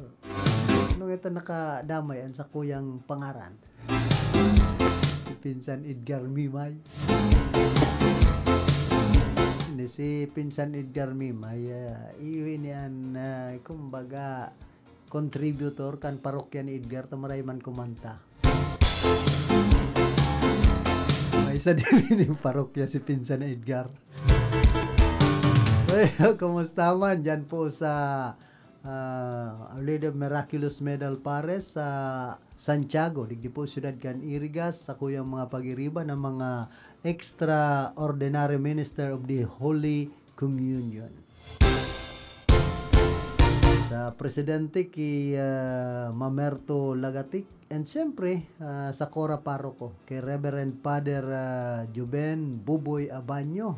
[SPEAKER 12] ano ito nakadamayan sa kuyang pangaran? Si pinsan Edgar Mimay. Si pinsan Edgar Mimay iwi niyan kumbaga contributor kan parokya ni Edgar tamaray man kumanta. May isa din yung parokya si pinsan Edgar. Kumusta man dyan po sa Our Lady of Miraculous Medal Pares sa Santiago, digdi po Ciudad Can Iriga, sa kuyang mga pag-iriba ng mga extraordinary minister of the Holy Communion. Sa presidente ki Mamerto Lagatik, and siyempre sa Cora Paroko kay Reverend Father Juben Buboy Abanyo.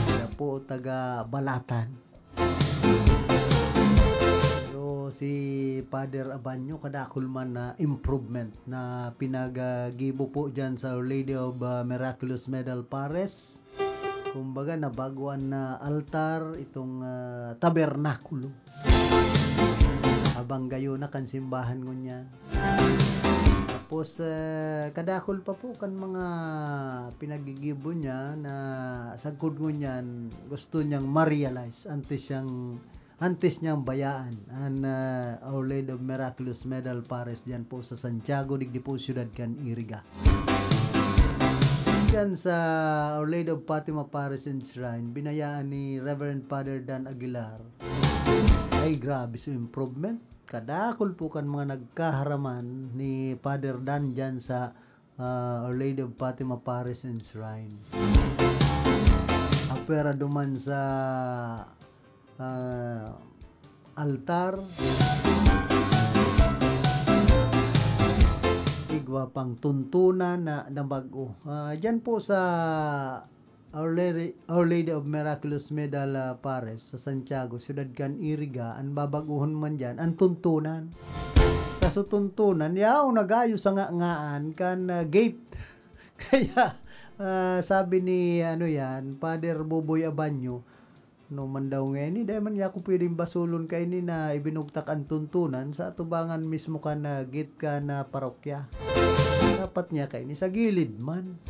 [SPEAKER 12] Siya po taga Balatan. Si Father Abanyo kadakol man na improvement na pinagagibo po dyan sa Our Lady of Miraculous Medal Pares. Kumbaga nabaguan na altar itong tabernakulo. Habang gayo na kan simbahan ngunyan. Tapos kadakol pa po kan mga pinagigibo niya na sagkod ngunyan gusto niyang ma-realize antes niyang bayaan ang Our Lady of Miraculous Medal Pares dyan po sa Santiago, digdi po Ciudad Can Iriga. Yan sa Our Lady of Fatima Parish and Shrine, binayaan ni Reverend Father Dan Aguilar. Ay grabe sa improvement. Kadakol po kan mga nagkaharaman ni Father Dan dyan sa Our Lady of Fatima Parish and Shrine. Apera duman sa altar, igwa pang tuntunan na bago. Dyan po sa Our Lady of Miraculous Medal Parish sa Santiago, Ciudad Can Iriga, ang babaguhon man dyan, ang tuntunan. Kaso tuntunan, yaw nagayo sa ngaan kan gate. Kaya sabi ni Father Buboy Abanyo, no man daw ngayon, dahil man niya ako pwedeng basulon kay ni na ibinugtak ang tuntunan sa atubangan mismo ka na gate ka na parokya. Dapat niya kay ni sa gilid man.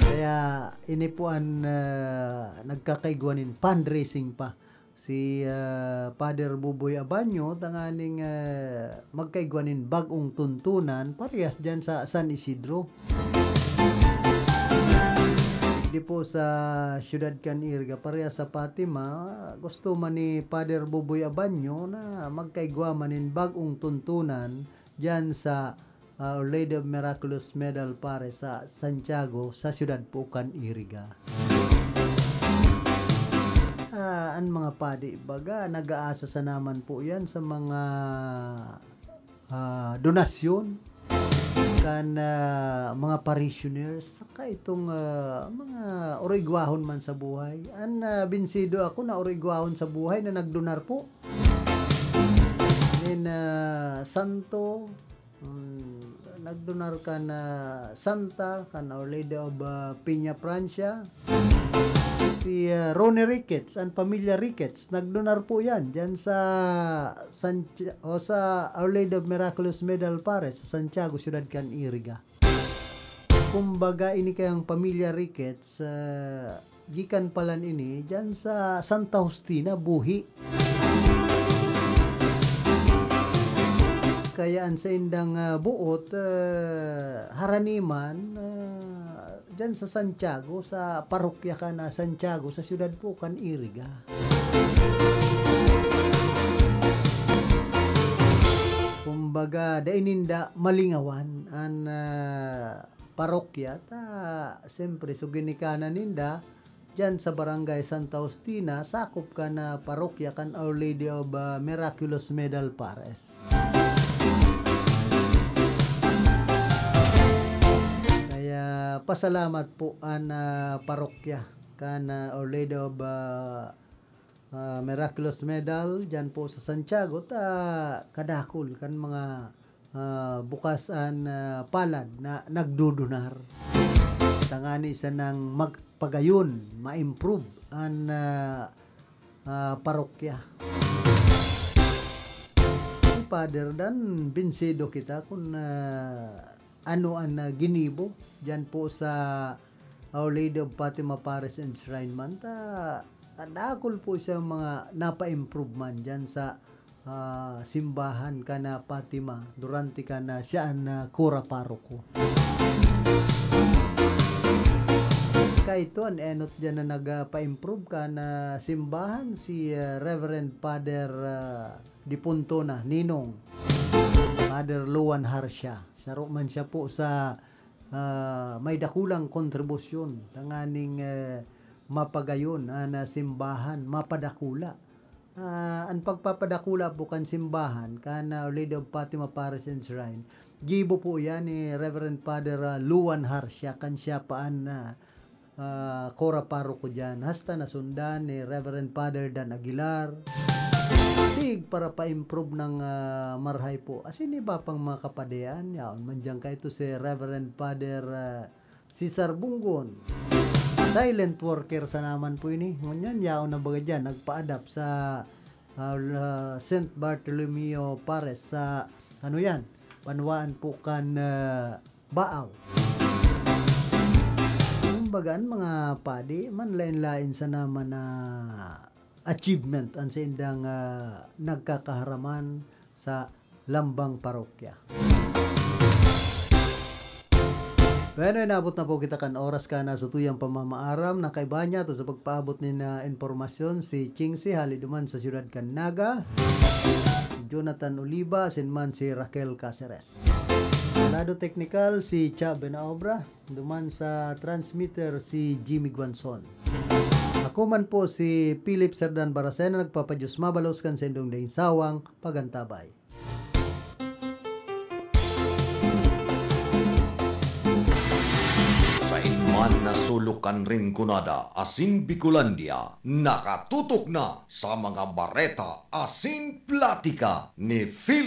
[SPEAKER 12] Kaya inipuan nagkakaigwanin fundraising pa si Father Buboy Abanyo tanganing magkaigwanin bagong tuntunan parehas dyan sa San Isidro. Di po sa Ciudad Can Iriga, pareha sa Fatima, gusto man ni Father Buboy Abanyo na magkaigwa manin bagong tuntunan dyan sa Our Lady of Miraculous Medal Parish sa Santiago, sa Ciudad po Can Iriga. Ang mga padi, baga, nag-aasa sa naman po yan sa mga donasyon kan mga parishioners saka itong mga origwahon man sa buhay. Binsido ako na origwahon sa buhay na nagdonar po. Then santo nagdonar ka na Santa kan Our Lady of Piña Francia. Si Ronnie Ricketts, ang pamilya Ricketts, nagdonar po yan dyan sa Our Lady of Miraculous Medal Parish sa Santiago, Ciudad Can Iriga. Kumbaga ini kayang pamilya Ricketts, gikan palan ini dyan sa Santa Justina, Buhi. Kayaan sa indang buot, haraniman, dyan sa Santiago, sa parokya ka na Santiago, sa Ciudad po Can Iriga. Kumbaga, daininda malingawan ang parokya, siyempre, suginikanan ninda, dyan sa Barangay Santa Justina, sakop ka na parokya kan Our Lady of Miraculous Medal Parish. Pasalamat po ang parokya kan Our Lady of Miraculous Medal dyan po sa Santiago kadakol kan mga bukasan palad na nagdudunar tangani sa nang magpagayon ma-improve ang parokya. Father Dan binsido kita kung ano ang ginibo dyan po sa Our Lady of Fatima Parish and Shrine man. Dakol po siya mga napa-improve man dyan sa simbahan ka na Fatima durante ka na siya ang kura paroko. Ito ang enot dyan na nagpa-improve ka na simbahan si Reverend Father Dipuntona Ninong Father Luan Harsha. Saro man siya po sa may dakulang kontribusyon tanganing mapagayon na simbahan mapadakula. Ang pagpapadakula po kan simbahan kana Our Lady of Fatima Parish and Shrine gibo po yan ni Reverend Father Luan Harsha kan siya paan kora paroko dyan hasta nasundan ni Reverend Father Dan Aguilar para pa-improve ng marhay po. Asin iba pang mga kapadean, yaon mandiyan ka ito si Reverend Father Cesar Bungon. Silent worker sa naman po ini. Ngunyan, yaon na baga dyan, nagpa-adapt sa St. Bartolomeo Parish sa, Panwaan po kan Baaw. Kumbagaan mga padi, man lain-lain sa naman na achievement ang sa indang nagkakaharaman sa Lambang Parokya. Bueno, inabot na po kita kan oras ka na sa tuyang pamamaaram na kaiba niya to sa pagpaabot ni na informasyon si Chingsi hali duman sa siyudad kan Naga, Jonathan Oliva, sinman si Raquel Caceres. Lado technical si Cha Benaobra, duman sa transmitter si Jimmy Guanzon. Ako man po si Philip Serdan Baracena, nagpapadyos mabalos kan sendong daing sawang pagantabay.
[SPEAKER 23] Man na sulukan rin kunada asin Bicolandia, nakatutok na sa mga bareta asin platika ni Philip